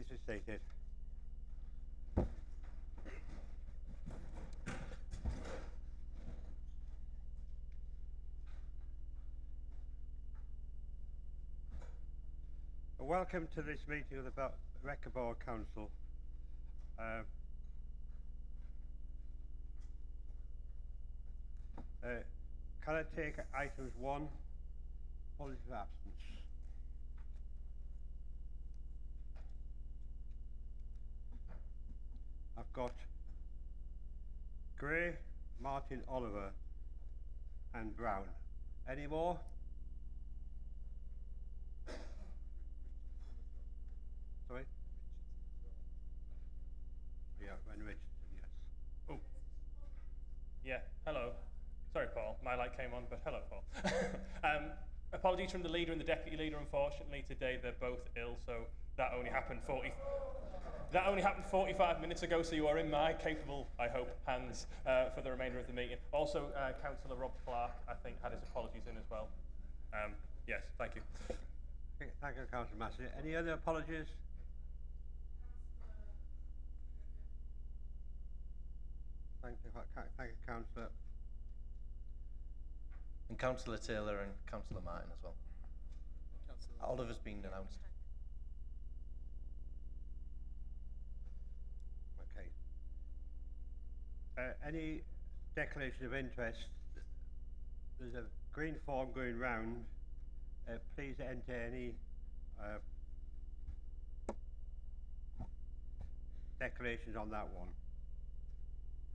Please be seated. Welcome to this meeting of the Redcar Borough Council. Can I take items 1, apologies of absence? I've got Gray, Martin, Oliver and Brown. Any more? Sorry? Yeah, Ren Richardson, yes. Oh, yeah, hello. Sorry, Paul, my light came on, but hello, Paul. Apologies from the leader and the deputy leader, unfortunately. Today they're both ill, so that only happened 45 minutes ago, so you are in my capable, I hope, hands for the remainder of the meeting. Also, Councillor Rob Clark, I think, had his apologies in as well. Yes, thank you. Thank you, Councillor Massey. Any other apologies? Thank you, Councillor. And Councillor Taylor and Councillor Martin as well. Oliver's been announced. Okay. Any declaration of interest? There's a green form going round. Please enter any declarations on that one.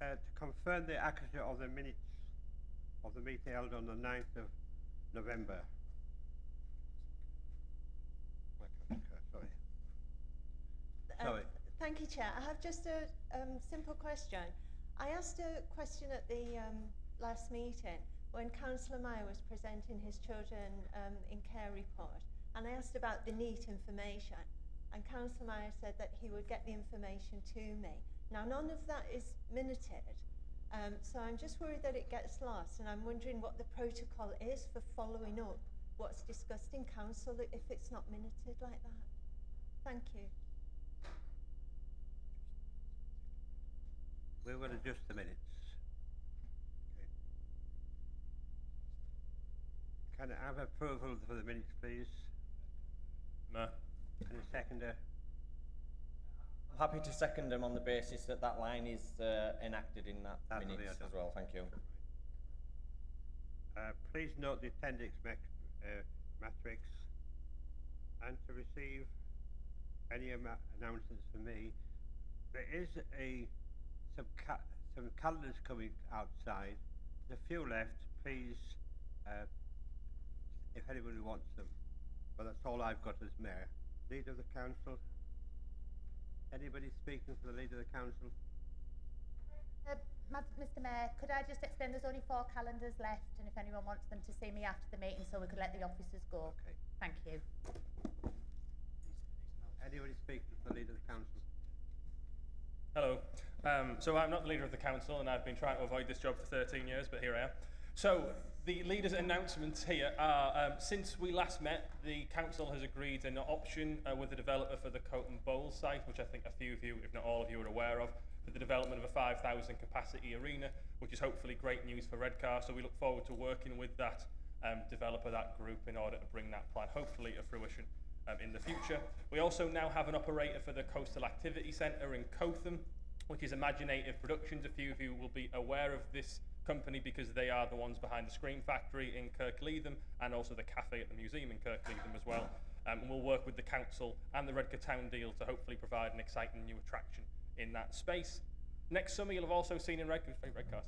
To confirm the accuracy of the minutes of the meeting held on the 9th of November. Sorry. Thank you, Chair. I have just a simple question. I asked a question at the last meeting when Councillor Meyer was presenting his children in care report, and I asked about the NEAT information, and Councillor Meyer said that he would get the information to me. Now, none of that is minuted, so I'm just worried that it gets lost, and I'm wondering what the protocol is for following up what's discussed in council if it's not minuted like that. Thank you. We will adjust the minutes. Okay. Can I have approval for the minutes, please? No. And a seconder? I'm happy to second them on the basis that that line is enacted in that minutes as well. Thank you. Please note the appendix matrix, and to receive any announcements from me. There is some calendars coming outside. There's a few left. Please, if anybody wants them. But that's all I've got as mayor. Leader of the council. Anybody speaking for the leader of the council? Mr. Mayor, could I just explain there's only 4 calendars left, and if anyone wants them to see me after the meeting so we could let the officers go. Okay. Thank you. Anybody speaking for the leader of the council? Hello. So I'm not the leader of the council, and I've been trying to avoid this job for 13 years, but here I am. So the leader's announcements here are, since we last met, the council has agreed an option with the developer for the Coton Bowl site, which I think a few of you, if not all of you, are aware of, for the development of a 5,000 capacity arena, which is hopefully great news for Redcar. So we look forward to working with that developer, that group, in order to bring that plan hopefully to fruition in the future. We also now have an operator for the Coastal Activity Centre in Cotham, which is Imaginative Productions. A few of you will be aware of this company because they are the ones behind the Screen Factory in Kirkleatham and also the cafe at the museum in Kirkleatham as well. And we'll work with the council and the Redcar Town deal to hopefully provide an exciting new attraction in that space. Next summer, you'll have also seen in Redcar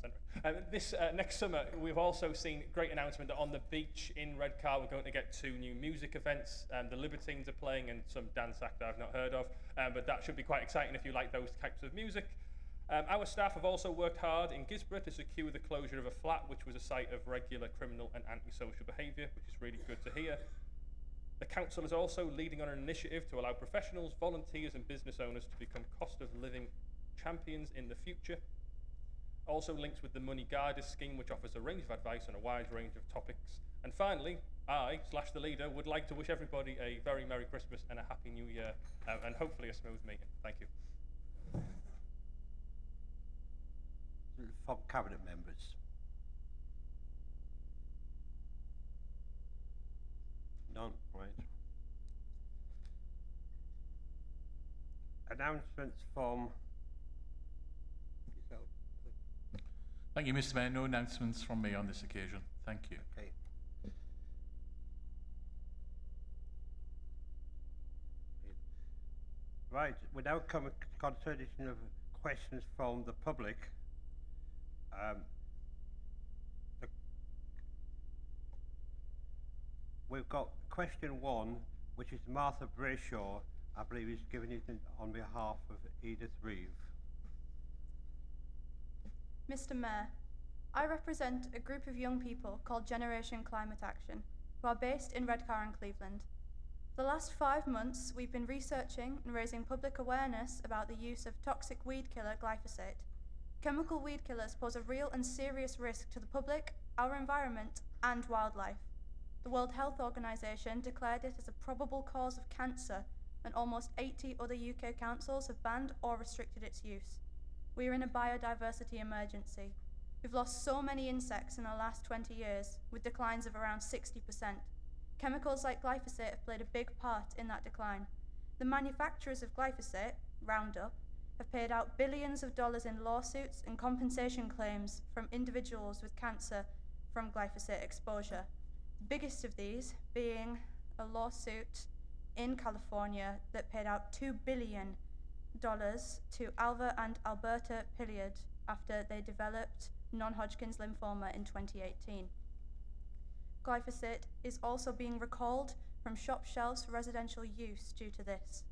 Centre. Next summer, we've also seen great announcement that on the beach in Redcar, we're going to get 2 new music events. The Libertines are playing and some dance act I've not heard of, but that should be quite exciting if you like those types of music. Our staff have also worked hard in Gisborough to secure the closure of a flat, which was a site of regular criminal and antisocial behaviour, which is really good to hear. The council is also leading on an initiative to allow professionals, volunteers and business owners to become cost of living champions in the future. Also links with the Money Guiders scheme, which offers a range of advice on a wide range of topics. And finally, I/the leader would like to wish everybody a very Merry Christmas and a Happy New Year, and hopefully a smooth meeting. Thank you. From cabinet members. None, right. Announcements from yourself. Thank you, Mr. Mayor. No announcements from me on this occasion. Thank you. Okay. Right, we now come to consideration of questions from the public. We've got question 1, which is Martha Brayshaw. I believe he's giving it on behalf of Edith Reeve. Mr. Mayor, I represent a group of young people called Generation Climate Action, who are based in Redcar and Cleveland. For the last 5 months, we've been researching and raising public awareness about the use of toxic weed killer glyphosate. Chemical weed killers pose a real and serious risk to the public, our environment, and wildlife. The World Health Organization declared it as a probable cause of cancer, and almost 80 other UK councils have banned or restricted its use. We are in a biodiversity emergency. We've lost so many insects in the last 20 years, with declines of around 60%. Chemicals like glyphosate have played a big part in that decline. The manufacturers of glyphosate, Roundup, have paid out billions of dollars in lawsuits and compensation claims from individuals with cancer from glyphosate exposure. The biggest of these being a lawsuit in California that paid out $2 billion to Alva and Alberta Pilliard after they developed non-Hodgkin's lymphoma in 2018. Glyphosate is also being recalled from shop shelves for residential use due to this.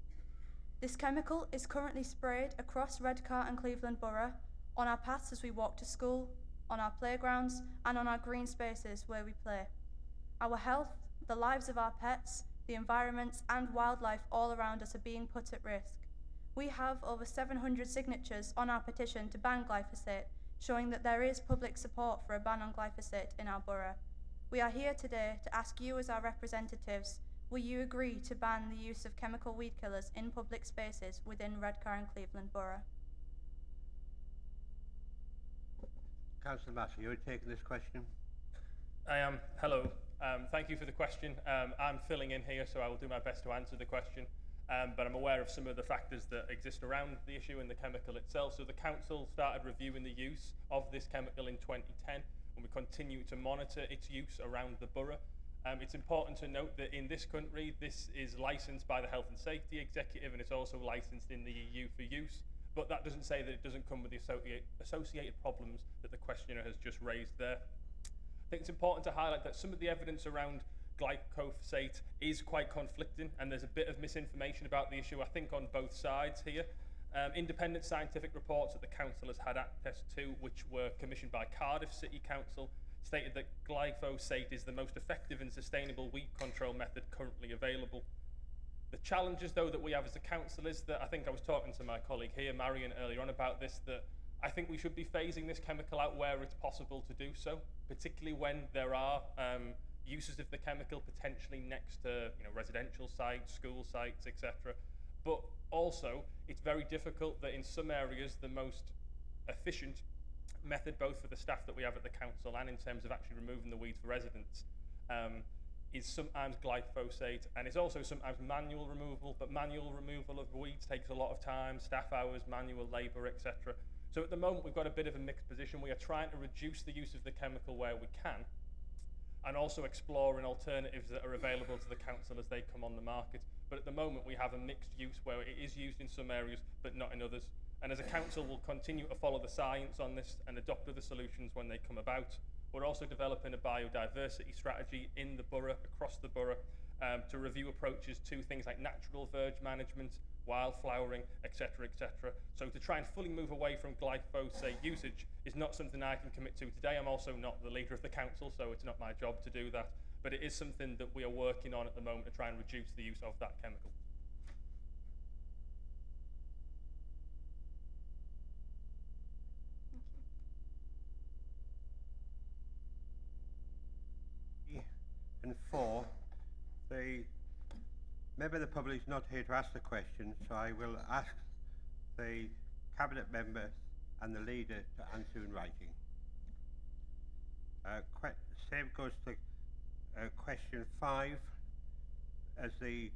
This chemical is currently sprayed across Redcar and Cleveland Borough, on our paths as we walk to school, on our playgrounds, and on our green spaces where we play. Our health, the lives of our pets, the environments and wildlife all around us are being put at risk. We have over 700 signatures on our petition to ban glyphosate, showing that there is public support for a ban on glyphosate in our borough. We are here today to ask you as our representatives, will you agree to ban the use of chemical weed killers in public spaces within Redcar and Cleveland Borough? Councillor Massey, you're taking this question? I am. Hello. Thank you for the question. I'm filling in here, so I will do my best to answer the question. But I'm aware of some of the factors that exist around the issue and the chemical itself. So the council started reviewing the use of this chemical in 2010, and we continue to monitor its use around the borough. It's important to note that in this country, this is licensed by the Health and Safety Executive, and it's also licensed in the EU for use. But that doesn't say that it doesn't come with the associated problems that the questioner has just raised there. I think it's important to highlight that some of the evidence around glyphosate is quite conflicting, and there's a bit of misinformation about the issue, I think, on both sides here. Independent scientific reports that the council has had access to, which were commissioned by Cardiff City Council, stated that glyphosate is the most effective and sustainable weed control method currently available. The challenges, though, that we have as a council is that I think I was talking to my colleague here, Marion, earlier on about this, that I think we should be phasing this chemical out where it's possible to do so, particularly when there are uses of the chemical potentially next to residential sites, school sites, etc. But also, it's very difficult that in some areas the most efficient method, both for the staff that we have at the council and in terms of actually removing the weeds for residents, is sometimes glyphosate, and it's also sometimes manual removal, but manual removal of weeds takes a lot of time, staff hours, manual labour, etc. So at the moment we've got a bit of a mixed position. We are trying to reduce the use of the chemical where we can, and also exploring alternatives that are available to the council as they come on the market. But at the moment we have a mixed use where it is used in some areas but not in others. And as a council we'll continue to follow the science on this and adopt other solutions when they come about. We're also developing a biodiversity strategy in the borough, across the borough, to review approaches to things like natural verge management, wildflowering, etc., etc. So to try and fully move away from glyphosate usage is not something I can commit to today. I'm also not the leader of the council, so it's not my job to do that. But it is something that we are working on at the moment to try and reduce the use of that chemical. And 4, the member of the public is not here to ask the question, so I will ask the cabinet members and the leader to answer in writing. Same goes to question 5. As the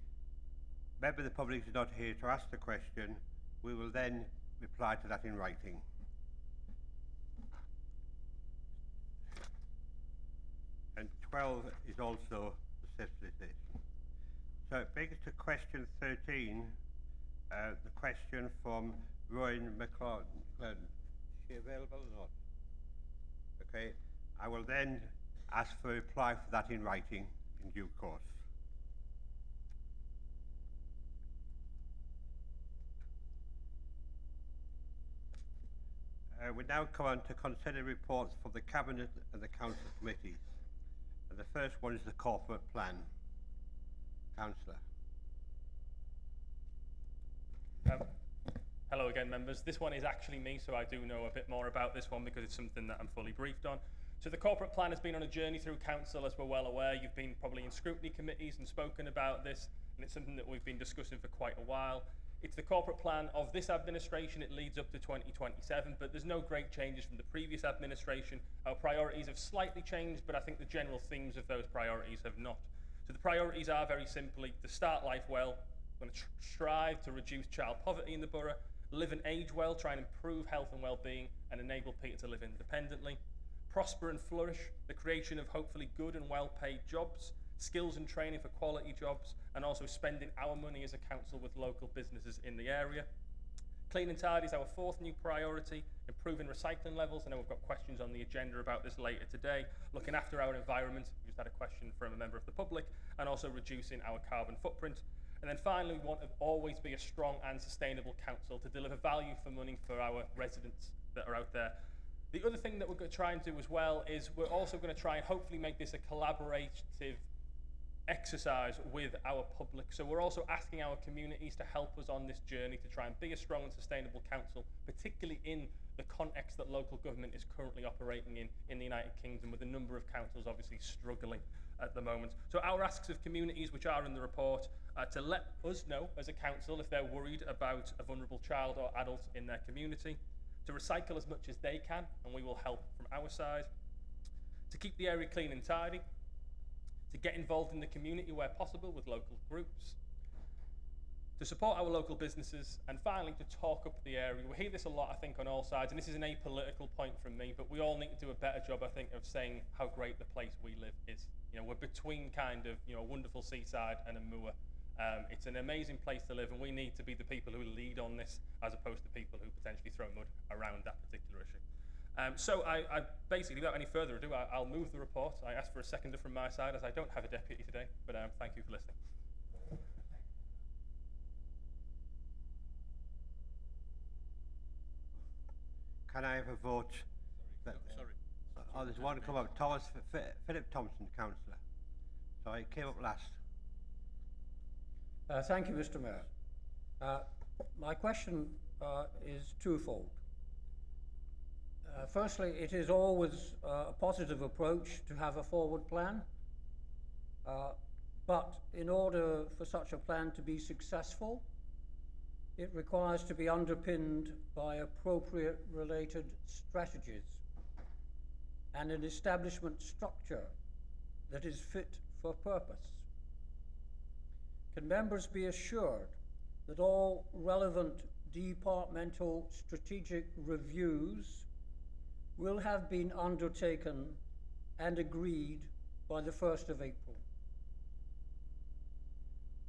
member of the public is not here to ask the question, we will then reply to that in writing. And 12 is also the solicitation. So it brings us to question 13, the question from Rowan McLeod. Is she available or not? Okay, I will then ask for a reply for that in writing in due course. We now come on to consider reports from the Cabinet and the Council committees. And the first one is the corporate plan. Councillor. Hello again, members. This one is actually me, so I do know a bit more about this one because it's something that I'm fully briefed on. So the corporate plan has been on a journey through council, as we're well aware. You've been probably in scrutiny committees and spoken about this, and it's something that we've been discussing for quite a while. It's the corporate plan of this administration. It leads up to 2027, but there's no great changes from the previous administration. Our priorities have slightly changed, but I think the general themes of those priorities have not. So the priorities are very simply to start life well. We're going to strive to reduce child poverty in the borough, live and age well, try and improve health and well-being, and enable people to live independently. Prosper and flourish, the creation of hopefully good and well-paid jobs, skills and training for quality jobs, and also spending our money as a council with local businesses in the area. Clean and tidy is our 4th new priority, improving recycling levels. I know we've got questions on the agenda about this later today. Looking after our environment, we just had a question from a member of the public, and also reducing our carbon footprint. And then finally, we want to always be a strong and sustainable council to deliver value for money for our residents that are out there. The other thing that we're going to try and do as well is we're also going to try and hopefully make this a collaborative exercise with our public. So we're also asking our communities to help us on this journey to try and be a strong and sustainable council, particularly in the context that local government is currently operating in the United Kingdom, with a number of councils obviously struggling at the moment. So our asks of communities, which are in the report, to let us know as a council if they're worried about a vulnerable child or adult in their community, to recycle as much as they can, and we will help from our side, to keep the area clean and tidy, to get involved in the community where possible with local groups, to support our local businesses, and finally to talk up the area. We hear this a lot, I think, on all sides, and this is an apolitical point from me, but we all need to do a better job, I think, of saying how great the place we live is. You know, we're between kind of, you know, a wonderful seaside and a moor. It's an amazing place to live, and we need to be the people who lead on this, as opposed to people who potentially throw mud around that particular issue. So I basically, without any further ado, I'll move the report. I asked for a seconder from my side, as I don't have a deputy today, but thank you for listening. Can I have a vote? Sorry. Oh, there's one come up. Thomas, Philip Thompson, councillor. So he came up last. Thank you, Mr. Mayor. My question is twofold. Firstly, it is always a positive approach to have a forward plan, but in order for such a plan to be successful, it requires to be underpinned by appropriate related strategies and an establishment structure that is fit for purpose. Can members be assured that all relevant departmental strategic reviews will have been undertaken and agreed by the 1st of April,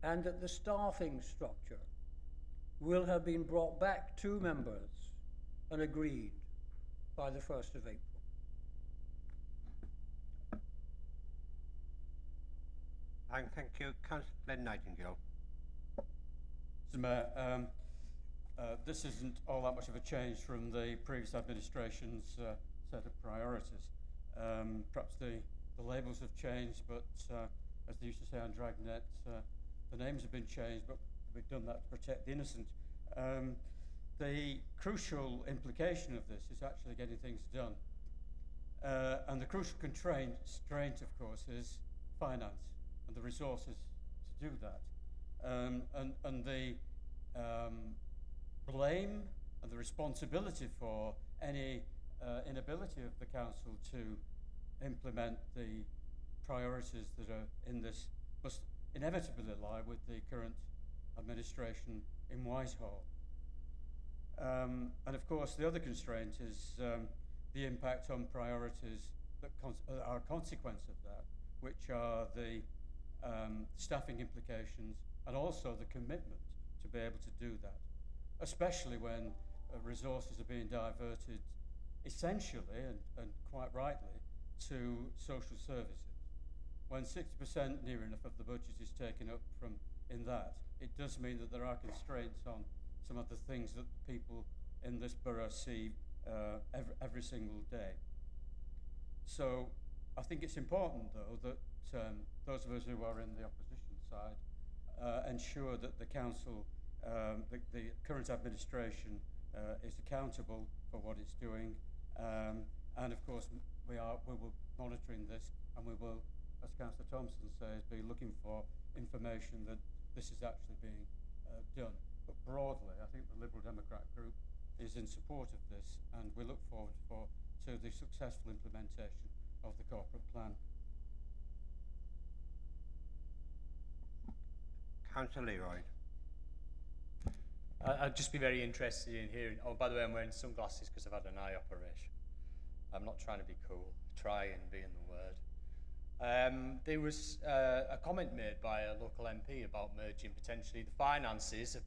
and that the staffing structure will have been brought back to members and agreed by the 1st of April? Thank you. Councillor Glenn Nightingale. Mr. Mayor, this isn't all that much of a change from the previous administration's set of priorities. Perhaps the labels have changed, but as they used to say on Dragnet, the names have been changed, but we've done that to protect the innocent. The crucial implication of this is actually getting things done. And the crucial constraint, of course, is finance and the resources to do that. And the blame and the responsibility for any inability of the council to implement the priorities that are in this must inevitably lie with the current administration in Whitehall. And of course the other constraint is the impact on priorities that are a consequence of that, which are the staffing implications and also the commitment to be able to do that, especially when resources are being diverted essentially and quite rightly to social services. When 60% near enough of the budget is taken up from in that, it does mean that there are constraints on some of the things that the people in this borough see every single day. So I think it's important though that those of us who are in the opposition side ensure that the council, the current administration is accountable for what it's doing, and of course we will be monitoring this, and we will, as Councillor Thompson says, be looking for information that this is actually being done. But broadly, I think the Liberal Democrat group is in support of this, and we look forward to the successful implementation of the corporate plan. Councillor Leroy. I'd just be very interested in hearing, oh, by the way, I'm wearing sunglasses because I've had an eye operation. I'm not trying to be cool, try and be in the word. There was a comment made by a local MP about merging potentially the finances of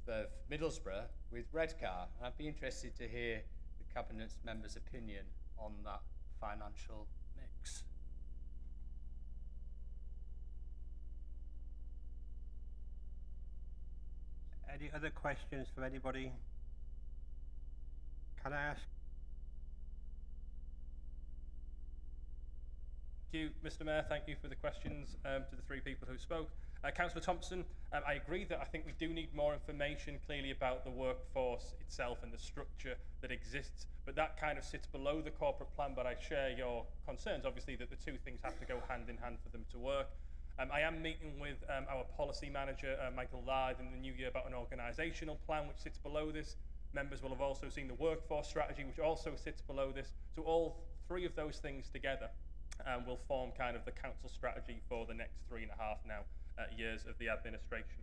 Middlesbrough with Redcar. And I'd be interested to hear the Cabinet member's opinion on that financial mix. Any other questions from anybody? Can I ask? Thank you, Mr. Mayor. Thank you for the questions to the three people who spoke. Councillor Thompson, I agree that I think we do need more information clearly about the workforce itself and the structure that exists, but that kind of sits below the corporate plan. But I share your concerns, obviously, that the two things have to go hand in hand for them to work. I am meeting with our policy manager, Michael Lythe, in the new year about an organisational plan which sits below this. Members will have also seen the workforce strategy, which also sits below this. So all three of those things together will form kind of the council strategy for the next 3.5 now years of the administration.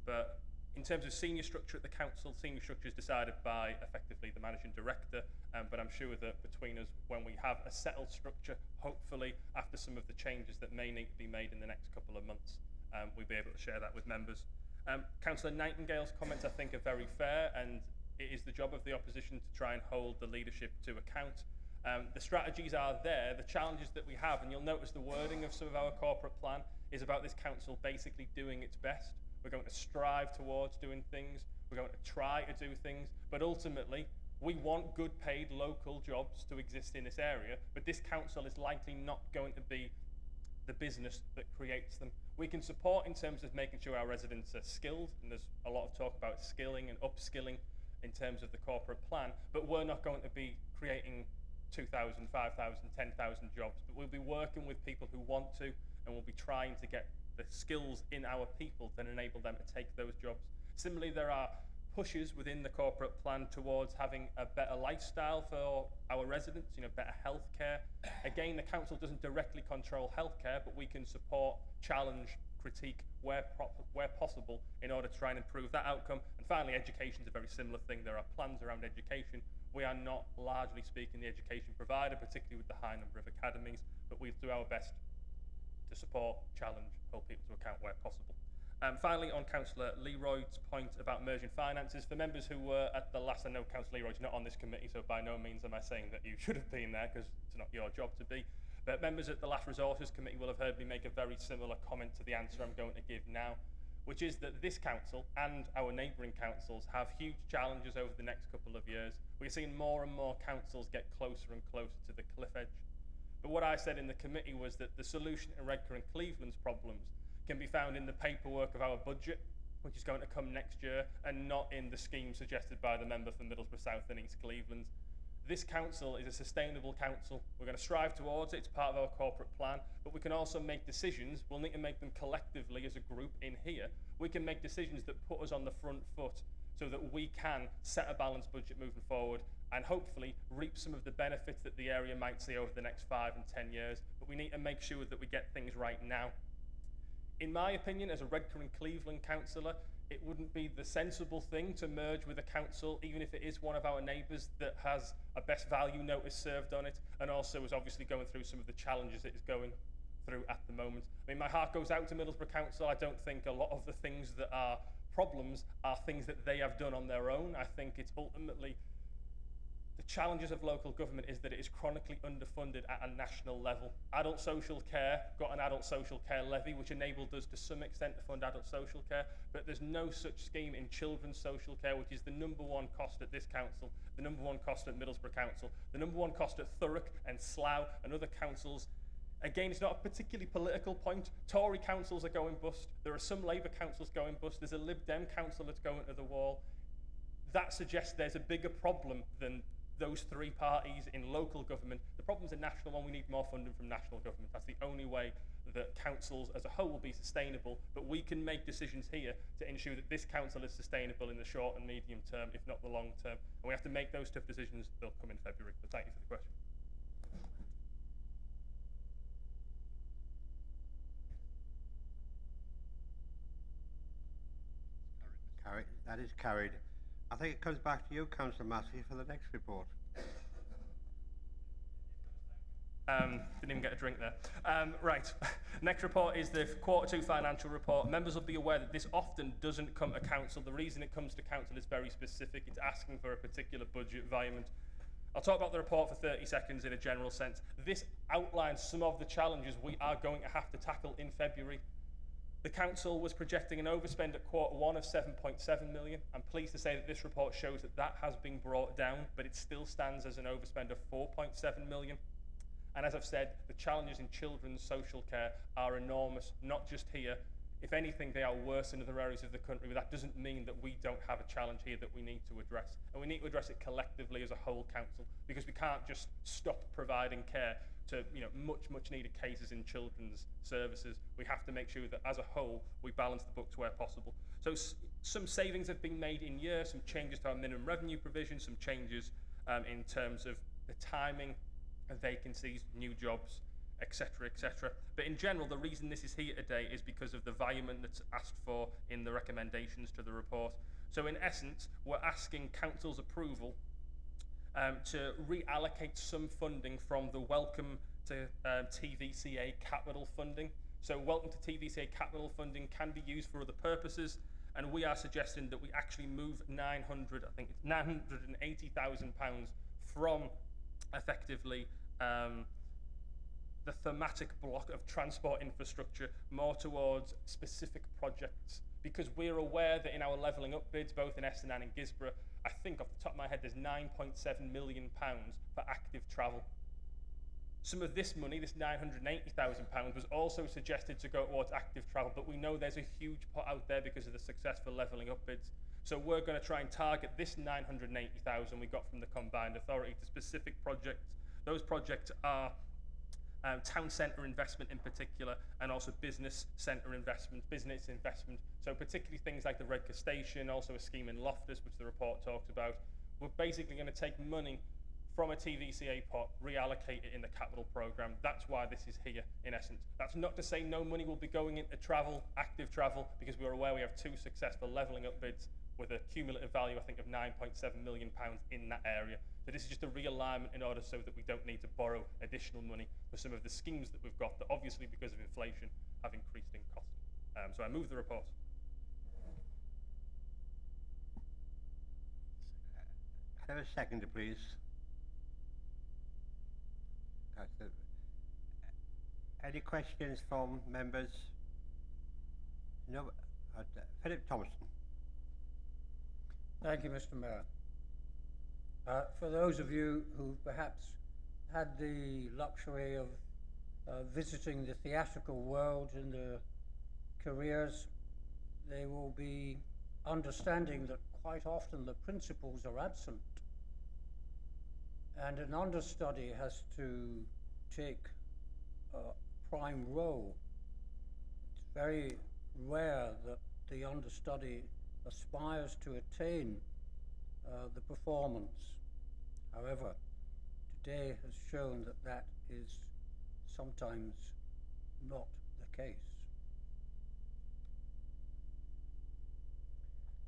But in terms of senior structure at the council, senior structure is decided by effectively the managing director, but I'm sure that between us, when we have a settled structure, hopefully after some of the changes that may need to be made in the next couple of months, we'll be able to share that with members. Councillor Nightingale's comments I think are very fair, and it is the job of the opposition to try and hold the leadership to account. The strategies are there, the challenges that we have, and you'll notice the wording of some of our corporate plan is about this council basically doing its best. We're going to strive towards doing things, we're going to try to do things, but ultimately we want good paid local jobs to exist in this area, but this council is likely not going to be the business that creates them. We can support in terms of making sure our residents are skilled, and there's a lot of talk about skilling and upskilling in terms of the corporate plan, but we're not going to be creating 2,000, 5,000, 10,000 jobs, but we'll be working with people who want to, and we'll be trying to get the skills in our people that enable them to take those jobs. Similarly, there are pushes within the corporate plan towards having a better lifestyle for our residents, better healthcare. Again, the council doesn't directly control healthcare, but we can support, challenge, critique where possible in order to try and improve that outcome. And finally, education is a very similar thing. There are plans around education. We are not, largely speaking, the education provider, particularly with the high number of academies, but we do our best to support, challenge, hold people to account where possible. Finally, on Councillor Leroy's point about merging finances, for members who were at the last, I know Councillor Leroy's not on this committee, so by no means am I saying that you should have been there, because it's not your job to be. But members at the last Resources Committee will have heard me make a very similar comment to the answer I'm going to give now, which is that this council and our neighbouring councils have huge challenges over the next couple of years. We're seeing more and more councils get closer and closer to the cliff edge. But what I said in the committee was that the solution to Redcar and Cleveland's problems can be found in the paperwork of our budget, which is going to come next year, and not in the scheme suggested by the member for Middlesbrough South and East Cleveland. This council is a sustainable council. We're going to strive towards it. It's part of our corporate plan, but we can also make decisions. We'll need to make them collectively as a group in here. We can make decisions that put us on the front foot so that we can set a balanced budget moving forward and hopefully reap some of the benefits that the area might see over the next 5 and 10 years. But we need to make sure that we get things right now. In my opinion, as a Redcar and Cleveland councillor, it wouldn't be the sensible thing to merge with a council, even if it is one of our neighbours that has a best value notice served on it, and also is obviously going through some of the challenges it is going through at the moment. I mean, my heart goes out to Middlesbrough Council. I don't think a lot of the things that are problems are things that they have done on their own. I think it's ultimately the challenges of local government is that it is chronically underfunded at a national level. Adult social care got an adult social care levy, which enabled us to some extent to fund adult social care, but there's no such scheme in children's social care, which is the #1 cost at this council, the #1 cost at Middlesbrough Council, the #1 cost at Thurrock and Slough and other councils. Again, it's not a particularly political point. Tory councils are going bust. There are some Labour councils going bust. There's a Lib Dem council that's going to the wall. That suggests there's a bigger problem than those three parties in local government. The problem's a national one. We need more funding from national government. That's the only way that councils as a whole will be sustainable, but we can make decisions here to ensure that this council is sustainable in the short and medium term, if not the long term. And we have to make those tough decisions. They'll come in February. But thank you for the question. Carried. That is carried. I think it comes back to you, Councillor Massey, for the next report. Didn't even get a drink there. Right, next report is the Q2 financial report. Members will be aware that this often doesn't come to council. The reason it comes to council is very specific. It's asking for a particular budget environment. I'll talk about the report for 30 seconds in a general sense. This outlines some of the challenges we are going to have to tackle in February. The council was projecting an overspend at Q1 of 7.7 million. I'm pleased to say that this report shows that that has been brought down, but it still stands as an overspend of 4.7 million. And as I've said, the challenges in children's social care are enormous, not just here. If anything, they are worse in other areas of the country, but that doesn't mean that we don't have a challenge here that we need to address. And we need to address it collectively as a whole council, because we can't just stop providing care to much needed cases in children's services. We have to make sure that as a whole we balance the books where possible. So some savings have been made in year, some changes to our minimum revenue provision, some changes in terms of the timing of vacancies, new jobs, etc, etc. But in general, the reason this is here today is because of the environment that's asked for in the recommendations to the report. So in essence, we're asking council's approval to reallocate some funding from the Welcome to TVCA capital funding. So Welcome to TVCA capital funding can be used for other purposes, and we are suggesting that we actually move £980,000 from effectively the thematic block of transport infrastructure more towards specific projects, because we're aware that in our levelling up bids, both in Essendon and in Gisborough, I think off the top of my head there's £9.7 million for active travel. Some of this money, this £980,000, was also suggested to go towards active travel, but we know there's a huge pot out there because of the successful levelling up bids. So we're going to try and target this £980,000 we got from the combined authority to specific projects. Those projects are town centre investment in particular, and also business centre investment, business investment. So particularly things like the Redcar station, also a scheme in Loftus, which the report talks about. We're basically going to take money from a TVCA pot, reallocate it in the capital programme. That's why this is here, in essence. That's not to say no money will be going into travel, active travel, because we're aware we have 2 successful levelling up bids with a cumulative value, I think, of £9.7 million in that area. So this is just a realignment in order so that we don't need to borrow additional money for some of the schemes that we've got that obviously, because of inflation, have increased in cost. So I move the report. Can I have a seconder, please? Any questions from members? No. Philip Thompson. Thank you, Mr. Mayor. For those of you who perhaps had the luxury of visiting the theatrical world in their careers, they will be understanding that quite often the principals are absent. and an understudy has to take a prime role. It's very rare that the understudy aspires to attain the performance. However, today has shown that that is sometimes not the case.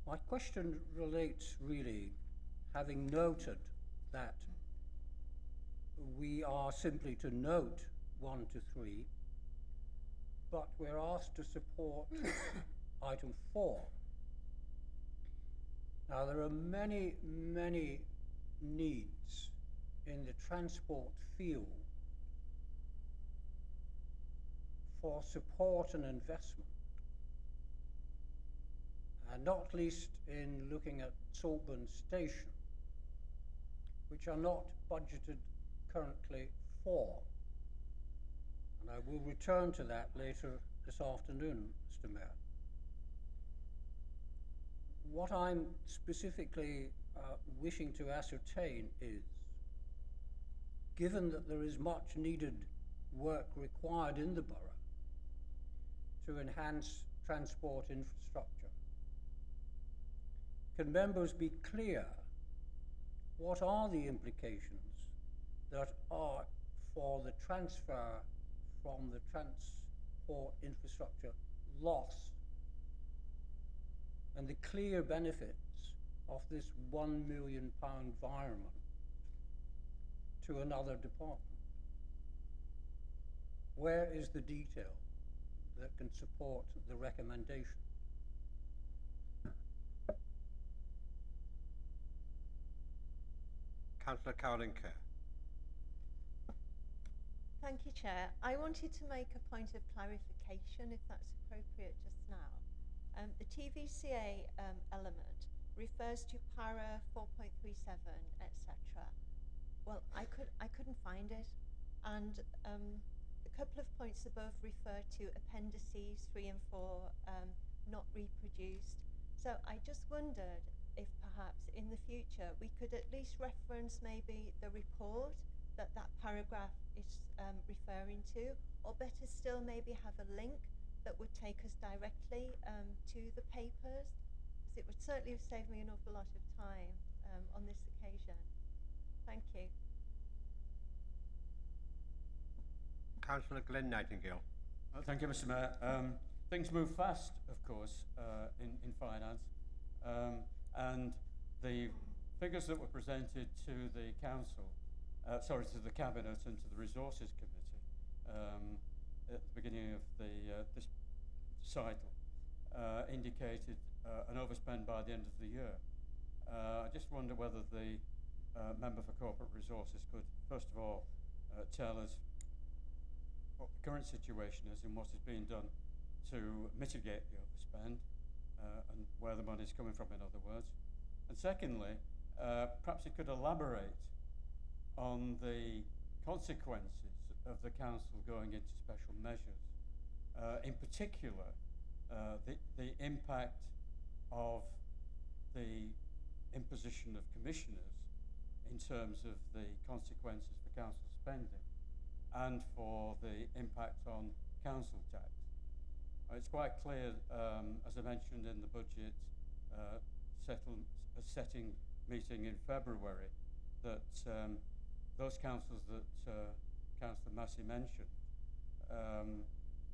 My question relates really, having noted that we are simply to note 1 to 3, but we're asked to support item 4. Now, there are many, many needs in the transport field for support and investment, and not least in looking at Saltburn Station, which are not budgeted currently for. And I will return to that later this afternoon, Mr. Mayor. What I'm specifically wishing to ascertain is, given that there is much needed work required in the borough to enhance transport infrastructure, can members be clear what are the implications that are for the transfer from the transport infrastructure loss and the clear benefits of this £1 million environment to another department? Where is the detail that can support the recommendation? Councillor Cowling-Kerr. Thank you, Chair. I wanted to make a point of clarification, if that's appropriate just now. The TVCA element refers to para 4.37, etc. Well, I couldn't find it, and a couple of points above refer to appendices 3 and 4 not reproduced. So I just wondered if perhaps in the future we could at least reference maybe the report that paragraph is referring to, or better still maybe have a link that would take us directly to the papers, because it would certainly have saved me an awful lot of time on this occasion. Thank you. Councillor Glenn Nightingale. Thank you, Mr. Mayor. Things move fast, of course, in finance, and the figures that were presented to the council, to the cabinet and to the resources committee at the beginning of this cycle indicated an overspend by the end of the year. I just wonder whether the member for corporate resources could, first of all, tell us what the current situation is and what is being done to mitigate the overspend and where the money is coming from, in other words. And secondly, perhaps it could elaborate on the consequences of the council going into special measures, in particular the impact of the imposition of commissioners in terms of the consequences for council spending and for the impact on council tax. It's quite clear, as I mentioned in the budget setting meeting in February, that those councils that Councillor Massey mentioned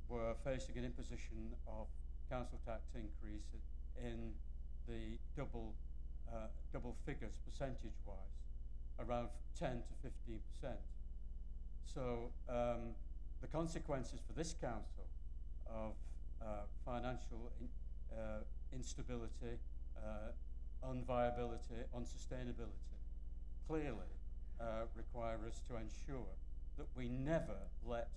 were facing an imposition of council tax increase in the double figures percentage-wise, around 10 to 15%. So the consequences for this council of financial instability, unviability, unsustainability, clearly require us to ensure that we never let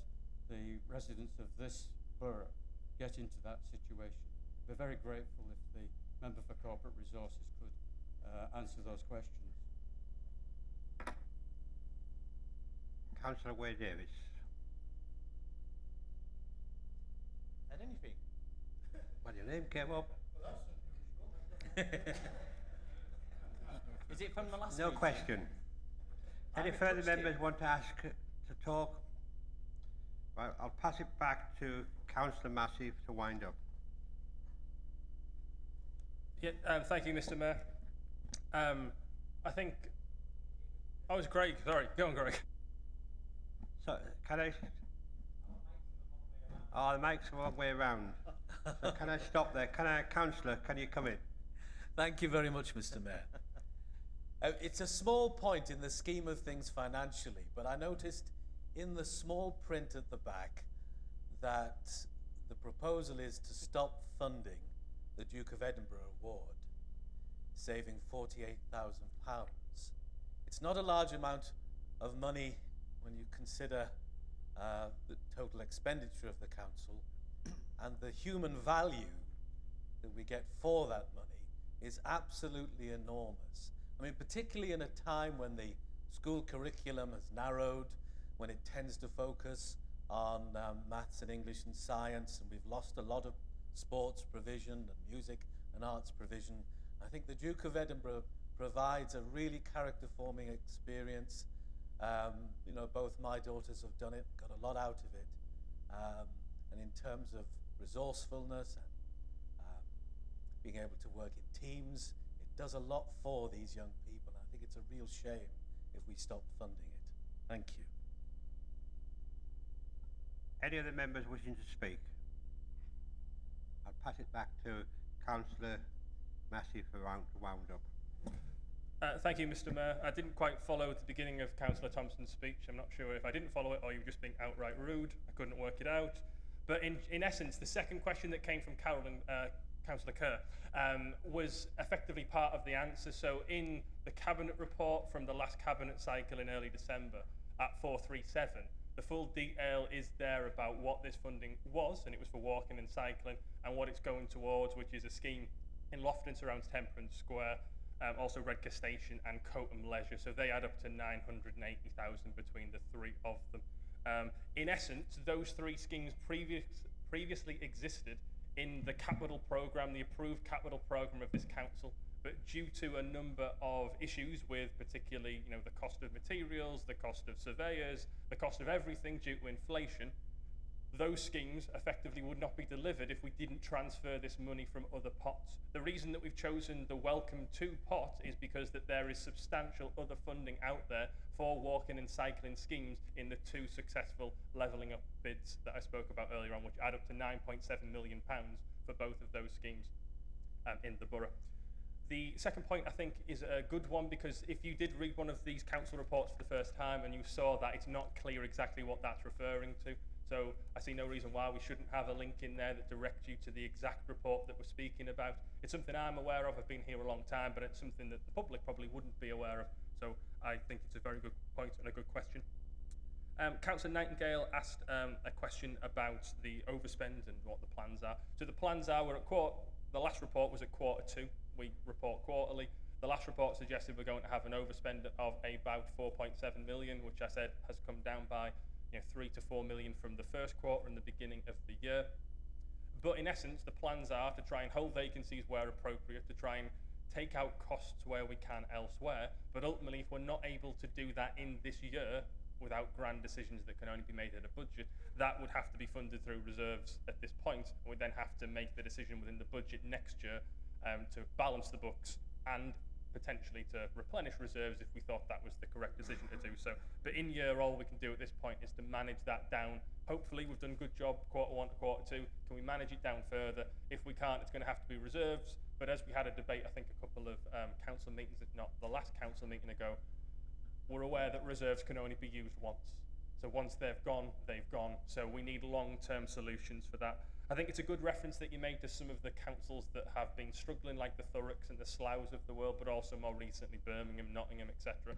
the residents of this borough get into that situation. We're very grateful if the member for corporate resources could answer those questions. Councillor Wade Davis. Said anything? Well, your name came up. Is it from the last No meeting? question. Any further members want to ask to talk? Right, I'll pass it back to Councillor Massey to wind up. Yeah, thank you, Mr. Mayor. I think... Oh, it's Greg. Sorry, go on, Greg. So, can I... Oh, the mic's the wrong way around. So can I stop there? Councillor, can you come in? Thank you very much, Mr. Mayor. It's a small point in the scheme of things financially, but I noticed in the small print at the back that the proposal is to stop funding the Duke of Edinburgh Award, saving £48,000. It's not a large amount of money when you consider the total expenditure of the council, and the human value that we get for that money is absolutely enormous. I mean, particularly in a time when the school curriculum has narrowed, when it tends to focus on maths and English and science, and we've lost a lot of sports provision and music and arts provision. I think the Duke of Edinburgh provides a really character-forming experience. You know, both my daughters have done it, got a lot out of it. And in terms of resourcefulness and being able to work in teams, it does a lot for these young people. I think it's a real shame if we stop funding it. Thank you. Any other members wishing to speak? I'll pass it back to Councillor Massey for wound up. Thank you, Mr. Mayor. I didn't quite follow the beginning of Councillor Thompson's speech. I'm not sure if I didn't follow it or you were just being outright rude. I couldn't work it out. But in essence, the second question that came from Councillor Kerr was effectively part of the answer. So in the Cabinet report from the last Cabinet cycle in early December at 437, the full detail is there about what this funding was, and it was for walking and cycling, and what it's going towards, which is a scheme in Loughton surrounds Temperance Square, also Redcar Station and Cotham Leisure. So they add up to 980,000 between the three of them. In essence, those three schemes previously existed in the capital programme, the approved capital programme of this council, but due to a number of issues with particularly, the cost of materials, the cost of surveyors, the cost of everything due to inflation, those schemes effectively would not be delivered if we didn't transfer this money from other pots. The reason that we've chosen the Welcome To pot is because that there is substantial other funding out there for walking and cycling schemes in the two successful levelling up bids that I spoke about earlier on, which add up to £9.7 million for both of those schemes in the borough. The second point, I think, is a good one, because if you did read one of these council reports for the first time and you saw that, it's not clear exactly what that's referring to. So I see no reason why we shouldn't have a link in there that directs you to the exact report that we're speaking about. It's something I'm aware of. I've been here a long time, but it's something that the public probably wouldn't be aware of. So I think it's a very good point and a good question. Councillor Nightingale asked a question about the overspend and what the plans are. So the plans are, the last report was at Q2. We report quarterly. The last report suggested we're going to have an overspend of about 4.7 million, which I said has come down by 3 to 4 million from the first quarter and the beginning of the year. But in essence, the plans are to try and hold vacancies where appropriate, to try and take out costs where we can elsewhere. But ultimately, if we're not able to do that in this year without grand decisions that can only be made at a budget, that would have to be funded through reserves at this point. And we'd then have to make the decision within the budget next year to balance the books and potentially to replenish reserves if we thought that was the correct decision to do so. But in year, all we can do at this point is to manage that down. Hopefully we've done a good job Q1 to Q2. Can we manage it down further? If we can't, it's going to have to be reserves. But as we had a debate, I think a couple of council meetings, if not the last council meeting ago, we're aware that reserves can only be used once. So once they've gone, they've gone. So we need long-term solutions for that. I think it's a good reference that you made to some of the councils that have been struggling, like the Thurrocks and the Sloughs of the world, but also more recently Birmingham, Nottingham, etc.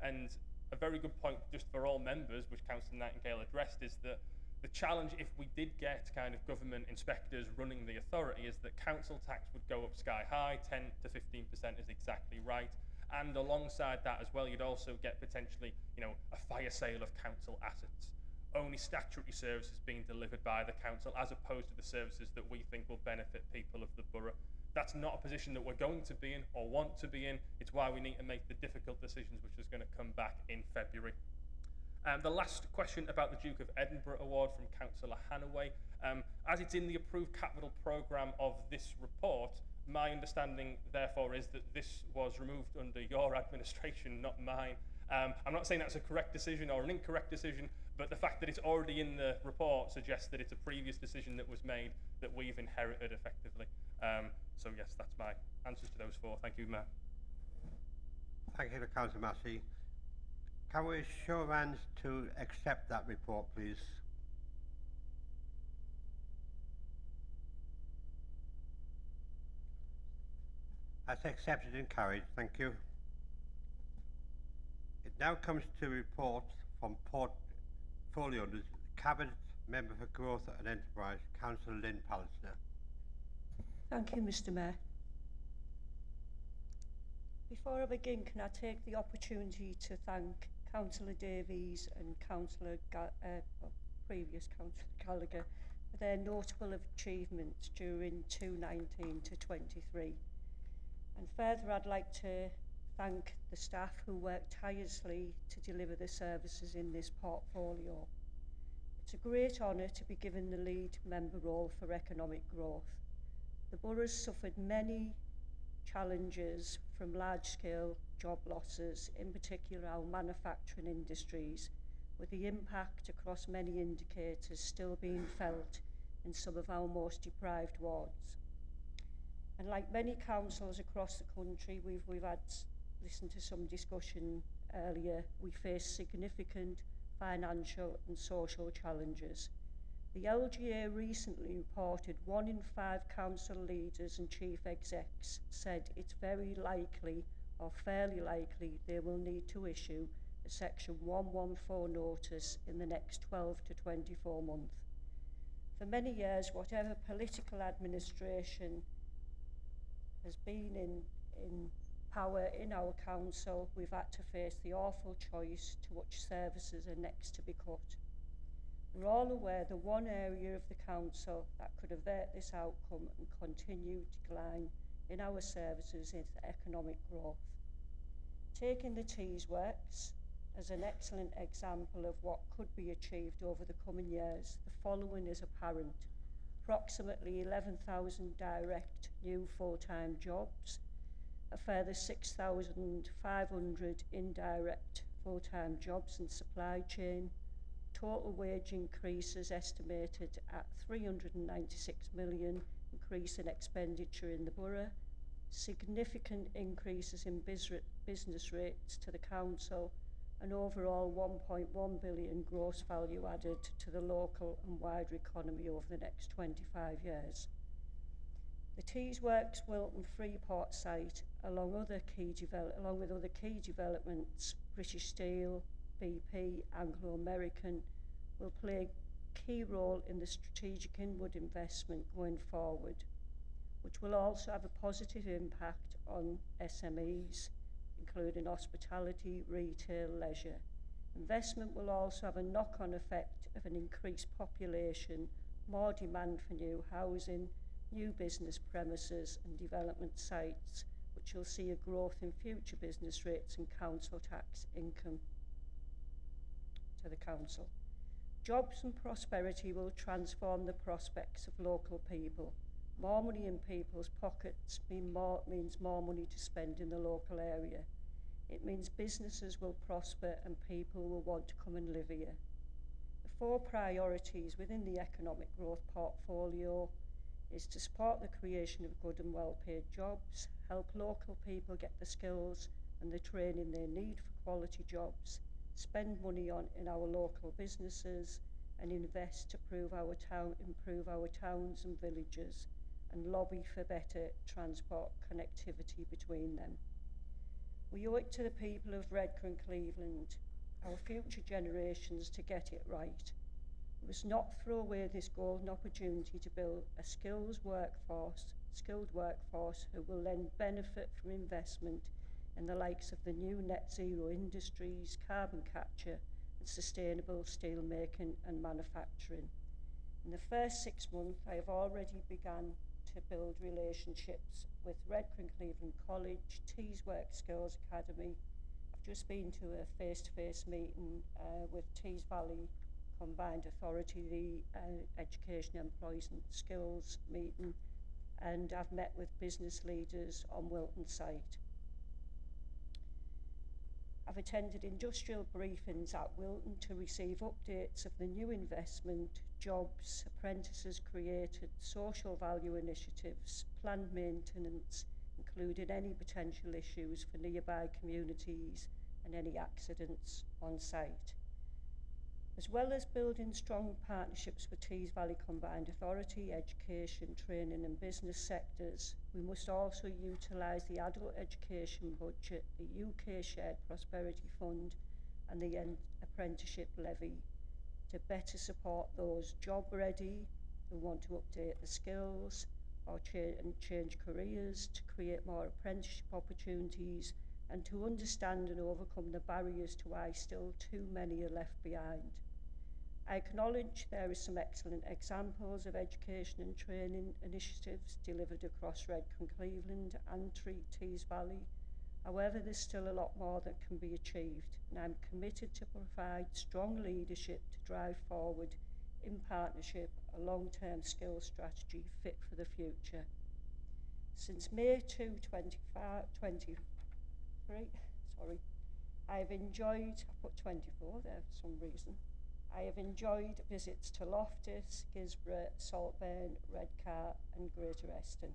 And a very good point just for all members, which Councillor Nightingale addressed, is that the challenge, if we did get kind of government inspectors running the authority, is that council tax would go up sky high. 10 to 15% is exactly right. And alongside that as well, you'd also get potentially, a fire sale of council assets. Only statutory services being delivered by the council, as opposed to the services that we think will benefit people of the borough. That's not a position that we're going to be in or want to be in. It's why we need to make the difficult decisions, which is going to come back in February. The last question about the Duke of Edinburgh Award from Councillor Hanaway. As it's in the approved capital programme of this report, my understanding, therefore, is that this was removed under your administration, not mine. I'm not saying that's a correct decision or an incorrect decision, but the fact that it's already in the report suggests that it's a previous decision that was made that we've inherited effectively. So yes, that's my answers to those four. Thank you, Matt. Thank you, Councillor Massey. Can we show of hands to accept that report, please? That's accepted and carried. Thank you. It now comes to reports from portfolio owners. Cabinet Member for Growth and Enterprise, Councillor Lynn Pallister. Thank you, Mr. Mayor. Before I begin, can I take the opportunity to thank Councillor Davies and previous Councillor Gallagher for their notable achievements during 2019 to 23. And further, I'd like to thank the staff who worked tirelessly to deliver the services in this portfolio. It's a great honour to be given the lead member role for economic growth. The borough has suffered many challenges from large-scale job losses, in particular our manufacturing industries, with the impact across many indicators still being felt in some of our most deprived wards. And like many councils across the country, we've had listened to some discussion earlier, we face significant financial and social challenges. The LGA recently reported 1 in 5 council leaders and chief execs said it's very likely or fairly likely they will need to issue a Section 114 notice in the next 12 to 24 months. For many years, whatever political administration has been in power in our council, we've had to face the awful choice to which services are next to be cut. We're all aware the one area of the council that could avert this outcome and continue decline in our services is economic growth. Taking the Tees Works as an excellent example of what could be achieved over the coming years, the following is apparent. Approximately 11,000 direct new full-time jobs, a further 6,500 indirect full-time jobs in supply chain, total wage increases estimated at 396 million increase in expenditure in the borough, significant increases in business rates to the council, and overall 1.1 billion gross value added to the local and wider economy over the next 25 years. The Tees Works Wilton Freeport site, along with other key developments, British Steel, BP, Anglo-American, will play a key role in the strategic inward investment going forward, which will also have a positive impact on SMEs, including hospitality, retail, leisure. Investment will also have a knock-on effect of an increased population, more demand for new housing, new business premises and development sites, which will see a growth in future business rates and council tax income to the council. Jobs and prosperity will transform the prospects of local people. More money in people's pockets means more money to spend in the local area. It means businesses will prosper and people will want to come and live here. The 4 priorities within the economic growth portfolio is to support the creation of good and well-paid jobs, help local people get the skills and the training they need for quality jobs, spend money in our local businesses, and invest to improve our towns and villages, and lobby for better transport connectivity between them. We owe it to the people of Redcar and Cleveland, our future generations, to get it right. We must not throw away this golden opportunity to build a skilled workforce who will then benefit from investment in the likes of the new net zero industries, carbon capture, and sustainable steel making and manufacturing. In the first 6 months, I have already begun to build relationships with Redcar and Cleveland College, Tees Work Skills Academy. I've just been to a face-to-face meeting with Tees Valley Combined Authority, the Education, Employment Skills meeting, and I've met with business leaders on Wilton site. I've attended industrial briefings at Wilton to receive updates of the new investment, jobs, apprentices created, social value initiatives, planned maintenance, including any potential issues for nearby communities and any accidents on site. As well as building strong partnerships with Tees Valley Combined Authority, education, training and business sectors, we must also utilise the adult education budget, the UK Shared Prosperity Fund and the apprenticeship levy to better support those job ready who want to update the skills or change careers, to create more apprenticeship opportunities and to understand and overcome the barriers to why still too many are left behind. I acknowledge there are some excellent examples of education and training initiatives delivered across Redcar and Cleveland and Tees Valley. However, there's still a lot more that can be achieved, and I'm committed to provide strong leadership to drive forward in partnership a long-term skills strategy fit for the future. Since May 2023, I have enjoyed, I put 24 there for some reason, I have enjoyed visits to Loftus, Gisborough, Saltburn, Redcar and Greater Eston.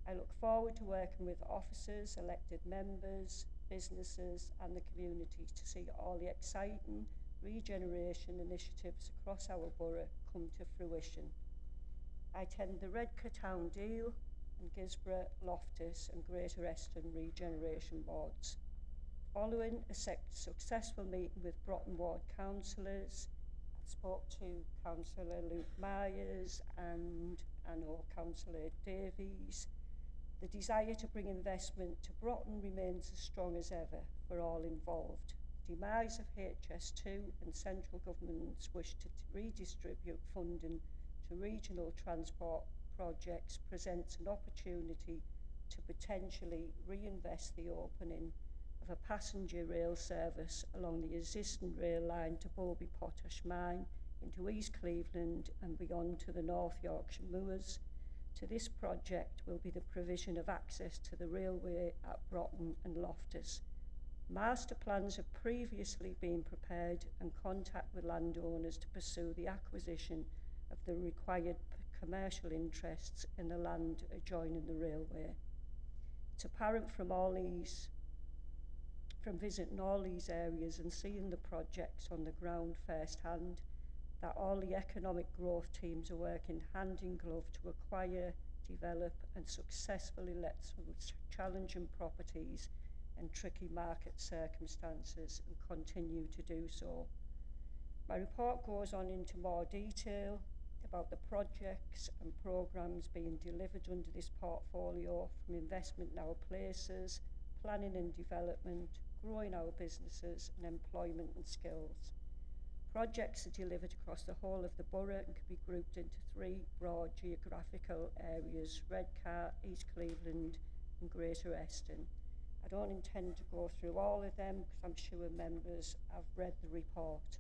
I look forward to working with officers, elected members, businesses and the community to see all the exciting regeneration initiatives across our borough come to fruition. I attend the Redcar Town Deal and Gisborough, Loftus and Greater Eston regeneration boards. Following a successful meeting with Broughton Ward councillors, I spoke to Councillor Luke Myers and I know Councillor Davies. The desire to bring investment to Broughton remains as strong as ever for all involved. The demise of HS2 and central government's wish to redistribute funding to regional transport projects presents an opportunity to potentially reinvest the opening of a passenger rail service along the existing rail line to Bowlby Potash Mine into East Cleveland and beyond to the North Yorkshire Moors. To this project will be the provision of access to the railway at Broughton and Loftus. Master plans have previously been prepared and contact with landowners to pursue the acquisition of the required commercial interests in the land adjoining the railway. It's apparent from visiting all these areas and seeing the projects on the ground firsthand that all the economic growth teams are working hand in glove to acquire, develop and successfully let some challenging properties and tricky market circumstances and continue to do so. My report goes on into more detail about the projects and programmes being delivered under this portfolio, from investment in our places, planning and development, growing our businesses and employment and skills. Projects are delivered across the whole of the borough and can be grouped into three broad geographical areas: Redcar, East Cleveland and Greater Eston. I don't intend to go through all of them because I'm sure members have read the report.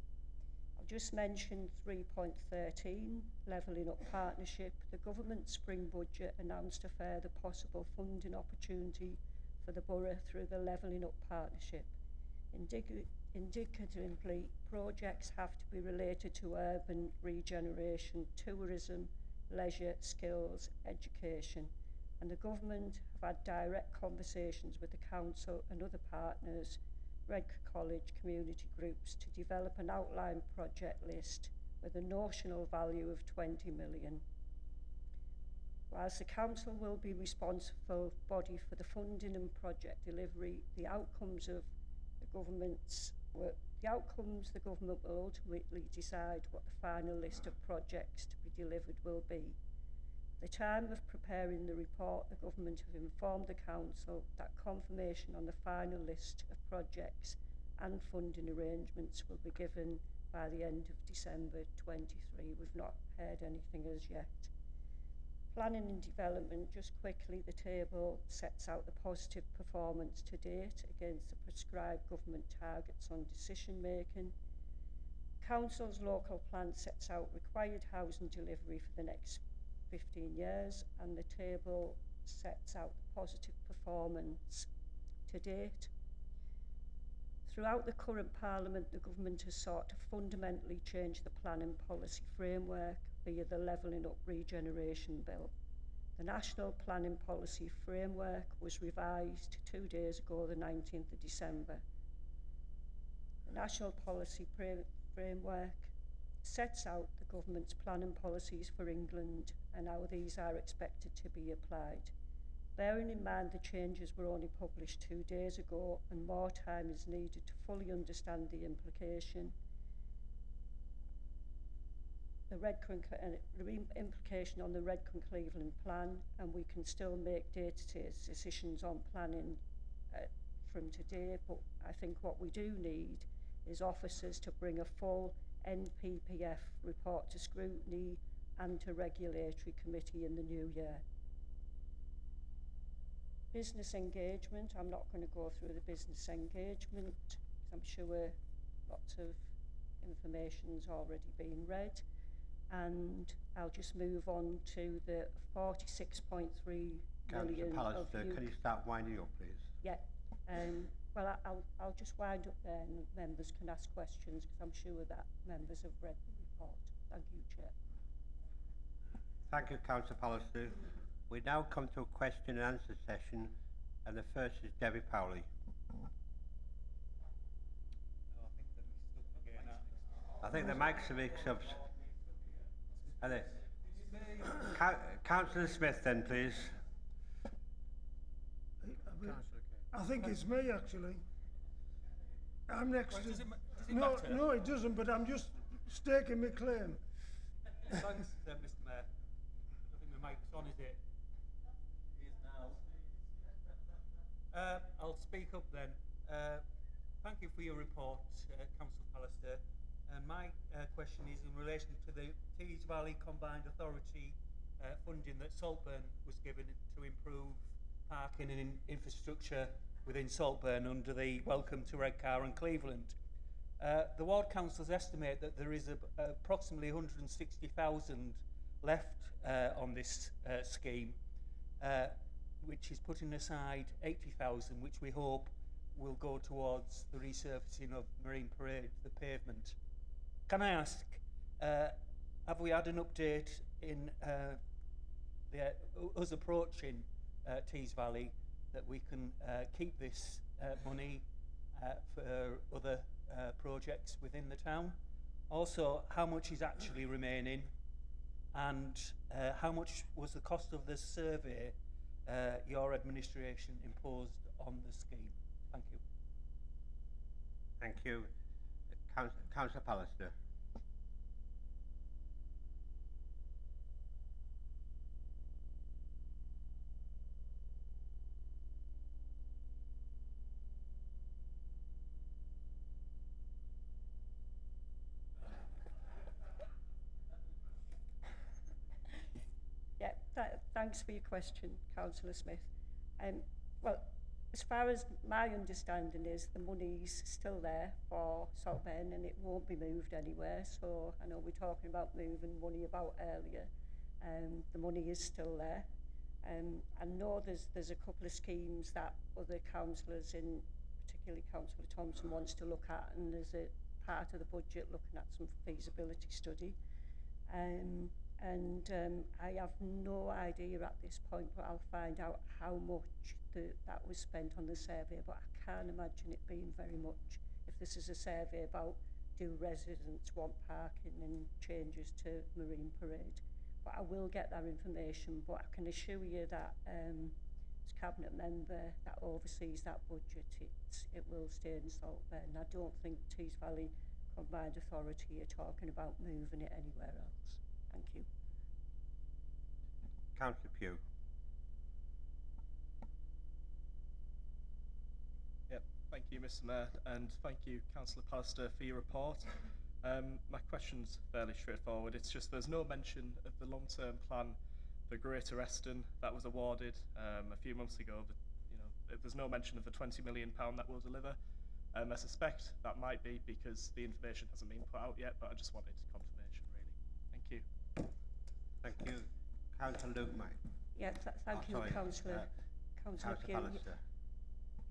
I'll just mention 3.13, Levelling Up Partnership. The government's spring budget announced a further possible funding opportunity for the borough through the Levelling Up Partnership. Indicatively, projects have to be related to urban regeneration, tourism, leisure, skills, education, and the government have had direct conversations with the council and other partners, Redcar College community groups, to develop an outline project list with a notional value of 20 million. Whilst the council will be responsible body for the funding and project delivery, the outcomes the government will ultimately decide what the final list of projects to be delivered will be. At the time of preparing the report, the government have informed the council that confirmation on the final list of projects and funding arrangements will be given by the end of December 23. We've not heard anything as yet. Planning and development, just quickly, the table sets out the positive performance to date against the prescribed government targets on decision making. Council's local plan sets out required housing delivery for the next 15 years, and the table sets out the positive performance to date. Throughout the current Parliament, the government has sought to fundamentally change the planning policy framework via the Levelling Up Regeneration Bill. The National Planning Policy Framework was revised 2 days ago, the 19th of December. The National Policy Framework sets out the government's planning policies for England and how these are expected to be applied. Bearing in mind the changes were only published 2 days ago and more time is needed to fully understand the implication, implication on the Redcar Cleveland plan, and we can still make day-to-day decisions on planning from today, but I think what we do need is officers to bring a full NPPF report to scrutiny and to regulatory committee in the new year. Business engagement, I'm not going to go through the business engagement because I'm sure lots of information's already been read, and I'll just move on to the 46.3 million Councillor of Pallister, can you start winding up, please? Yeah. Well, I'll just wind up there and members can ask questions because I'm sure that members have read the report. Thank you, Chair. Thank you, Councillor Pallister. We now come to a question and answer session, and the first is Debbie Powley. I think the mics are mixed up. Are they? Councillor Smith, then, please. I think it's me, actually. I'm next Well, to... does it no, matter? no, it doesn't, but I'm just staking my claim. Thanks, Mr. Mayor. I think the mic's on, is it? It is now. I'll speak up then. Thank you for your report, Councillor Pallister. And my question is in relation to the Tees Valley Combined Authority funding that Saltburn was given to improve parking and infrastructure within Saltburn under the Welcome to Redcar and Cleveland. The ward councils estimate that there is approximately 160,000 left on this scheme, which is putting aside 80,000, which we hope will go towards the resurfacing of Marine Parade, the pavement. Can I ask, have we had an update in us approaching Tees Valley that we can keep this money for other projects within the town? Also, how much is actually remaining, and how much was the cost of this survey your administration imposed on the scheme? Thank you. Thank you. Councillor Pallister. Yeah, thanks for your question, Councillor Smith. Well, as far as my understanding is, the money's still there for Saltburn and it won't be moved anywhere. So I know we're talking about moving money about earlier. The money is still there. I know there's a couple of schemes that other councillors, in particularly Councillor Thompson, wants to look at, and there's a part of the budget looking at some feasibility study. I have no idea at this point, but I'll find out how much that was spent on the survey, but I can't imagine it being very much. If this is a survey about do residents want parking and changes to Marine Parade. But I will get that information, but I can assure you that as Cabinet member that oversees that budget, it will stay in Saltburn. I don't think Tees Valley Combined Authority are talking about moving it anywhere else. Thank you. Councillor Pugh. Yep, thank you, Mr. Mayor, and thank you, Councillor Pallister, for your report. My question's fairly straightforward. It's just there's no mention of the long-term plan the Greater Eston that was awarded a few months ago. But, there's no mention of the £20 million that will deliver. I suspect that might be because the information hasn't been put out yet, but I just wanted confirmation, really. Thank you. Thank you. Councillor Luke, mate. Yeah, thank you, Councillor. Councillor Pugh. Pallister.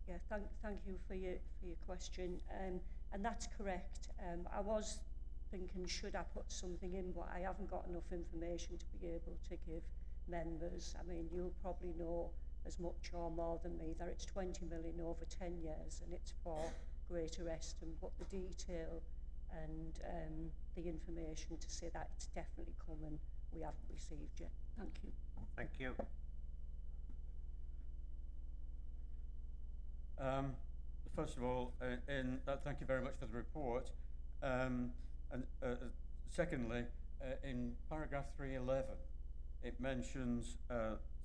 Yeah, thank you for your question. And that's correct. I was thinking, should I put something in, but I haven't got enough information to be able to give members. I mean, you'll probably know as much or more than me that it's 20 million over 10 years and it's for Greater Eston, but the detail and the information to say that it's definitely coming, we haven't received yet. Thank you. Thank you. First of all, thank you very much for the report. Secondly, in paragraph 311, it mentions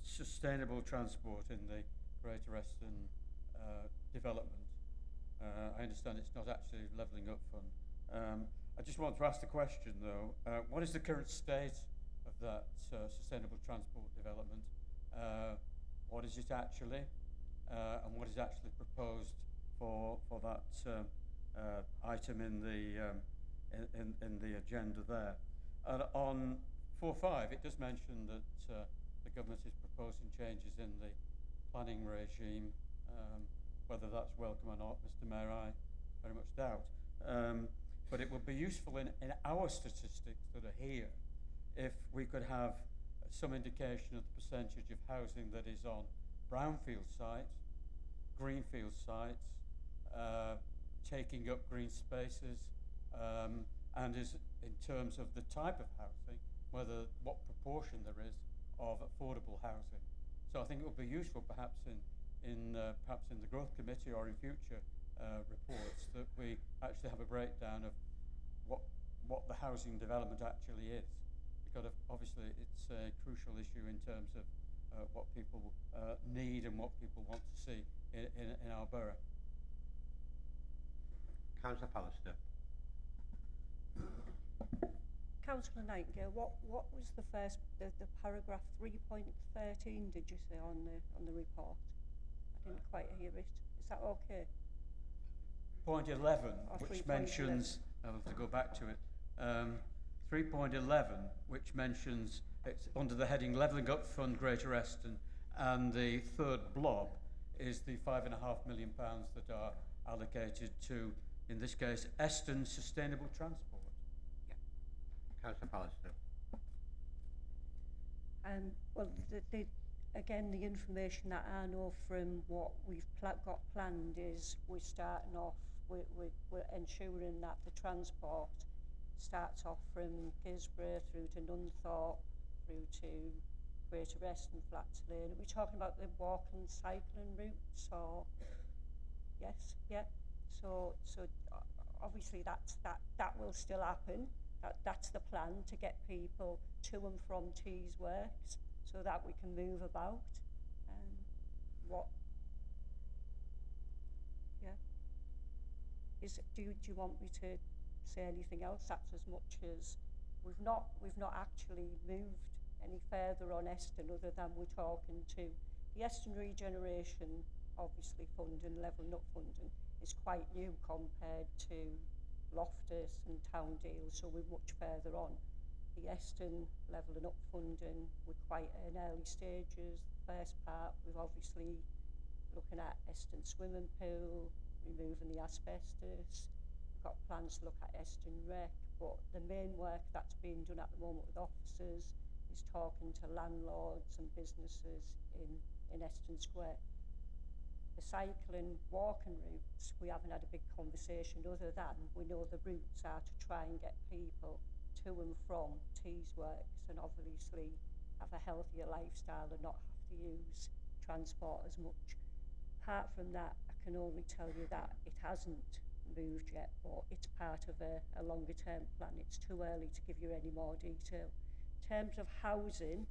sustainable transport in the Greater Eston development. I understand it's not actually levelling up fund. I just want to ask the question though, what is the current state of that sustainable transport development? What is it actually? And what is actually proposed for that item in the agenda there? And on 4.5, it does mention that the government is proposing changes in the planning regime. Whether that's welcome or not, Mr. Mayor, I very much doubt. But it would be useful in our statistics that are here if we could have some indication of the percentage of housing that is on brownfield sites, greenfield sites, taking up green spaces, and is in terms of the type of housing, what proportion there is of affordable housing. So I think it would be useful perhaps in the Growth Committee or in future reports that we actually have a breakdown of what the housing development actually is, because obviously it's a crucial issue in terms of what people need and what people want to see in our borough. Councillor Pallister. Councillor Nightingale, what was the first, the paragraph 3.13 did you say on the report? I didn't quite hear it. Is that okay? Point 11, which mentions, I'll have to go back to it, 3.11, which mentions, it's under the heading Levelling Up Fund Greater Eston, and the third blob is the £5.5 million that are allocated to, in this case, Eston Sustainable Transport. Yeah. Councillor Pallister. Well, again, the information that I know from what we've got planned is we're starting off, we're ensuring that the transport starts off from Gisborough through to Nunthorpe, through to Greater Eston, Flats Lane. Are we talking about the walk and cycling routes, or? Yes, yeah. So obviously that will still happen. That's the plan, to get people to and from Tees Works so that we can move about. Yeah. Do you want me to say anything else? That's as much as we've not actually moved any further on Eston, other than we're talking to the Eston Regeneration, obviously funding, Levelling Up funding is quite new compared to Loftus and Town Deal, so we're much further on. The Eston Levelling Up funding, we're quite in early stages. The first part, we've obviously looking at Eston swimming pool, removing the asbestos. We've got plans to look at Eston Rec, but the main work that's being done at the moment with officers is talking to landlords and businesses in Eston Square. The cycling, walking routes, we haven't had a big conversation, other than we know the routes are to try and get people to and from Tees Works and obviously have a healthier lifestyle and not have to use transport as much. Apart from that, I can only tell you that it hasn't moved yet, but it's part of a longer term plan. It's too early to give you any more detail. In terms of housing,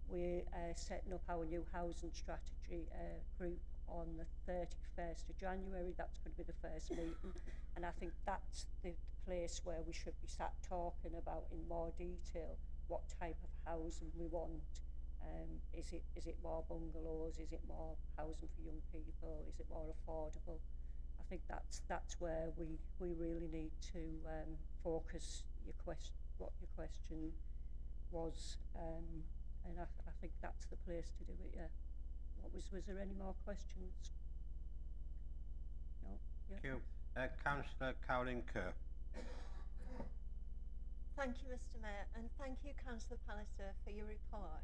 we're setting up our new housing strategy group on the 31st of January. That's going to be the first meeting, and I think that's the place where we should be sat talking about in more detail what type of housing we want Is it more bungalows? Is it more housing for young people? Is it more affordable? I think that's where we really need to focus what your question was, and I think that's the place to do it. Yeah. Was there any more questions? No. Yeah. Thank you, Councillor Cowling Kerr. Thank you, Mr. Mayor, and thank you, Councillor Pallister, for your report.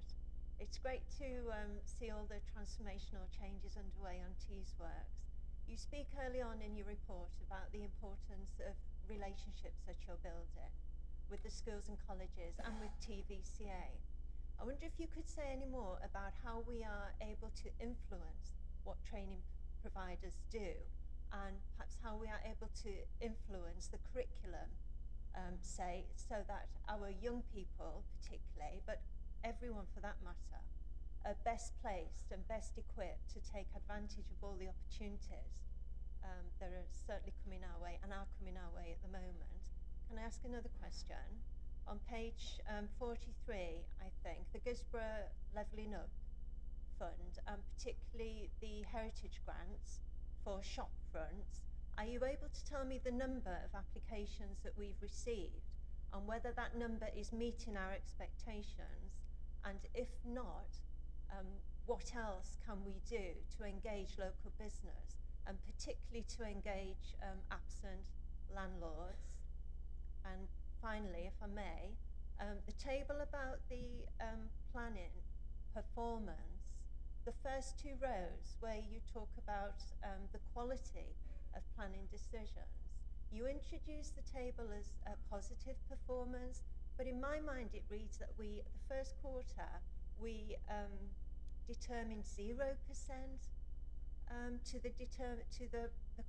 It's great to see all the transformational changes underway on Teesworks. You speak early on in your report about the importance of relationships that you're building with the schools and colleges and with TVCA. I wonder if you could say any more about how we are able to influence what training providers do, and perhaps how we are able to influence the curriculum, say, so that our young people particularly, but everyone for that matter, are best placed and best equipped to take advantage of all the opportunities that are certainly coming our way and are coming our way at the moment. Can I ask another question? On page 43, I think, the Gisborough Levelling Up Fund, and particularly the heritage grants for shop fronts, are you able to tell me the number of applications that we've received and whether that number is meeting our expectations? And if not, what else can we do to engage local business, and particularly to engage absent landlords? And finally, if I may, the table about the planning performance, the first two rows where you talk about the quality of planning decisions, you introduce the table as a positive performance, but in my mind it reads that the first quarter, we determined 0% to the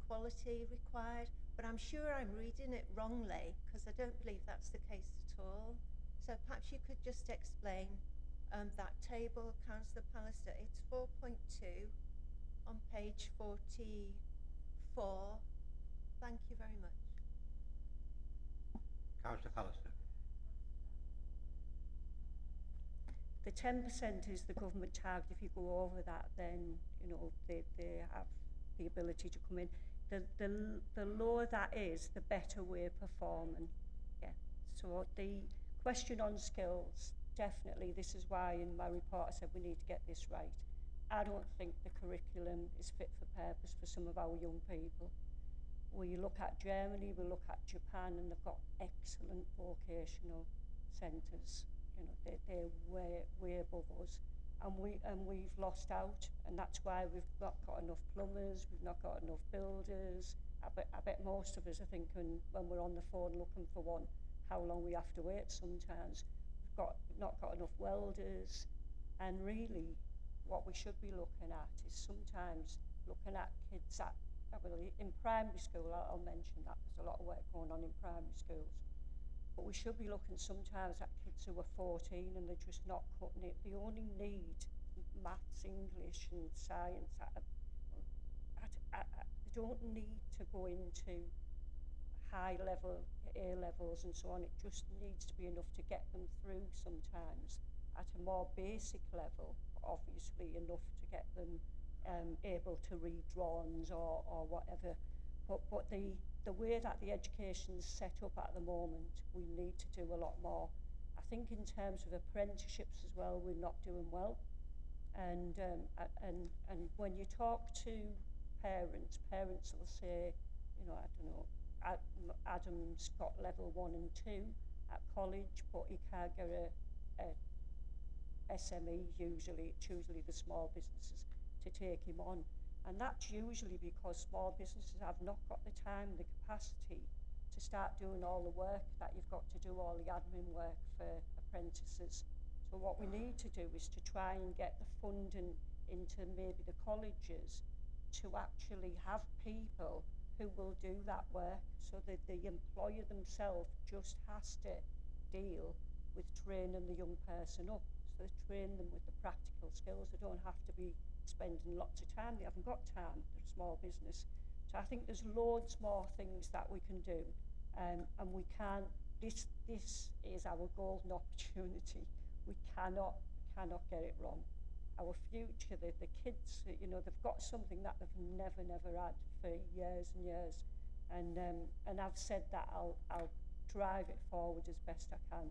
quality required, but I'm sure I'm reading it wrongly because I don't believe that's the case at all. So perhaps you could just explain that table, Councillor Pallister. It's 4.2 on page 44. Thank you very much. Councillor Pallister. The 10% is the government target. If you go over that, then you know they have the ability to come in. The lower that is, the better we're performing. Yeah. So the question on skills, definitely. This is why in my report I said we need to get this right. I don't think the curriculum is fit for purpose for some of our young people. We look at Germany, we look at Japan, and they've got excellent vocational centres. You know, they're way above us, and we've lost out, and that's why we've not got enough plumbers, we've not got enough builders. I bet most of us are thinking when we're on the phone looking for one, how long we have to wait sometimes. We've not got enough welders, and really what we should be looking at is sometimes looking at kids at, well, in primary school, I'll mention that, there's a lot of work going on in primary schools. But we should be looking sometimes at kids who are 14 and they're just not cutting it. They only need maths, English and science. They don't need to go into high level A-levels and so on. It just needs to be enough to get them through sometimes at a more basic level, obviously enough to get them able to read drawings or whatever. But the way that the education's set up at the moment, we need to do a lot more. I think in terms of apprenticeships as well, we're not doing well. And when you talk to parents will say, you know, I don't know, Adam's got level 1 and 2 at college, but he can't get a SME usually. It's usually the small businesses to take him on. And that's usually because small businesses have not got the time, the capacity to start doing all the work that you've got to do, all the admin work for apprentices. So what we need to do is to try and get the funding into maybe the colleges to actually have people who will do that work, so that the employer themselves just has to deal with training the young person up. So they train them with the practical skills. They don't have to be spending lots of time. They haven't got time. They're a small business. So I think there's loads more things that we can do, and we can't. This is our golden opportunity. We cannot cannot get it wrong. Our future, the kids, you know, they've got something that they've never had for years and years. And I've said that I'll drive it forward as best I can.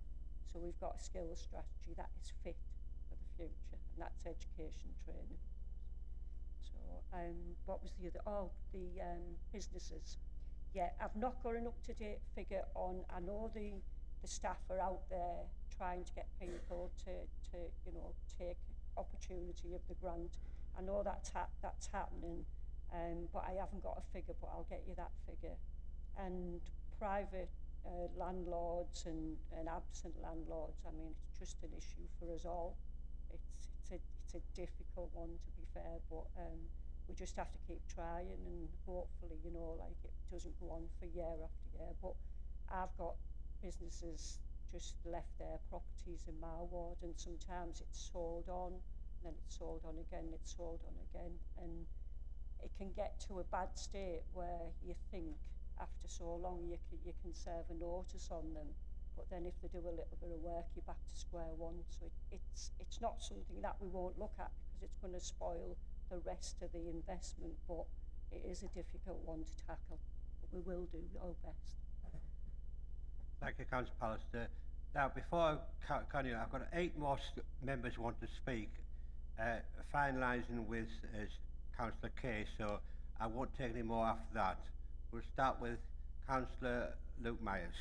So we've got a skills strategy that is fit for the future, and that's education training. So what was the other? Oh, the businesses. Yeah, I've not got an up-to-date figure on. I know the staff are out there trying to get people to you know, take opportunity of the grant. I know that's happening, but I haven't got a figure, but I'll get you that figure. And private landlords and absent landlords, I mean, it's just an issue for us all. It's a difficult one, to be fair, but we just have to keep trying, and hopefully, you know, like, it doesn't go on for year after year. But I've got businesses just left their properties in my ward, and sometimes it's sold on, then it's sold on again, it's sold on again, and it can get to a bad state where you think after so long you can serve a notice on them, but then if they do a little bit of work, you're back to square one. So it's not something that we won't look at, because it's going to spoil the rest of the investment, but it is a difficult one to tackle, but we will do our best. Thank you, Councillor Pallister. Now, before I continue, I've got 8 more members who want to speak, finalising with Councillor Kay, so I won't take any more after that. We'll start with Councillor Luke Myers.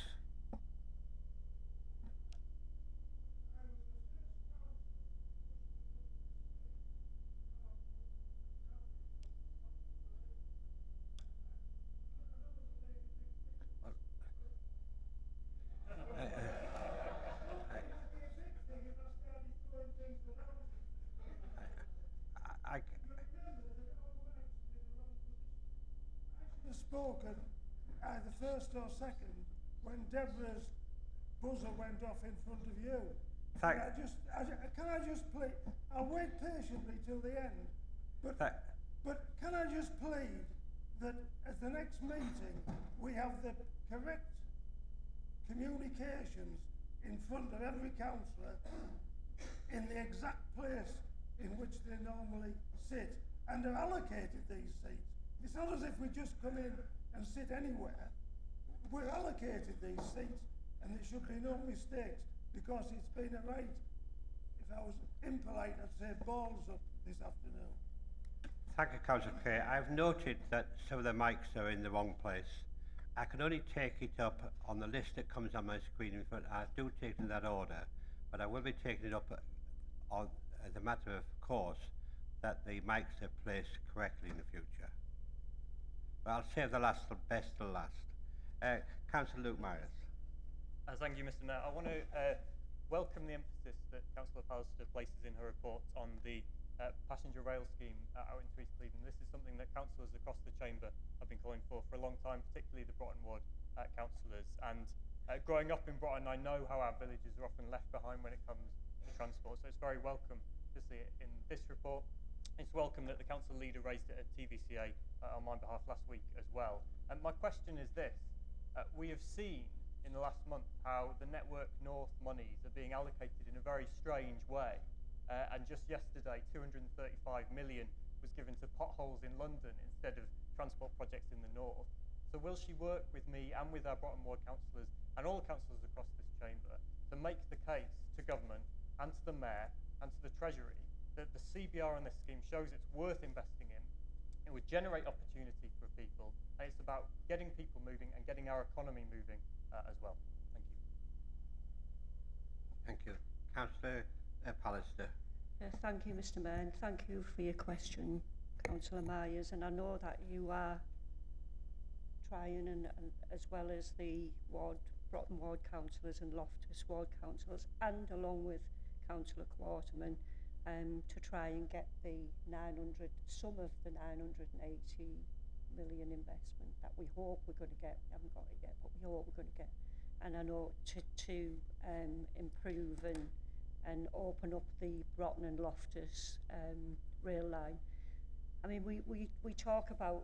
Spoken either first or second when Deborah's buzzer went off in front of you. Can I just plead? I'll wait patiently till the end, but can I just plead that at the next meeting we have the correct communications in front of every councillor in the exact place in which they normally sit, and are allocated these seats. It's not as if we just come in and sit anywhere. We're allocated these seats, and there should be no mistakes, because it's been a right, if I was impolite, I'd say balls up this afternoon. Thank you, Councillor Kay. I've noted that some of the mics are in the wrong place. I can only take it up on the list that comes on my screen in front. I do take it in that order, but I will be taking it up on, as a matter of course, that the mics are placed correctly in the future. But I'll save the best till last. Councillor Luke Myers. Thank you, Mr. Mayor. I want to welcome the emphasis that Councillor Pallister places in her report on the passenger rail scheme out in East Cleveland. This is something that councillors across the chamber have been calling for a long time, particularly the Broughton Ward councillors. And growing up in Broughton, I know how our villages are often left behind when it comes to transport. So it's very welcome to see it in this report. It's welcome that the council leader raised it at TVCA on my behalf last week as well. And my question is this. We have seen in the last month how the Network North monies are being allocated in a very strange way. And just yesterday, 235 million was given to potholes in London instead of transport projects in the north. So will she work with me and with our Broughton Ward councillors and all councillors across this chamber to make the case to government and to the mayor and to the Treasury that the CBR on this scheme shows it's worth investing in, it would generate opportunity for people, and it's about getting people moving and getting our economy moving as well. Thank you. Thank you. Councillor Pallister. Thank you, Mr. Mayor, and thank you for your question, Councillor Myers. And I know that you are trying, and as well as the Broughton Ward councillors and Loftus Ward councillors, and along with Councillor Quarterman, to try and get the some of the 980 million investment that we hope we're going to get. We haven't got it yet, but we hope we're going to get. And I know to improve and open up the Broughton and Loftus rail line. I mean, we talk about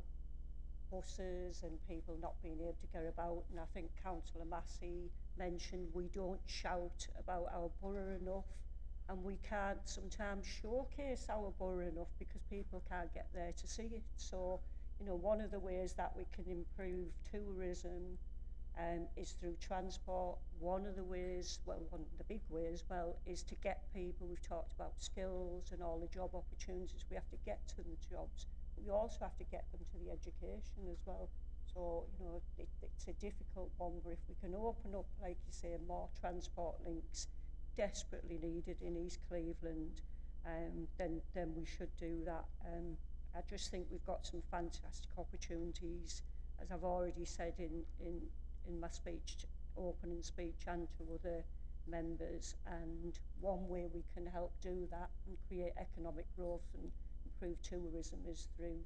buses and people not being able to get about, and I think Councillor Massey mentioned we don't shout about our borough enough. and we can't sometimes showcase our borough enough because people can't get there to see it. So, you know, one of the ways that we can improve tourism is through transport. One of the ways, well, one of the big ways, well, is to get people. We've talked about skills and all the job opportunities. We have to get to the jobs. But we also have to get them to the education as well. So, you know, it's a difficult one, but if we can open up, like you say, more transport links, desperately needed in East Cleveland, then we should do that. I just think we've got some fantastic opportunities, as I've already said in my speech, opening speech, and to other members. And one way we can help do that and create economic growth and improve tourism is through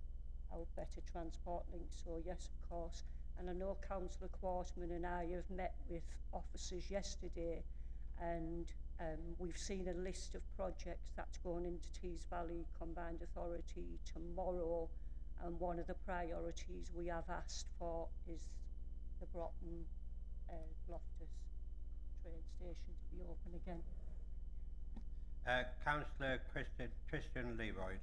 our better transport links. So yes, of course. And I know Councillor Quarterman and I have met with officers yesterday, and we've seen a list of projects that's going into Tees Valley Combined Authority tomorrow, and one of the priorities we have asked for is the Broughton Loftus train station to be open again. Councillor Christian Leroyd.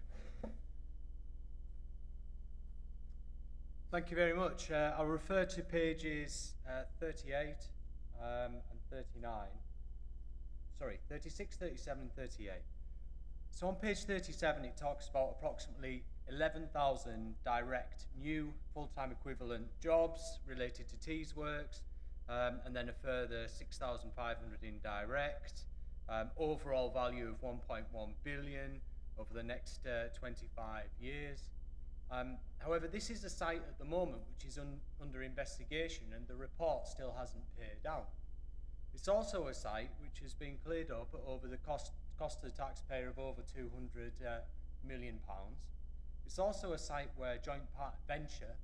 Thank you very much. I'll refer to pages 38 and 39. Sorry, 36, 37 and 38. So on page 37 it talks about approximately 11,000 direct new full-time equivalent jobs related to Tees Works, and then a further 6,500 indirect, overall value of 1.1 billion over the next 25 years. However, this is a site at the moment which is under investigation, and the report still hasn't paid out. It's also a site which has been cleared up over the cost to the taxpayer of over £200 million. It's also a site where joint part venture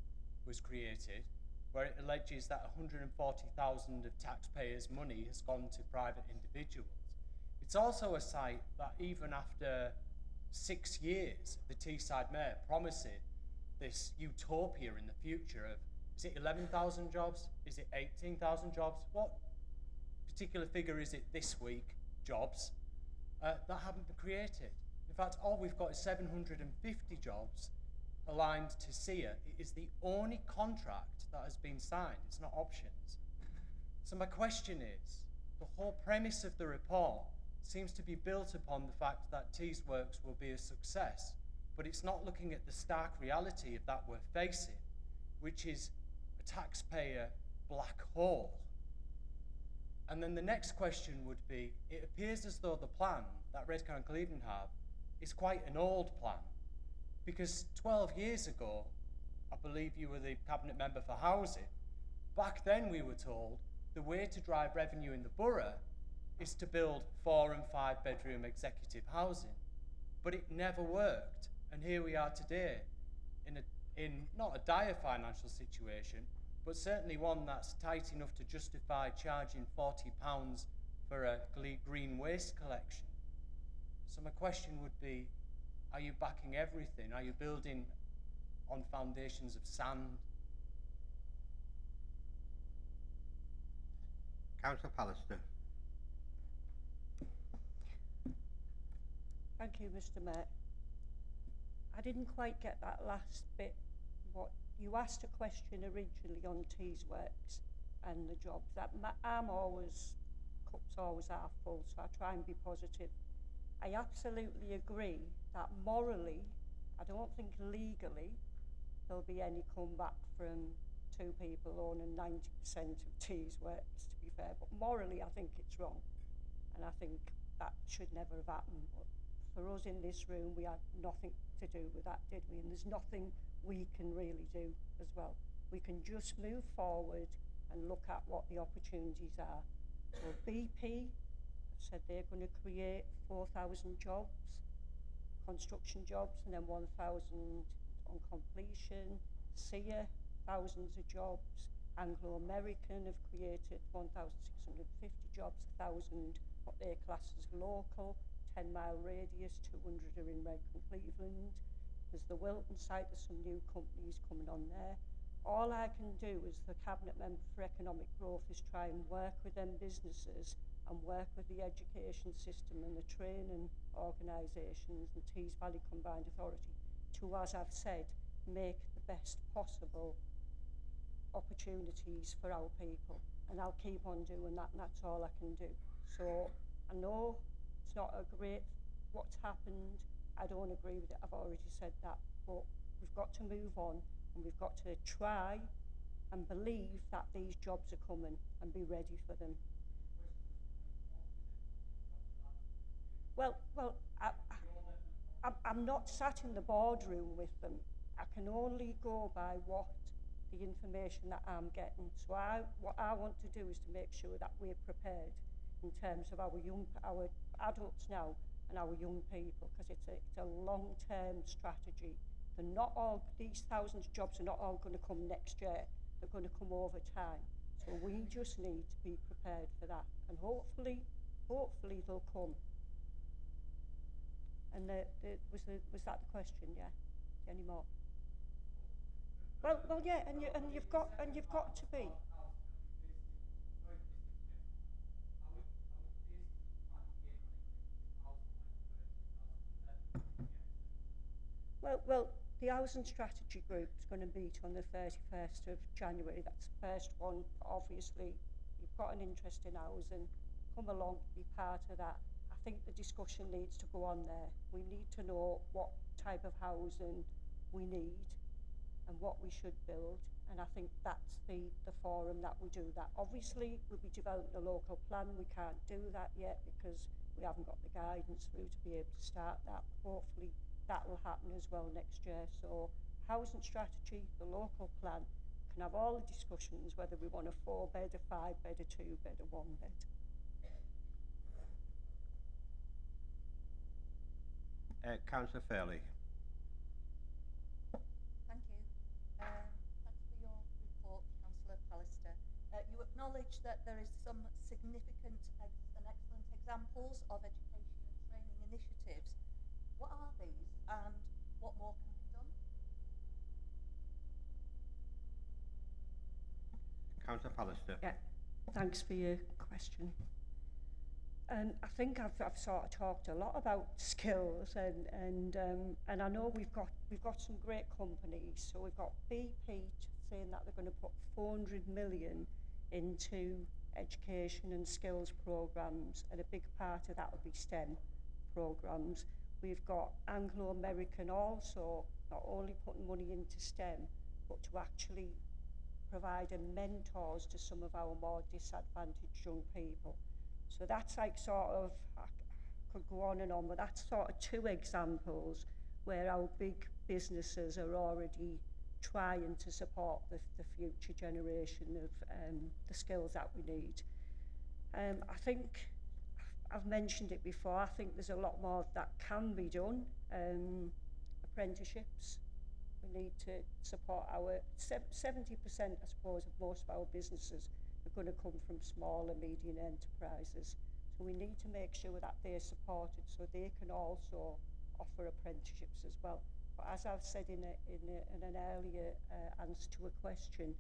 was created, where it alleges that 140,000 of taxpayers' money has gone to private individuals. It's also a site that even after 6 years, the Teesside Mayor promising this utopia in the future of, is it 11,000 jobs? Is it 18,000 jobs? What particular figure is it this week, jobs, that haven't been created? In fact, all we've got is 750 jobs aligned to SEA. It is the only contract that has been signed. It's not options. So my question is, the whole premise of the report seems to be built upon the fact that Tees Works will be a success, but it's not looking at the stark reality of that we're facing, which is a taxpayer black hole. And then the next question would be, it appears as though the plan that Redcar and Cleveland have is quite an old plan, because 12 years ago, I believe you were the cabinet member for housing, back then we were told the way to drive revenue in the borough is to build 4 and 5 bedroom executive housing, but it never worked. And here we are today in not a dire financial situation, but certainly one that's tight enough to justify charging £40 for a green waste collection. So my question would be, are you backing everything? Are you building on foundations of sand? Councillor Pallister. Thank you, Mr. Mayor. I didn't quite get that last bit. What you asked a question originally on Tees Works and the jobs. Cup's always half full, so I try and be positive. I absolutely agree that morally, I don't think legally, there'll be any comeback from 2 people owning 90% of Tees Works, to be fair. But morally, I think it's wrong, and I think that should never have happened. But for us in this room, we had nothing to do with that, did we? And there's nothing we can really do as well. We can just move forward and look at what the opportunities are. So BP said they're going to create 4,000 jobs, construction jobs, and then 1,000 on completion. SEA, thousands of jobs. Anglo-American have created 1,650 jobs, 1,000 what they class as local, 10-mile radius, 200 are in Redcar, Cleveland. There's the Wilton site, there's some new companies coming on there. All I can do as the Cabinet Member for Economic Growth is try and work with them businesses and work with the education system and the training organisations and Tees Valley Combined Authority to, as I've said, make the best possible opportunities for our people. And I'll keep on doing that, and that's all I can do. So I know it's not a great what's happened. I don't agree with it. I've already said that. But we've got to move on, and we've got to try and believe that these jobs are coming and be ready for them. Well, I'm not sat in the boardroom with them. I can only go by what the information that I'm getting. So what I want to do is to make sure that we're prepared in terms of our adults now and our young people, because it's a long-term strategy. These thousands of jobs are not all going to come next year. They're going to come over time. So we just need to be prepared for that. And hopefully they'll come. And was that the question? Yeah. Any more? Well, yeah. And you've got to be. Well, the housing strategy group is going to meet on the 31st of January. That's the first one. Obviously, you've got an interest in housing. Come along, be part of that. I think the discussion needs to go on there. We need to know what type of housing we need and what we should build. And I think that's the forum that we do that. Obviously, we'll be developing a local plan. We can't do that yet because we haven't got the guidance through to be able to start that. Hopefully, that will happen as well next year. So housing strategy, the local plan, can have all the discussions whether we want a 4-bed, a 5-bed, a 2-bed, a 1-bed. Councillor Fairley. Thank you. Thanks for your report, Councillor Pallister. You acknowledge that there is some significant and excellent examples of education and training initiatives. What are these, and what more can be done? Councillor Pallister. Yeah, thanks for your question. I think I've sort of talked a lot about skills, and I know we've got some great companies. So we've got BP saying that they're going to put 400 million into education and skills programs, and a big part of that will be STEM programs. We've got Anglo-American also not only putting money into STEM, but to actually providing mentors to some of our more disadvantaged young people. So that's like sort of, I could go on and on, but that's sort of 2 examples where our big businesses are already trying to support the future generation of the skills that we need. I think I've mentioned it before. I think there's a lot more that can be done. Apprenticeships. We need to support our 70%, I suppose, of most of our businesses are going to come from small and medium enterprises. So we need to make sure that they're supported so they can also offer apprenticeships as well. But as I've said in an earlier answer to a question,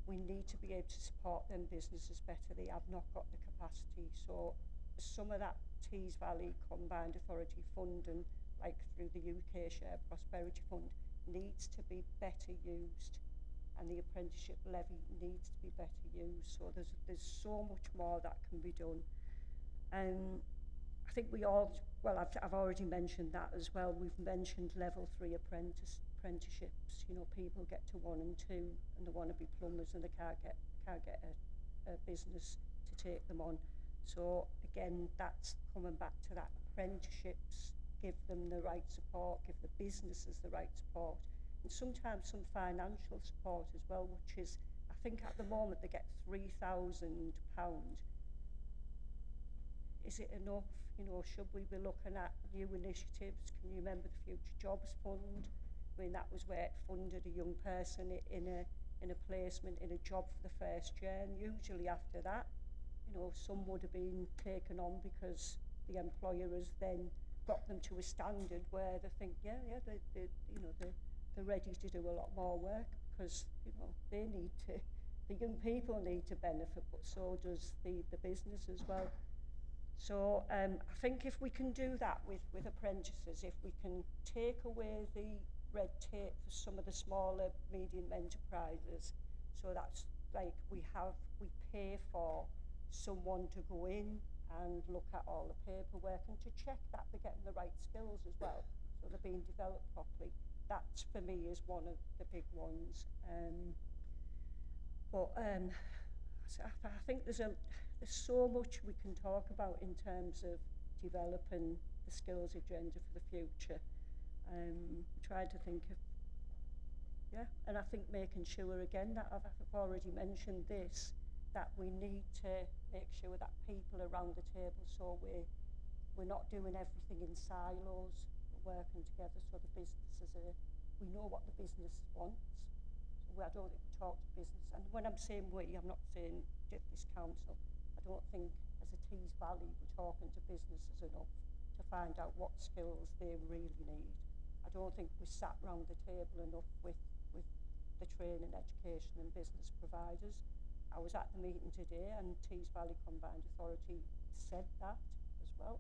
we need to be able to support them businesses better. They have not got the capacity. So some of that Tees Valley Combined Authority funding, like through the UK Share Prosperity Fund, needs to be better used, and the apprenticeship levy needs to be better used. So there's so much more that can be done. I think I've already mentioned that as well. We've mentioned level 3 apprenticeships. You know, people get to 1 and 2 and they want to be plumbers and they can't get a business to take them on. So again, that's coming back to that. Apprenticeships, give them the right support, give the businesses the right support, and sometimes some financial support as well, which is, I think at the moment they get £3,000. Is it enough? You know, should we be looking at new initiatives? Can you remember the Future Jobs Fund? I mean, that was where it funded a young person in a placement, in a job for the first year, and usually after that, you know, some would have been taken on because the employer has then got them to a standard where they think, they're ready to do a lot more work, because, you know, they need to, the young people need to benefit, but so does the business as well. So I think if we can do that with apprentices, if we can take away the red tape for some of the smaller, medium enterprises, so that's like we pay for someone to go in and look at all the paperwork and to check that they're getting the right skills as well, so they're being developed properly. That for me is one of the big ones. So I think there's so much we can talk about in terms of developing the skills agenda for the future. Trying to think of, and I think making sure again that I've already mentioned this, that we need to make sure that people around the table, so we're not doing everything in silos, we're working together, so the businesses we know what the business wants. So I don't think we talk to business, and when I'm saying we, I'm not saying this council. I don't think as a Tees Valley we're talking to businesses enough to find out what skills they really need. I don't think we sat round the table enough with the training, education and business providers. I was at the meeting today and Tees Valley Combined Authority said that as well,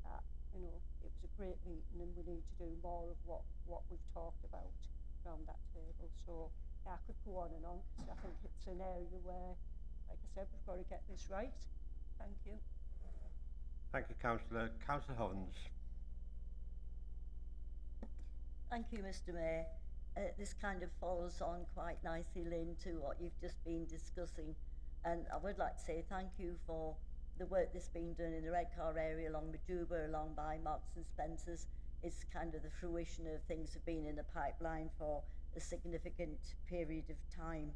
that it was a great meeting and we need to do more of what we've talked about around that table. So I could go on and on because I think it's an area where, like I said, we've got to get this right. Thank you. Thank you, Councillor. Councillor Hovens. Thank you, Mr. Mayor. This kind of follows on quite nicely into what you've just been discussing, and I would like to say thank you for the work that's been done in the Redcar area along Majuba, along by Marks and Spencer's. It's kind of the fruition of things that have been in the pipeline for a significant period of time.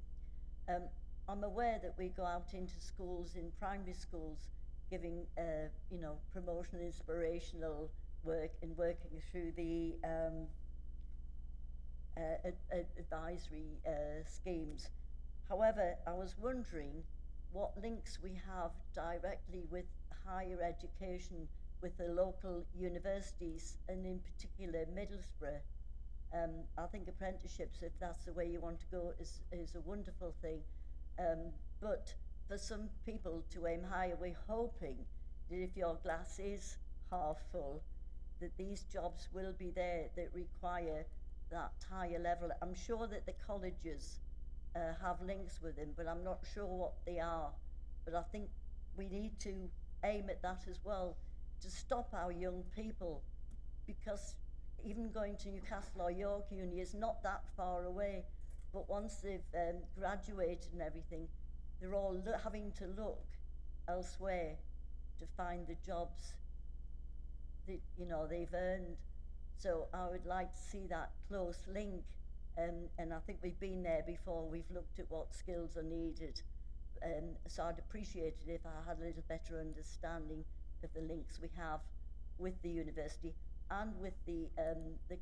I'm aware that we go out into schools, in primary schools, giving promotional, inspirational work and working through the advisory schemes. However, I was wondering what links we have directly with higher education, with the local universities, and in particular Middlesbrough. I think apprenticeships, if that's the way you want to go, is a wonderful thing. But for some people to aim higher, we're hoping that if your glass is half full, that these jobs will be there that require that higher level. I'm sure that the colleges have links with them, but I'm not sure what they are. But I think we need to aim at that as well, to stop our young people, because even going to Newcastle or York Uni is not that far away, but once they've graduated and everything, they're all having to look elsewhere to find the jobs that they've earned. So I would like to see that close link, and I think we've been there before. We've looked at what skills are needed, so I'd appreciate it if I had a little better understanding of the links we have with the university and with the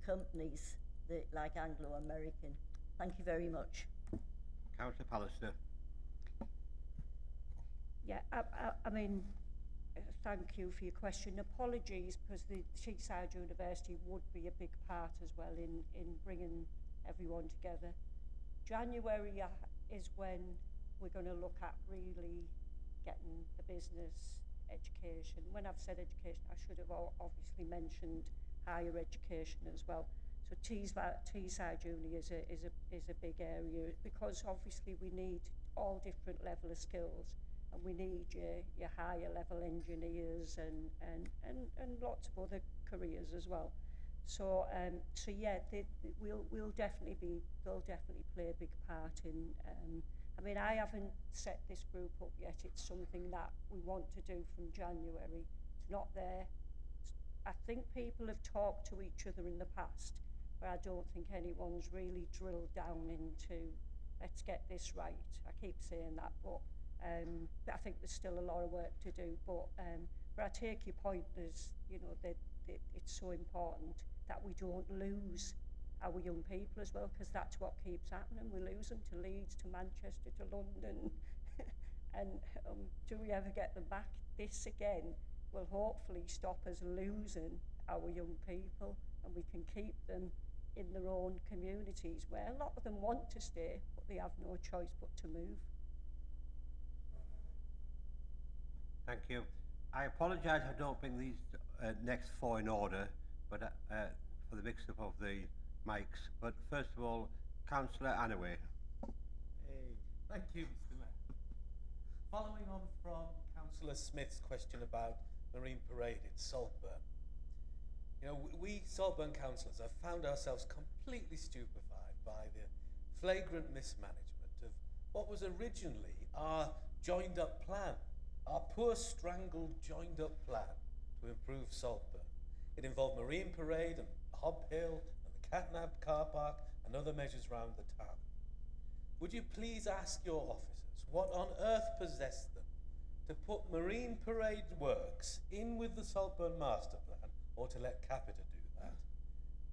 companies like Anglo-American. Thank you very much. Councillor Pallister. Yeah, I mean, thank you for your question. Apologies, because the Teesside University would be a big part as well in bringing everyone together. January is when we're going to look at really getting the business education. When I've said education, I should have obviously mentioned higher education as well. So Teesside Uni is a big area, because obviously we need all different level of skills, and we need your higher level engineers and lots of other careers as well. So yeah, they'll definitely play a big part in. I mean, I haven't set this group up yet. It's something that we want to do from January. It's not there. I think people have talked to each other in the past, but I don't think anyone's really drilled down into, let's get this right. I keep saying that, but I think there's still a lot of work to do. But I take your point. There's, that it's so important that we don't lose our young people as well, because that's what keeps happening. We lose them to Leeds, to Manchester, to London, and do we ever get them back? This again will hopefully stop us losing our young people, and we can keep them in their own communities, where a lot of them want to stay, but they have no choice but to move. Thank you. I apologise I don't bring these next four in order, but for the mix-up of the mics. But first of all, Councillor Annaway. Hey, thank you, Mr. Mayor. Following on from Councillor Smith's question about Marine Parade in Saltburn, you know, we Saltburn councillors have found ourselves completely stupefied by the flagrant mismanagement of what was originally our joined-up plan, our poor strangled joined-up plan to improve Saltburn. It involved Marine Parade and Hob Hill and the Catnab car park and other measures round the town. Would you please ask your officers what on earth possessed them to put Marine Parade works in with the Saltburn master plan, or to let Capita do that,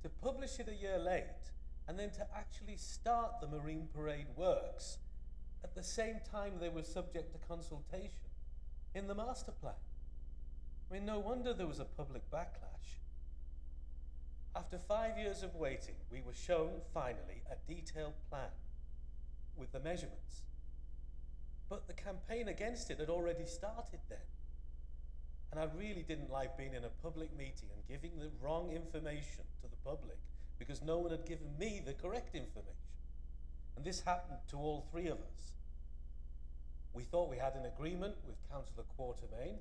to publish it a year late, and then to actually start the Marine Parade works at the same time they were subject to consultation in the master plan? I mean, no wonder there was a public backlash. After 5 years of waiting, we were shown, finally, a detailed plan with the measurements. But the campaign against it had already started then. And I really didn't like being in a public meeting and giving the wrong information to the public because no one had given me the correct information. And this happened to all three of us. We thought we had an agreement with Councillor Quatermain,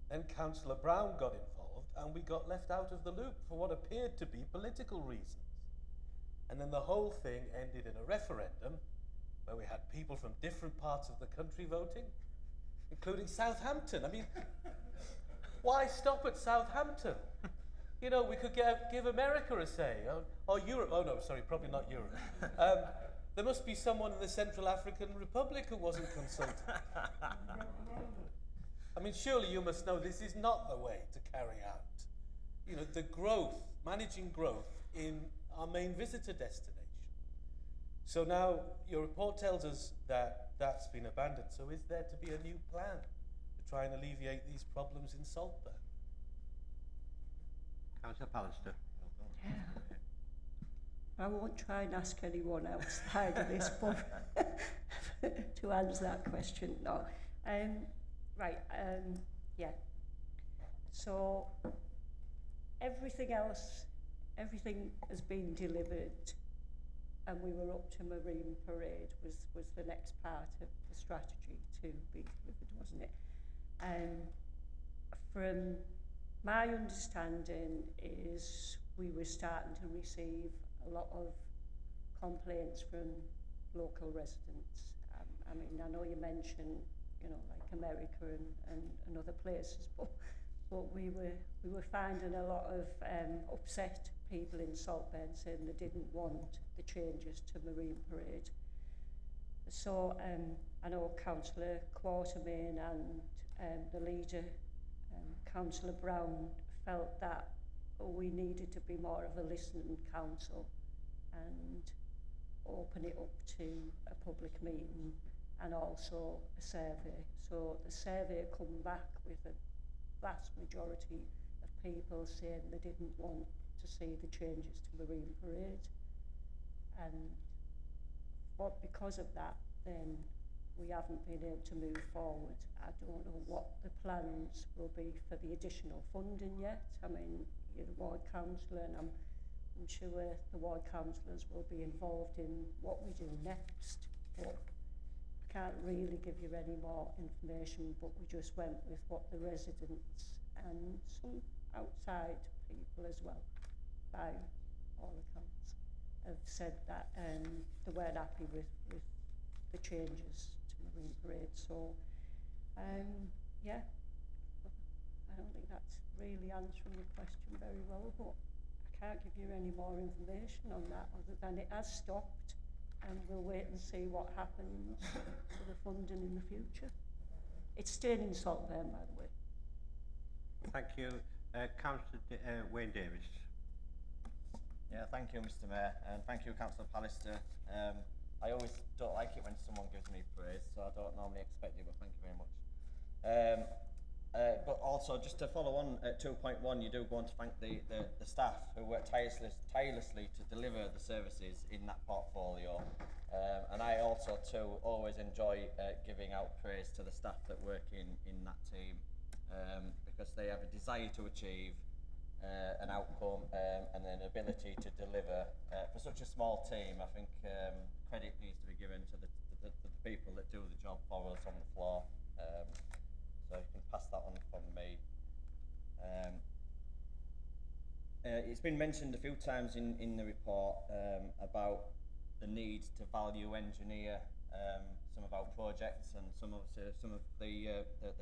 then Councillor Brown got involved, and we got left out of the loop for what appeared to be political reasons. And then the whole thing ended in a referendum where we had people from different parts of the country voting, including Southampton. I mean, why stop at Southampton? You know, we could give America a say, or Europe. Oh no, sorry, probably not Europe. There must be someone in the Central African Republic who wasn't consulted. I mean, surely you must know this is not the way to carry out, you know, the growth, managing growth in our main visitor destination. So now your report tells us that that's been abandoned. So is there to be a new plan to try and alleviate these problems in Saltburn? Councillor Pallister. I won't try and ask anyone outside of this, but to answer that question, no. Yeah. So everything else, everything has been delivered, and we were up to Marine Parade was the next part of the strategy to be delivered, wasn't it? From my understanding is we were starting to receive a lot of complaints from local residents. I mean, I know you mentioned, you know, like America and other places, but we were finding a lot of upset people in Saltburn saying they didn't want the changes to Marine Parade. So I know Councillor Quatermain and the leader, Councillor Brown, felt that we needed to be more of a listening council and open it up to a public meeting and also a survey. So the survey come back with a vast majority of people saying they didn't want to see the changes to Marine Parade. But because of that, then we haven't been able to move forward. I don't know what the plans will be for the additional funding yet. I mean, you're the ward councillor, and I'm sure the ward councillors will be involved in what we do next. But I can't really give you any more information, but we just went with what the residents and some outside people as well, by all accounts, have said that they weren't happy with the changes to Marine Parade. So, yeah, I don't think that's really answering the question very well, but I can't give you any more information on that other than it has stopped, and we'll wait and see what happens to the funding in the future. It's staying in Saltburn, by the way. Thank you. Councillor Wayne Davis. Yeah, thank you, Mr. Mayor, and thank you, Councillor Pallister. I always don't like it when someone gives me praise, so I don't normally expect it, but thank you very much. But also, just to follow on at 2.1, you do go on to thank the staff who work tirelessly to deliver the services in that portfolio. And I also, too, always enjoy giving out praise to the staff that work in that team, because they have a desire to achieve an outcome and an ability to deliver. For such a small team, I think credit needs to be given to the people that do the job for us on the floor. So you can pass that on from me. It's been mentioned a few times in the report about the need to value engineer some of our projects and some of the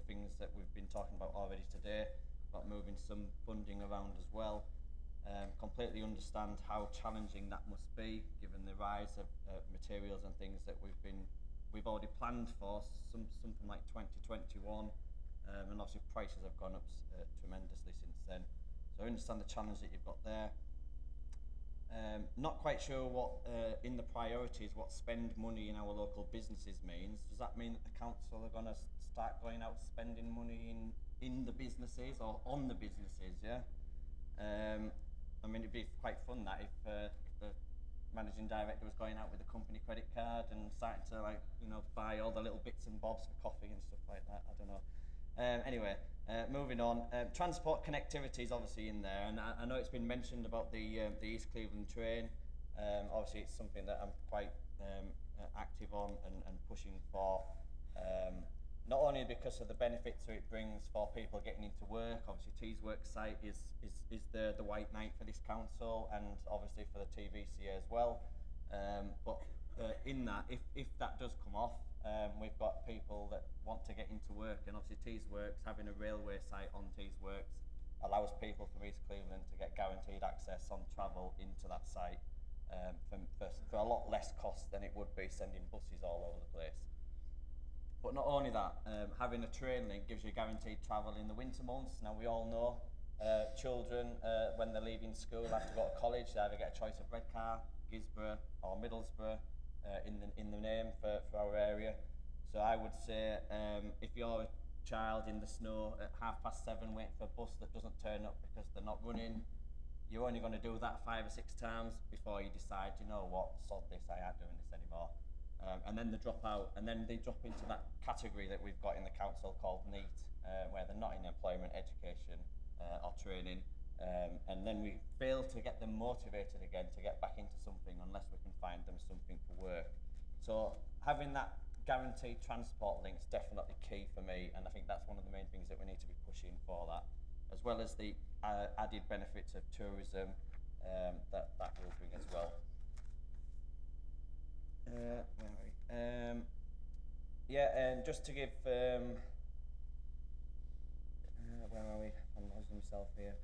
things that we've been talking about already today, about moving some funding around as well. Completely understand how challenging that must be, given the rise of materials and things that we've already planned for, something like 2021, and obviously prices have gone up tremendously since then. So I understand the challenge that you've got there. Not quite sure what in the priorities what spend money in our local businesses means. Does that mean that the council are going to start going out spending money in the businesses or on the businesses? Yeah. I mean, it'd be quite fun that if the managing director was going out with a company credit card and starting to buy all the little bits and bobs for coffee and stuff like that. I don't know. Anyway, moving on. Transport connectivity is obviously in there, and I know it's been mentioned about the East Cleveland train. Obviously, it's something that I'm quite active on and pushing for. Not only because of the benefits that it brings for people getting into work. Obviously, T's work site is the white knight for this council, and obviously for the TVCA as well. But in that, if that does come off, we've got people that want to get into work, and obviously T's Works, having a railway site on T's Works, allows people from East Cleveland to get guaranteed access on travel into that site for a lot less cost than it would be sending buses all over the place. But not only that, having a train link gives you guaranteed travel in the winter months. Now we all know children, when they're leaving school, have to go to college, they either get a choice of Redcar, Gisborough or Middlesbrough in the name for our area. So I would say if you're a child in the snow at 7:30 waiting for a bus that doesn't turn up because they're not running, you're only going to do that 5 or 6 times before you decide, you know what, sod this, I ain't doing this anymore. And then they drop out, and then they drop into that category that we've got in the council called NEET, where they're not in employment, education or training, and then we fail to get them motivated again to get back into something unless we can find them something for work. So having that guaranteed transport link is definitely key for me, and I think that's one of the main things that we need to be pushing for that, as well as the added benefits of tourism that will bring as well. Where are we? Yeah, and just to give, where are we? I'm losing myself here.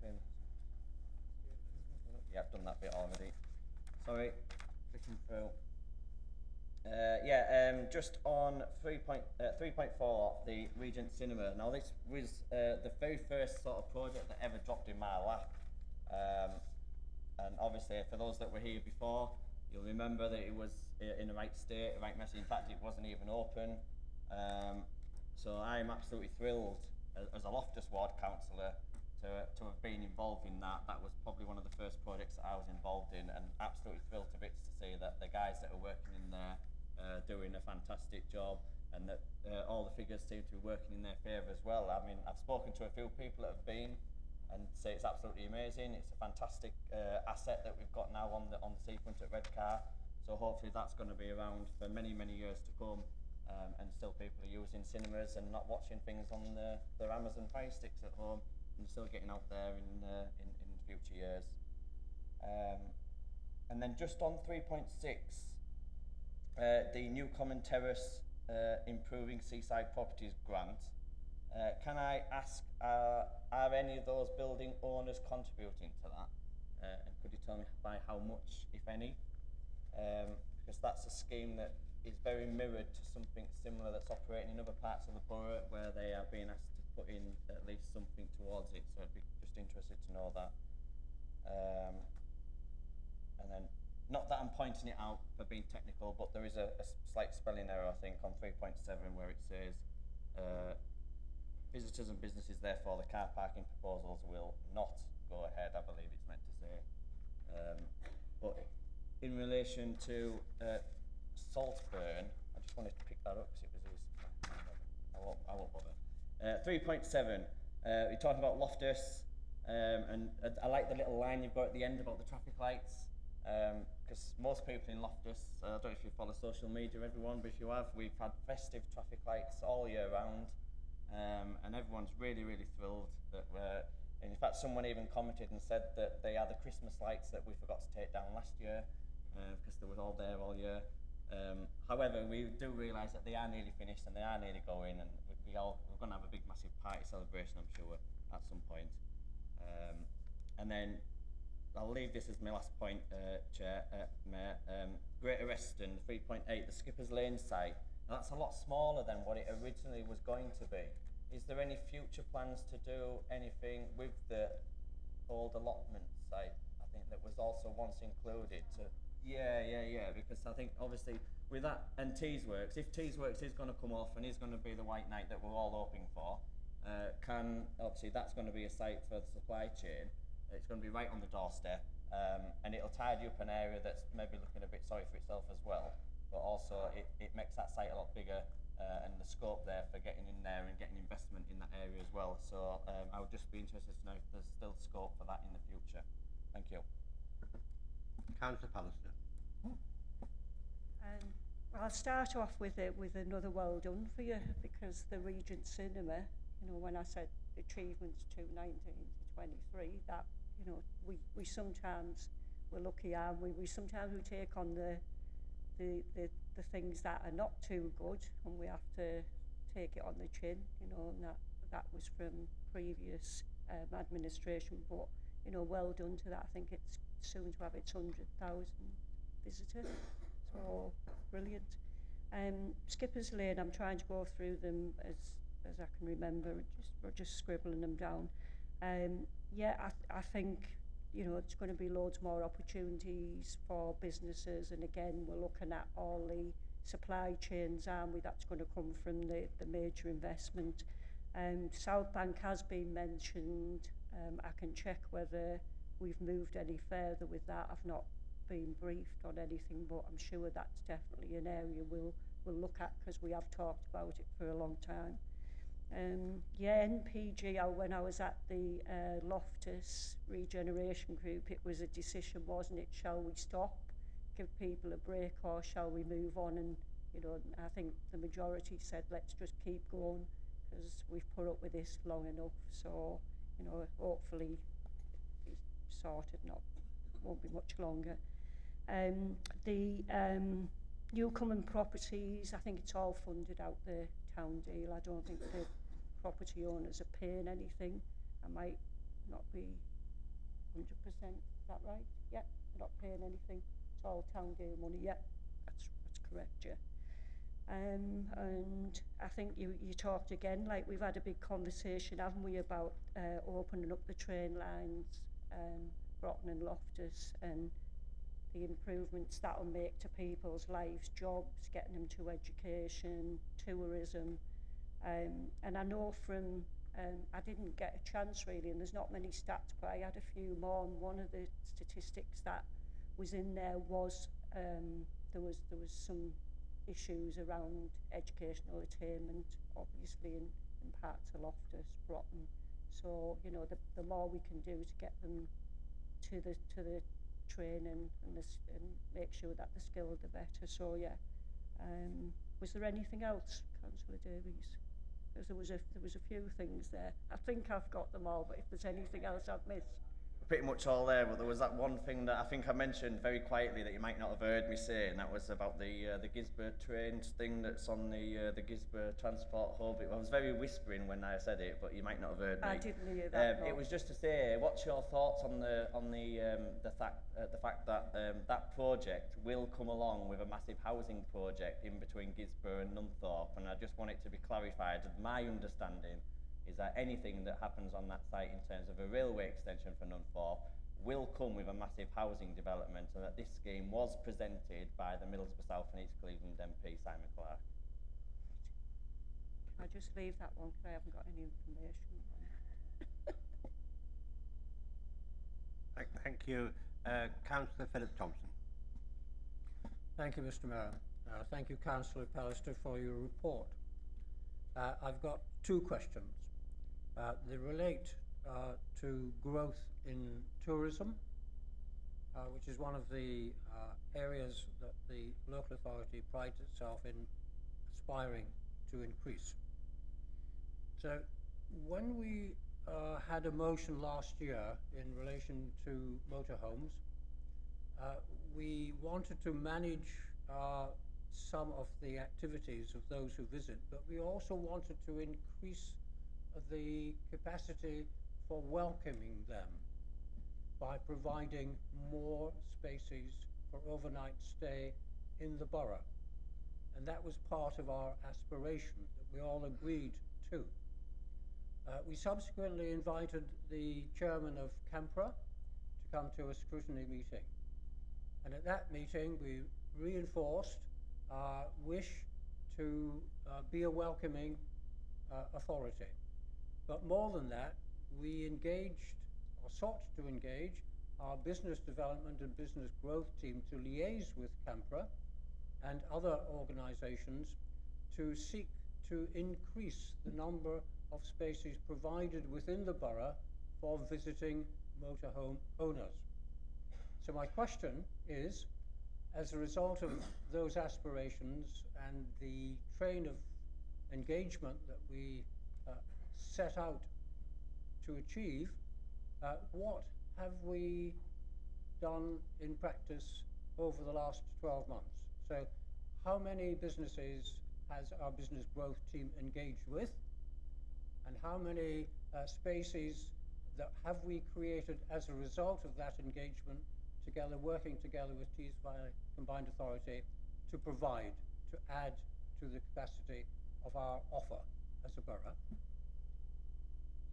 Yeah, I've done that bit already. Sorry, clicking through. Just on 3.4, the Regent Cinema. Now this was the very first sort of project that ever dropped in my lap. And obviously for those that were here before, you'll remember that it was in the right state, the right message. In fact, it wasn't even open. So I'm absolutely thrilled as a Loftus Ward councillor to have been involved in that. That was probably one of the first projects that I was involved in, and absolutely thrilled to bits to see that the guys that are working in there doing a fantastic job, and that all the figures seem to be working in their favour as well. I mean, I've spoken to a few people that have been and say it's absolutely amazing. It's a fantastic asset that we've got now on the seafront at Redcar. So hopefully that's going to be around for many, many years to come, and still people are using cinemas and not watching things on their Amazon Fire Sticks at home, and still getting out there in future years. And then just on 3.6, the New Common Terrace Improving Seaside Properties grant. Can I ask, are any of those building owners contributing to that? And could you tell me by how much, if any? Because that's a scheme that is very mirrored to something similar that's operating in other parts of the borough, where they are being asked to put in at least something towards it. So I'd be just interested to know that. And then, not that I'm pointing it out for being technical, but there is a slight spelling error, I think, on 3.7 where it says visitors and businesses, therefore the car parking proposals will not go ahead, I believe it's meant to say. But in relation to Saltburn, I just wanted to pick that up because it was easy. I won't bother. 3.7, You're talking about Loftus, and I like the little line you've got at the end about the traffic lights, because most people in Loftus, I don't know if you follow social media, everyone, but if you have, we've had festive traffic lights all year round, and everyone's really, really thrilled that and in fact, someone even commented and said that they are the Christmas lights that we forgot to take down last year, because they were all there all year. However, we do realise that they are nearly finished and they are nearly going, and we're going to have a big, massive party celebration, I'm sure, at some point. And then I'll leave this as my last point, Chair, Mayor. Greater Western, 3.8, the Skipper's Lane site. Now, that's a lot smaller than what it originally was going to be. Is there any future plans to do anything with the old allotment site? I think that was also once included. Yeah, because I think obviously with that and Teesworks, if Teesworks is going to come off and is going to be the white knight that we're all hoping for, obviously that's going to be a site for the supply chain. It's going to be right on the doorstep, and it'll tidy up an area that's maybe looking a bit sorry for itself as well, but also it makes that site a lot bigger, and the scope there for getting in there and getting investment in that area as well. So I would just be interested to know if there's still scope for that in the future. Thank you. Councillor Pallister. I'll start off with another well done for you, because the Regent Cinema, when I said achievements 2019 to 23, that, we sometimes, we're lucky, aren't we? We sometimes take on the things that are not too good, and we have to take it on the chin, and that was from previous administration, but, well done to that. I think it's soon to have its 100,000 visitors, so brilliant. Skipper's Lane, I'm trying to go through them as I can remember, just scribbling them down. Yeah, I think, it's going to be loads more opportunities for businesses, and again, we're looking at all the supply chains, aren't we? That's going to come from the major investment. South Bank has been mentioned. I can check whether we've moved any further with that. I've not been briefed on anything, but I'm sure that's definitely an area we'll look at, because we have talked about it for a long time. Yeah, NPG, when I was at the Loftus Regeneration Group, it was a decision, wasn't it? Shall we stop, give people a break, or shall we move on? And, I think the majority said, let's just keep going, because we've put up with this long enough. So, hopefully it's sorted, won't be much longer. The Newcomen properties, I think it's all funded out the town deal. I don't think the property owners are paying anything. I might not be 100%, is that right? Yeah, they're not paying anything. It's all town deal money. Yeah, that's correct, yeah. And I think you talked again, like we've had a big conversation, haven't we, about opening up the train lines, Broughton and Loftus, and the improvements that'll make to people's lives, jobs, getting them to education, tourism. And I know from, I didn't get a chance really, and there's not many stats, but I had a few more, and one of the statistics that was in there was there was some issues around educational attainment, obviously in parts of Loftus, Broughton. So, the more we can do to get them to the training and make sure that the skills are better. So yeah, was there anything else, Councillor Davies? Because there was a few things there. I think I've got them all, but if there's anything else I've missed. Pretty much all there, but there was that one thing that I think I mentioned very quietly that you might not have heard me say, and that was about the Gisborne trains thing that's on the Gisborne Transport Hub. I was very whispering when I said it, but you might not have heard me. I didn't hear that. It was just to say, what's your thoughts on the fact that that project will come along with a massive housing project in between Gisborne and Nunthorpe, and I just want it to be clarified. My understanding is that anything that happens on that site in terms of a railway extension for Nunthorpe will come with a massive housing development, and that this scheme was presented by the Middlesbrough South and East Cleveland MP, Simon Clark. Can I just leave that one, because I haven't got any information on it. Thank you. Councillor Philip Thompson. Thank you, Mr. Mayor. Thank you, Councillor Pallister, for your report. I've got two questions. They relate to growth in tourism, which is one of the areas that the local authority prides itself in aspiring to increase. So when we had a motion last year in relation to motorhomes, we wanted to manage some of the activities of those who visit, but we also wanted to increase the capacity for welcoming them by providing more spaces for overnight stay in the borough. And that was part of our aspiration that we all agreed to. We subsequently invited the chairman of CAMPRA to come to a scrutiny meeting. And at that meeting, we reinforced our wish to be a welcoming authority. But more than that, we engaged, or sought to engage, our business development and business growth team to liaise with CAMPRA and other organizations to seek to increase the number of spaces provided within the borough for visiting motorhome owners. So my question is, as a result of those aspirations and the train of engagement that we set out to achieve, what have we done in practice over the last 12 months? So how many businesses has our business growth team engaged with? And how many spaces that have we created as a result of that engagement, together, working together with Tees Valley Combined Authority to provide, to add to the capacity of our offer as a borough?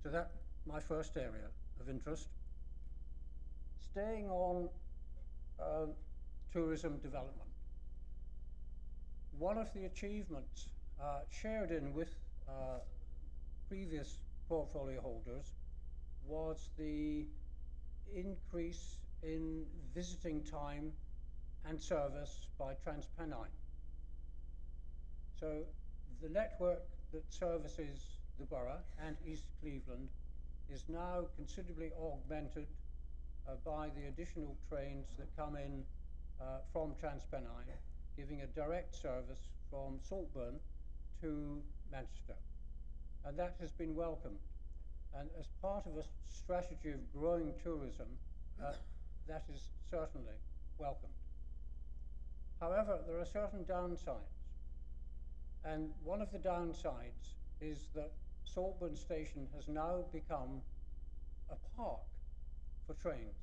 So that's my first area of interest. Staying on tourism development. One of the achievements shared in with previous portfolio holders was the increase in visiting time and service by TransPennine. So the network that services the borough and East Cleveland is now considerably augmented by the additional trains that come in from TransPennine, giving a direct service from Saltburn to Manchester. And that has been welcomed. And as part of a strategy of growing tourism, that is certainly welcomed. However, there are certain downsides. And one of the downsides is that Saltburn Station has now become a park for trains.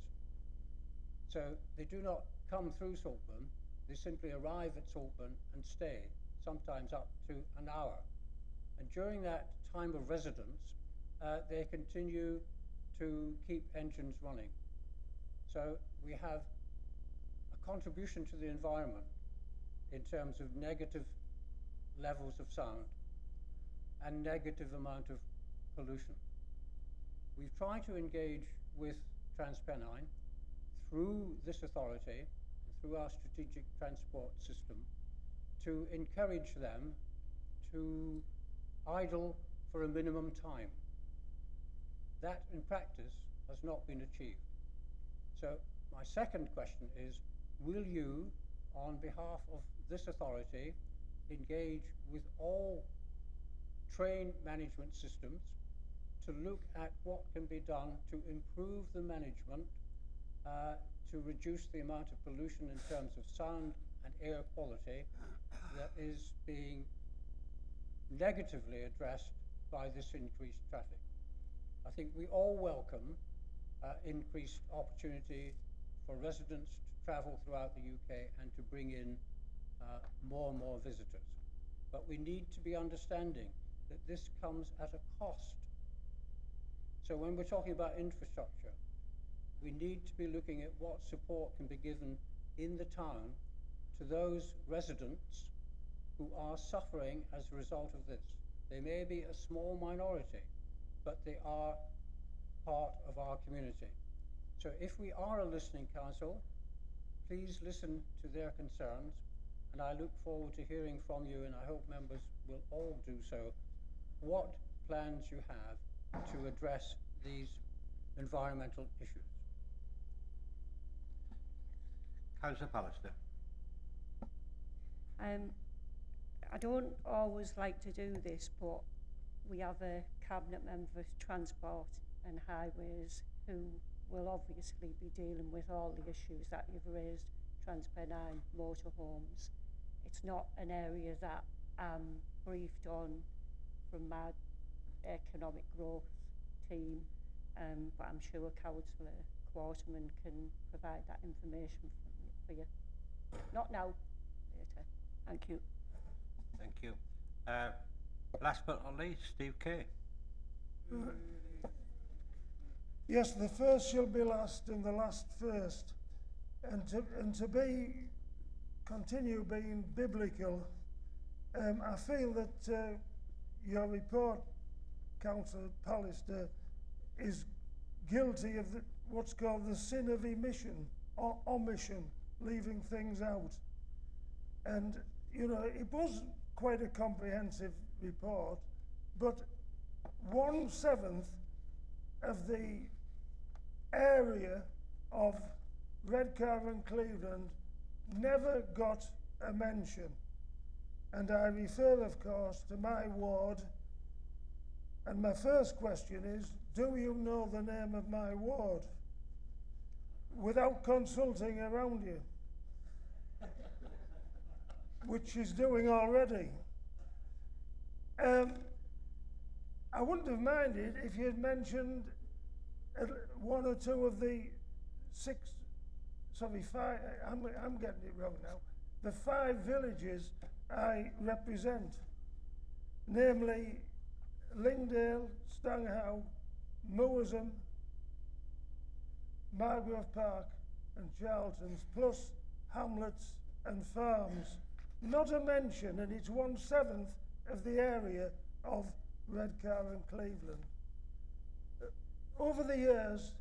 So they do not come through Saltburn, they simply arrive at Saltburn and stay, sometimes up to an hour. And during that time of residence, they continue to keep engines running. So we have a contribution to the environment in terms of negative levels of sound and negative amount of pollution. We've tried to engage with TransPennine through this authority and through our strategic transport system to encourage them to idle for a minimum time. That in practice has not been achieved. So my second question is, will you, on behalf of this authority, engage with all train management systems to look at what can be done to improve the management, to reduce the amount of pollution in terms of sound and air quality that is being negatively addressed by this increased traffic? I think we all welcome increased opportunity for residents to travel throughout the UK and to bring in more and more visitors. But we need to be understanding that this comes at a cost. So when we're talking about infrastructure, we need to be looking at what support can be given in the town to those residents who are suffering as a result of this. They may be a small minority, but they are part of our community. So if we are a listening council, please listen to their concerns, and I look forward to hearing from you, and I hope members will all do so, what plans you have to address these environmental issues. Councillor Pallister. I don't always like to do this, but we have a cabinet member for transport and highways who will obviously be dealing with all the issues that you've raised, Transpennine, motorhomes. It's not an area that I'm briefed on from my economic growth team, but I'm sure Councillor Quarterman can provide that information for you. Not now, later. Thank you. Thank you. Last but not least, Steve Kay. Yes, the first shall be last and the last first. And to continue being biblical, I feel that your report, Councillor Pallister, is guilty of what's called the sin of omission, leaving things out. And, you know, it was quite a comprehensive report, but 1/7 of the area of Redcar and Cleveland never got a mention. And I refer, of course, to my ward. And my first question is, do you know the name of my ward? Without consulting around you. Which she's doing already. I wouldn't have minded if you'd mentioned one or two of the five, I'm getting it wrong now, the 5 villages I represent, namely Lingdale, Stanghow, Moorsham, Margrove Park and Charlton's, plus hamlets and farms. Not a mention, and it's 1/7 of the area of Redcar and Cleveland. Over the years,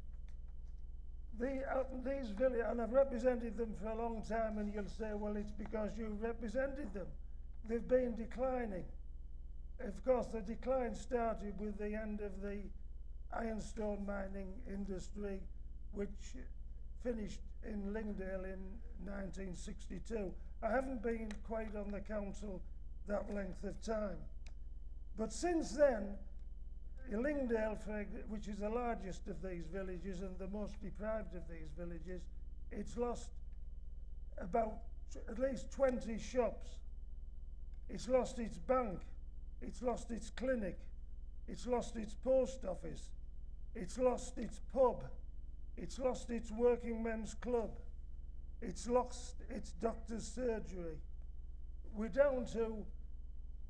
these villages, and I've represented them for a long time, and you'll say, well, it's because you represented them. They've been declining. Of course, the decline started with the end of the ironstone mining industry, which finished in Lingdale in 1962. I haven't been quite on the council that length of time. But since then, Lingdale, which is the largest of these villages and the most deprived of these villages, it's lost about at least 20 shops. It's lost its bank, it's lost its clinic, it's lost its post office, it's lost its pub, it's lost its working men's club, it's lost its doctor's surgery. We're down to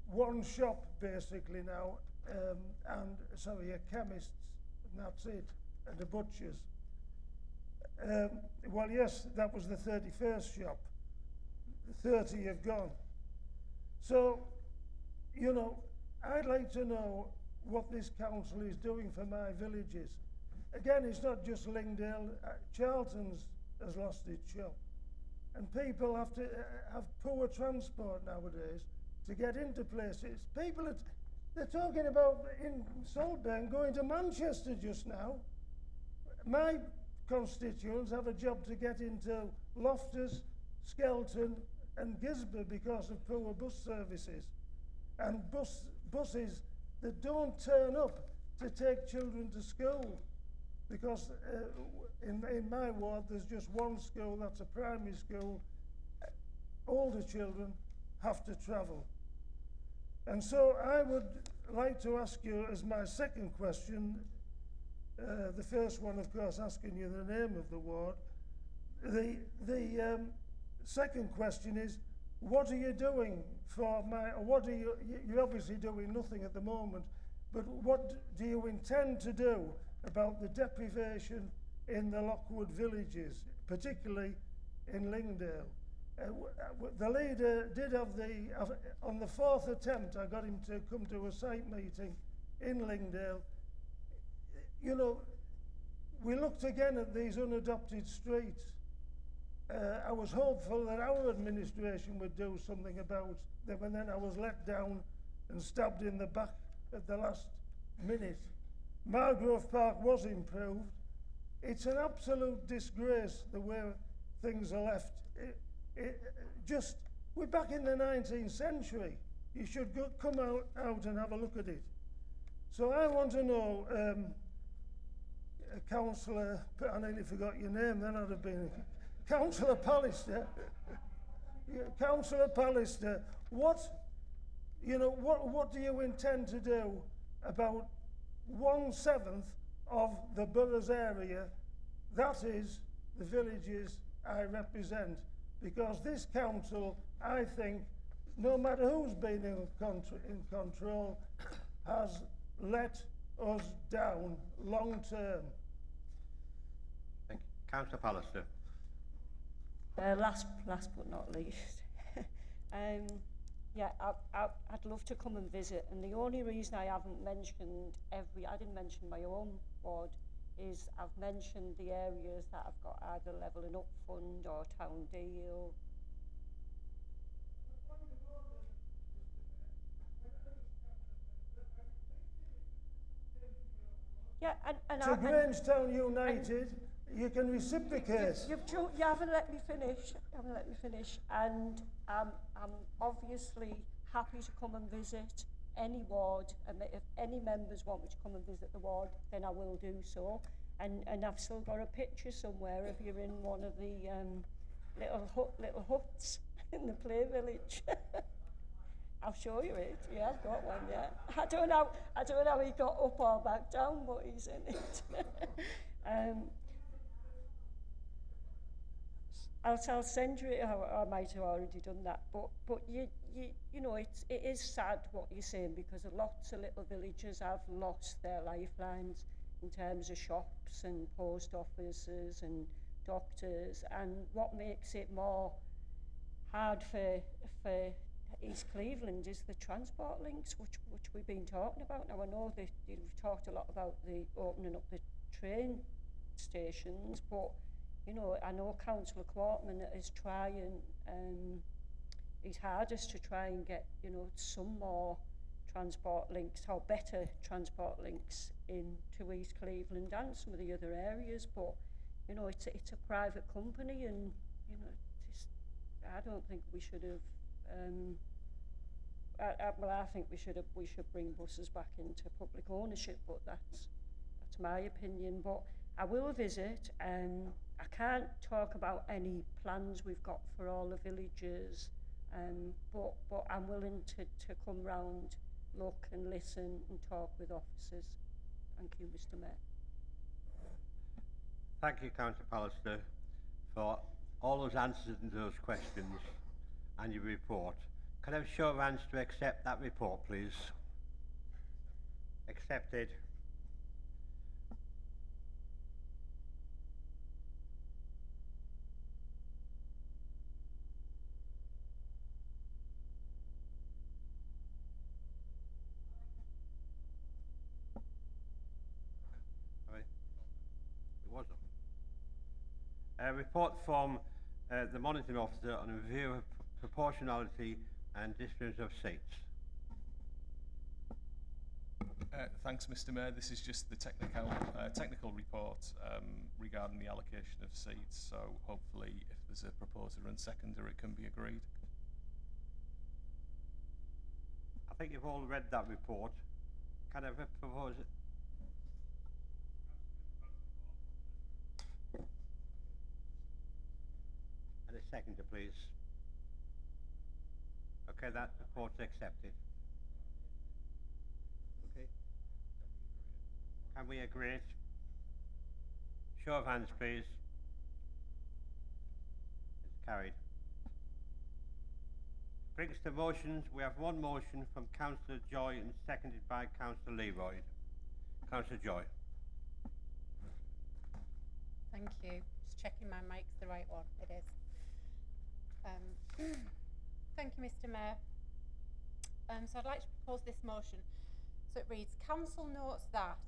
one shop basically now, a chemist's, and that's it, and a butcher's. Well, yes, that was the 31st shop. 30 have gone. So, you know, I'd like to know what this council is doing for my villages. Again, it's not just Lingdale. Charlton's has lost its shop. And people have to have poor transport nowadays to get into places. People, they're talking about in Saltburn going to Manchester just now. My constituents have a job to get into Loftus, Skelton and Gisborne because of poor bus services. And buses that don't turn up to take children to school. Because in my ward there's just one school, that's a primary school. Older children have to travel. And so I would like to ask you as my second question, the first one of course asking you the name of the ward. The second question is, what are you doing for you're obviously doing nothing at the moment, but what do you intend to do about the deprivation in the Lockwood villages, particularly in Lingdale? The leader did have on the 4th attempt, I got him to come to a site meeting in Lingdale. You know, we looked again at these unadopted streets. I was hopeful that our administration would do something about them, and then I was let down and stabbed in the back at the last minute Margrove Park was improved. It's an absolute disgrace the way things are left. We're back in the 19th century. You should come out and have a look at it. So I want to know, Councillor, I nearly forgot your name, then I'd have been Councillor Pallister. Councillor Pallister, what do you intend to do about 1/7 of the borough's area? That is the villages I represent, because this council, I think, no matter who's been in control, has let us down long term. Thank you. Councillor Pallister. Last but not least, yeah, I'd love to come and visit, and the only reason I haven't mentioned I didn't mention my own ward, is I've mentioned the areas that have got either levelling up fund or town deal. Yeah, and to Grangetown United, you can reciprocate. You haven't let me finish. And I'm obviously happy to come and visit any ward, and if any members want me to come and visit the ward, then I will do so. And I've still got a picture somewhere if you're in one of the little huts in the play village. I'll show you it. Yeah, I've got one. Yeah, I don't know how he got up or back down, but he's in it. I'll send you it. I might have already done that, but you know, it is sad what you're saying, because lots of little villages have lost their lifelines in terms of shops and post offices and doctors, and what makes it more hard for East Cleveland is the transport links, which we've been talking about. Now I know that you've talked a lot about the opening up the train stations, but you know, I know Councillor Quartman is trying his hardest to try and get, you know, some more transport links or better transport links into East Cleveland and some of the other areas. But you know, it's a private company, and you know, I don't think we should have. I think we should bring buses back into public ownership, but that's my opinion. But I will visit. I can't talk about any plans we've got for all the villages, but I'm willing to come round, look and listen and talk with officers. Thank you, Mr. Mayor. Thank you, Councillor Pallister, for all those answers to those questions and your report. Can I have a show of hands to accept that report, please? Accepted. A report from the Monitoring Officer on a review of proportionality and distribution of seats. Thanks, Mr. Mayor. This is just the technical report regarding the allocation of seats. So hopefully, if there's a proposer and seconder, it can be agreed. I think you've all read that report. Can I have a proposer? And a seconder, please. Okay, that report's accepted. Okay. Can we agree it? Show of hands, please. It's carried. Brings to motions. We have one motion from Councillor Joy and seconded by Councillor Leroy. Councillor Joy. Thank you. Just checking my mic's the right one. It is. Thank you, Mr. Mayor. So I'd like to propose this motion. So it reads, Council notes that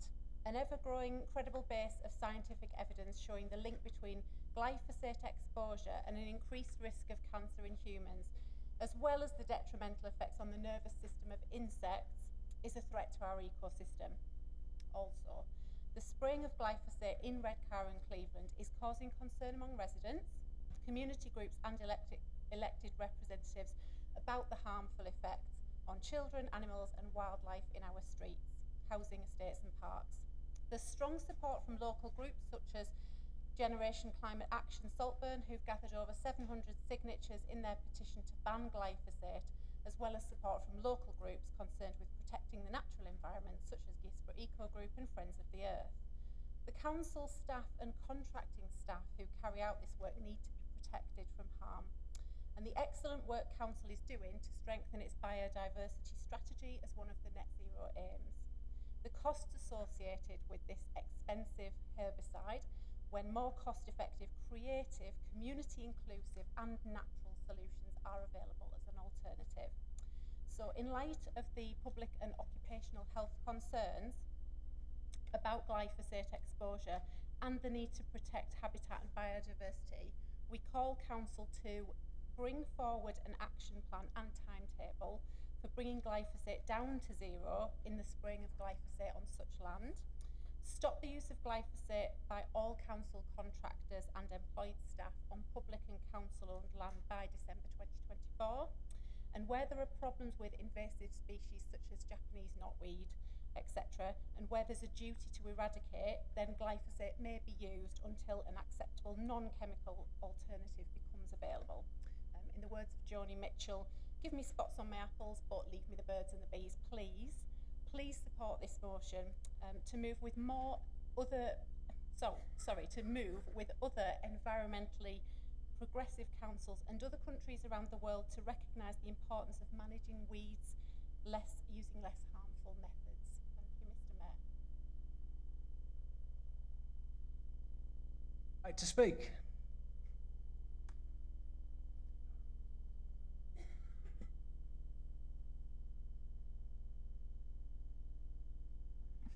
an ever-growing credible base of scientific evidence showing the link between glyphosate exposure and an increased risk of cancer in humans, as well as the detrimental effects on the nervous system of insects, is a threat to our ecosystem. also. The spraying of glyphosate in Redcar and Cleveland is causing concern among residents, community groups and elected representatives about the harmful effects on children, animals and wildlife in our streets, housing estates and parks. There's strong support from local groups such as Generation Climate Action Saltburn, who've gathered over 700 signatures in their petition to ban glyphosate, as well as support from local groups concerned with protecting the natural environment, such as Gisborough Eco Group and Friends of the Earth. The council staff and contracting staff who carry out this work need to be protected from harm. And the excellent work council is doing to strengthen its biodiversity strategy as one of the net zero aims. The costs associated with this expensive herbicide, when more cost-effective, creative, community-inclusive and natural solutions are available as an alternative. So in light of the public and occupational health concerns about glyphosate exposure and the need to protect habitat and biodiversity, we call council to bring forward an action plan and timetable for bringing glyphosate down to zero in the spraying of glyphosate on such land, stop the use of glyphosate by all council contractors and employed staff on public and council-owned land by December 2024, and where there are problems with invasive species such as Japanese knotweed, etc., and where there's a duty to eradicate, then glyphosate may be used until an acceptable non-chemical alternative becomes available. In the words of Joni Mitchell, give me spots on my apples, but leave me the birds and the bees, please. Please support this motion to move with other environmentally progressive councils and other countries around the world to recognise the importance of managing weeds using less harmful methods. Thank you, Mr. Mayor. Right to speak.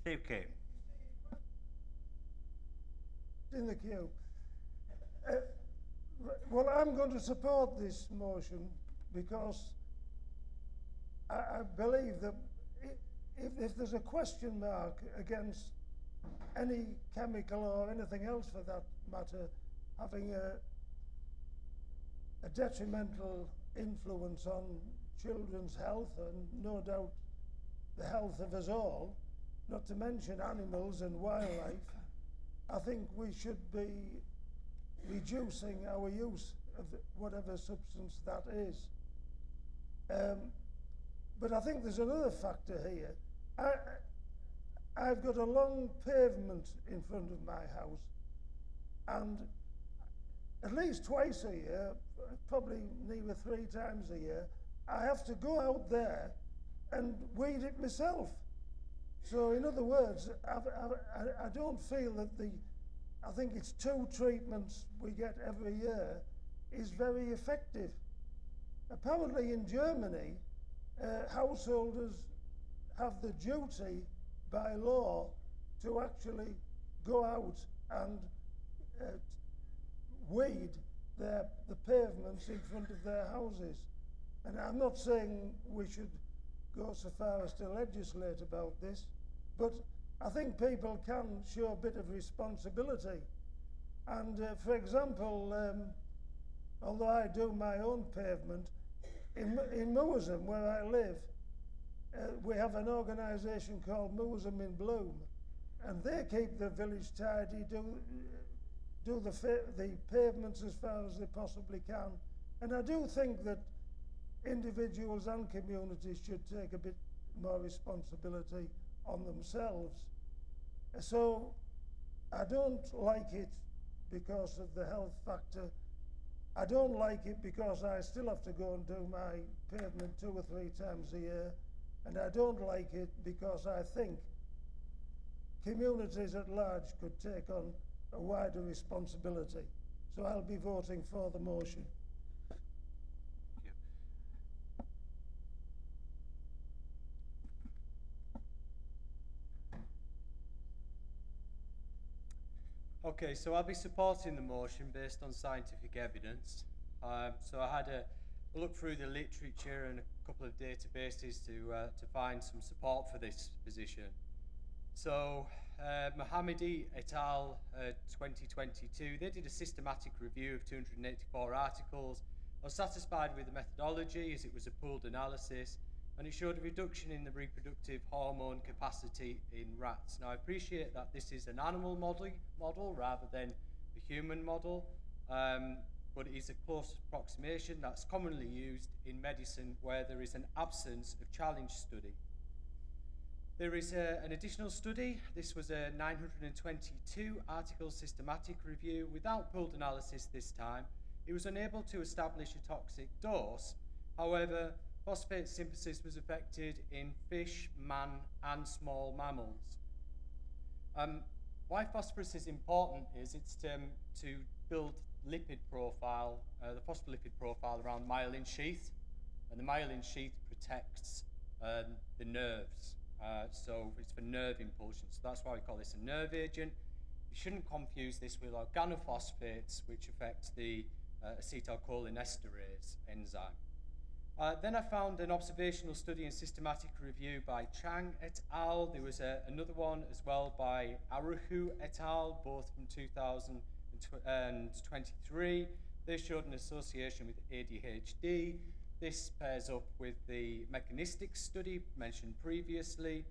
Steve Kane. In the queue. Well, I'm going to support this motion because I believe that if there's a question mark against any chemical or anything else for that matter having a detrimental influence on children's health and no doubt the health of us all, not to mention animals and wildlife, I think we should be reducing our use of whatever substance that is. But I think there's another factor here. I've got a long pavement in front of my house, and at least twice a year, probably nearly 3 times a year, I have to go out there and weed it myself. So in other words, I don't feel that I think it's 2 treatments we get every year is very effective. Apparently in Germany, householders have the duty by law to actually go out and weed the pavements in front of their houses. And I'm not saying we should go so far as to legislate about this, but I think people can show a bit of responsibility. And for example, although I do my own pavement, in Mewsam, where I live, we have an organisation called Mewsam in Bloom, and they keep the village tidy, do the pavements as far as they possibly can. And I do think that individuals and communities should take a bit more responsibility on themselves. So I don't like it because of the health factor. I don't like it because I still have to go and do my pavement 2 or 3 times a year. And I don't like it because I think communities at large could take on a wider responsibility. So I'll be voting for the motion. Okay, so I'll be supporting the motion based on scientific evidence. So I had a look through the literature and a couple of databases to find some support for this position. So, Mohammadi et al. 2022, they did a systematic review of 284 articles. I was satisfied with the methodology as it was a pooled analysis, and it showed a reduction in the reproductive hormone capacity in rats. Now, I appreciate that this is an animal model rather than a human model, but it is a close approximation that's commonly used in medicine where there is an absence of challenge study. There is an additional study. This was a 922 article systematic review without pooled analysis this time. It was unable to establish a toxic dose. However, phosphate synthesis was affected in fish, man, and small mammals. Why phosphorus is important is it's to build lipid profile, the phospholipid profile around myelin sheath, and the myelin sheath protects the nerves. So it's for nerve impulsion. So that's why we call this a nerve agent. You shouldn't confuse this with organophosphates, which affect the acetylcholinesterase enzyme. Then I found an observational study and systematic review by Chang et al. There was another one as well by Aruhu et al., both from 2023. They showed an association with ADHD. This pairs up with the mechanistic study mentioned previously.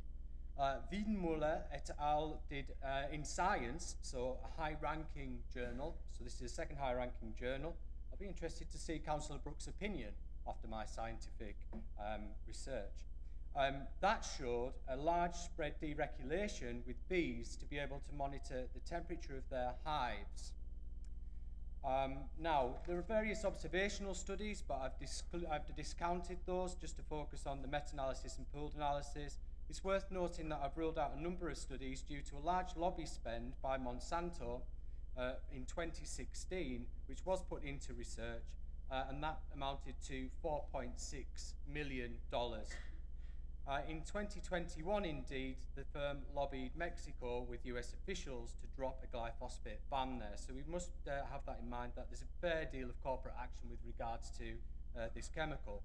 Wiedenmuller et al. Did in Science, so a high-ranking journal. So this is a second high-ranking journal. I'll be interested to see Councillor Brooks' opinion after my scientific research. That showed a large spread deregulation with bees to be able to monitor the temperature of their hives. Now, there are various observational studies, but I've discounted those just to focus on the meta-analysis and pooled analysis. It's worth noting that I've ruled out a number of studies due to a large lobby spend by Monsanto in 2016, which was put into research, and that amounted to $4.6 million. In 2021, indeed, the firm lobbied Mexico with US officials to drop a glyphosate ban there. So we must have that in mind, that there's a fair deal of corporate action with regards to this chemical.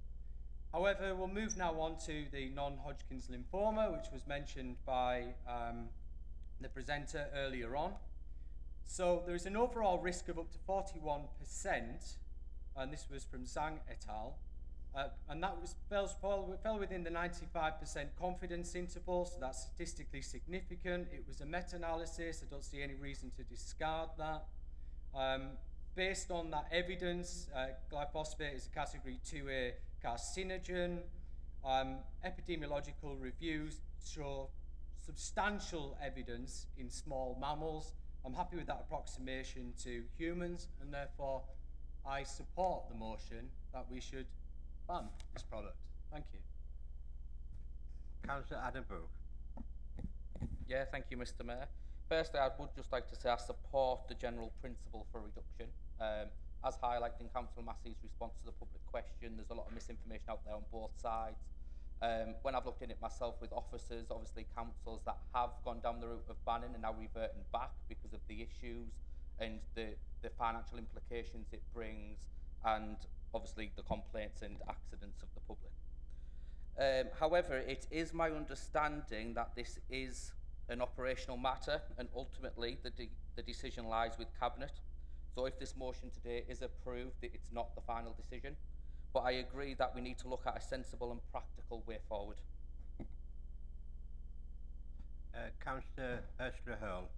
However, we'll move now on to the non-Hodgkin's lymphoma, which was mentioned by the presenter earlier on. So there is an overall risk of up to 41%, and this was from Zhang et al. And that fell within the 95% confidence interval, so that's statistically significant. It was a meta-analysis. I don't see any reason to discard that. Based on that evidence, glyphosate is a category 2A carcinogen. Epidemiological reviews show substantial evidence in small mammals. I'm happy with that approximation to humans, and therefore I support the motion that we should ban this product. Thank you. Councillor Adam Brooke. Yeah, thank you, Mr. Mayor. Firstly, I would just like to say I support the general principle for reduction. As highlighted in Councillor Massey's response to the public question, there's a lot of misinformation out there on both sides. When I've looked in it myself with officers, obviously councils that have gone down the route of banning and now reverting back because of the issues and the financial implications it brings, and obviously the complaints and accidents of the public. However, it is my understanding that this is an operational matter, and ultimately the decision lies with Cabinet. So if this motion today is approved, it's not the final decision. But I agree that we need to look at a sensible and practical way forward. Councillor Ursula Hurl.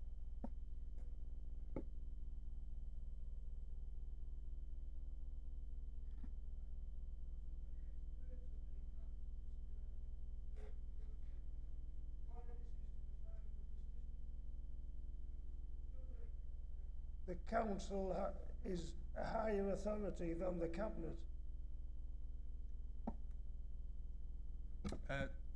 The council is a higher authority than the cabinet.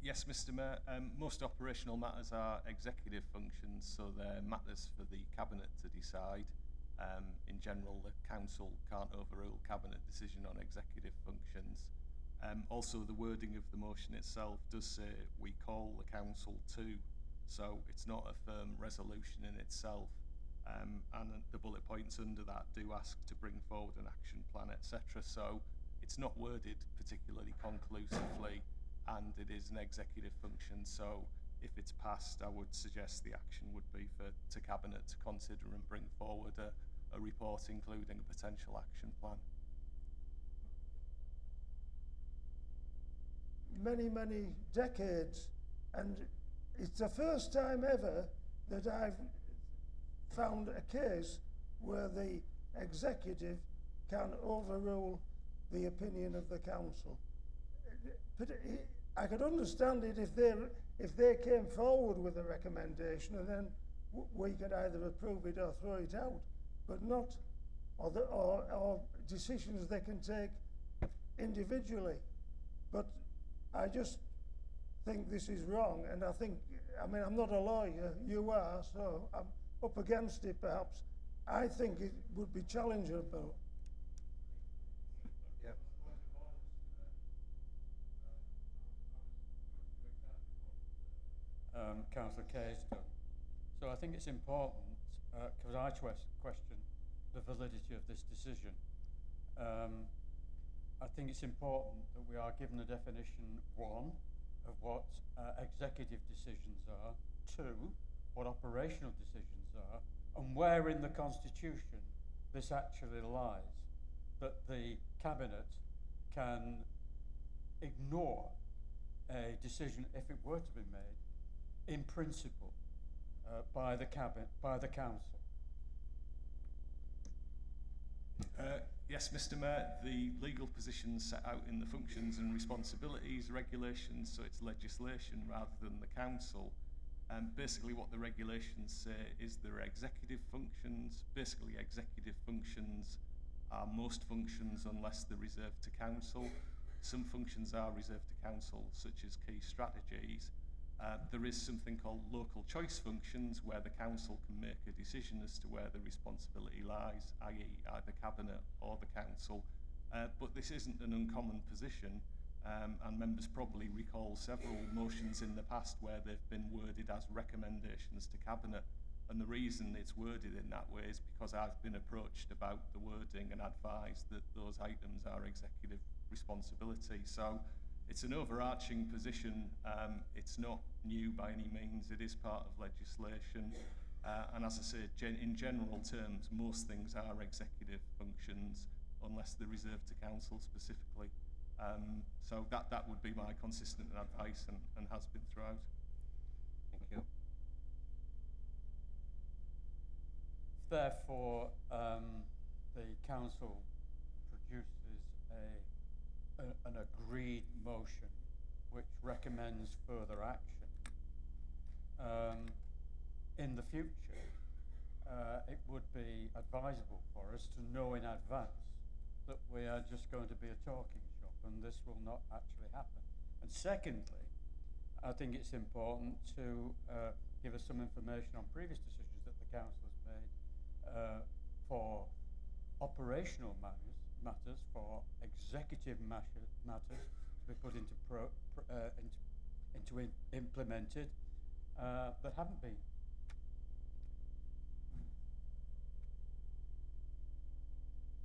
Yes, Mr. Mayor. Most operational matters are executive functions, so they're matters for the cabinet to decide. In general, the council can't overrule cabinet decision on executive functions. Also, the wording of the motion itself does say we call the council to, so it's not a firm resolution in itself. And the bullet points under that do ask to bring forward an action plan, etc. So it's not worded particularly conclusively, and it is an executive function. So if it's passed, I would suggest the action would be to Cabinet to consider and bring forward a report including a potential action plan. Many decades, and it's the first time ever that I've found a case where the executive can overrule the opinion of the council. But I could understand it if they came forward with a recommendation and then we could either approve it or throw it out, but not, or decisions they can take individually. But I just think this is wrong, and I mean, I'm not a lawyer, you are, so I'm up against it perhaps. I think it would be challengeable. Yep. Councillor Kay's done. So I think it's important, because I question the validity of this decision. I think it's important that we are given a definition, one, of what executive decisions are, two, what operational decisions are, and where in the Constitution this actually lies, that the Cabinet can ignore a decision, if it were to be made, in principle, by the Council. Yes, Mr. Mayor, the legal position set out in the functions and responsibilities regulations, so it's legislation rather than the council. Basically what the regulations say is there are executive functions. Basically executive functions are most functions unless they're reserved to council. Some functions are reserved to council, such as key strategies. There is something called local choice functions where the council can make a decision as to where the responsibility lies, i.e. either Cabinet or the council. But this isn't an uncommon position, and members probably recall several motions in the past where they've been worded as recommendations to Cabinet. And the reason it's worded in that way is because I've been approached about the wording and advised that those items are executive responsibility. So it's an overarching position. It's not new by any means. It is part of legislation. And as I say, in general terms, most things are executive functions unless they're reserved to council specifically. So that would be my consistent advice and has been throughout. Thank you. Therefore, the council produces an agreed motion which recommends further action. In the future, it would be advisable for us to know in advance that we are just going to be a talking shop and this will not actually happen. And secondly, I think it's important to give us some information on previous decisions that the council has made for operational matters, for executive matters to be put into implemented that haven't been.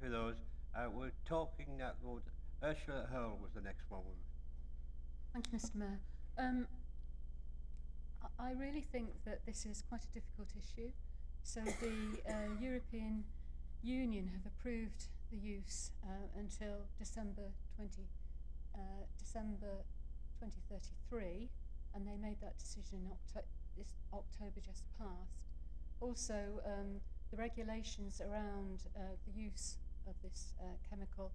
For those, we're talking that road. Ursula Hurl was the next one. Thank you, Mr. Mayor. I really think that this is quite a difficult issue. So the European Union have approved the use until December 2033, and they made that decision in this October just passed. Also, the regulations around the use of this chemical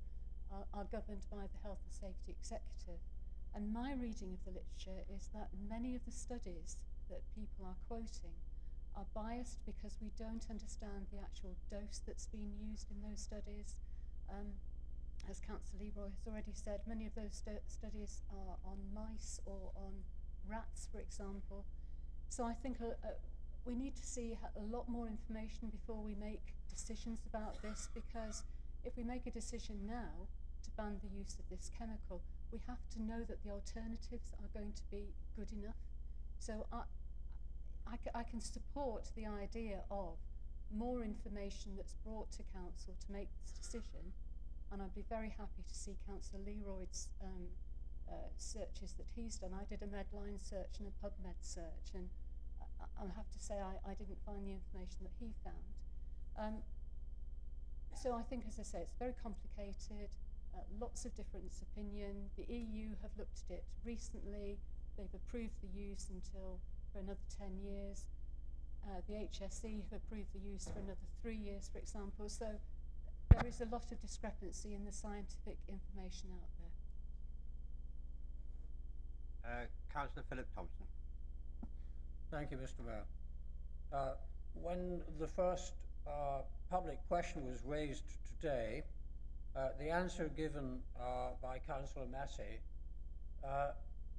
are governed by the Health and Safety Executive. And my reading of the literature is that many of the studies that people are quoting are biased because we don't understand the actual dose that's being used in those studies. As Councillor Leroy has already said, many of those studies are on mice or on rats, for example. So I think we need to see a lot more information before we make decisions about this, because if we make a decision now to ban the use of this chemical, we have to know that the alternatives are going to be good enough. So I can support the idea of more information that's brought to council to make this decision, and I'd be very happy to see Councillor Leroy's searches that he's done. I did a Medline search and a PubMed search, and I have to say I didn't find the information that he found. So I think, as I say, it's very complicated, lots of difference of opinion. The EU have looked at it recently. They've approved the use for another 10 years. The HSE have approved the use for another 3 years, for example. So there is a lot of discrepancy in the scientific information out there. Councillor Philip Thompson. Thank you, Mr. Mayor. When the first public question was raised today, the answer given by Councillor Massey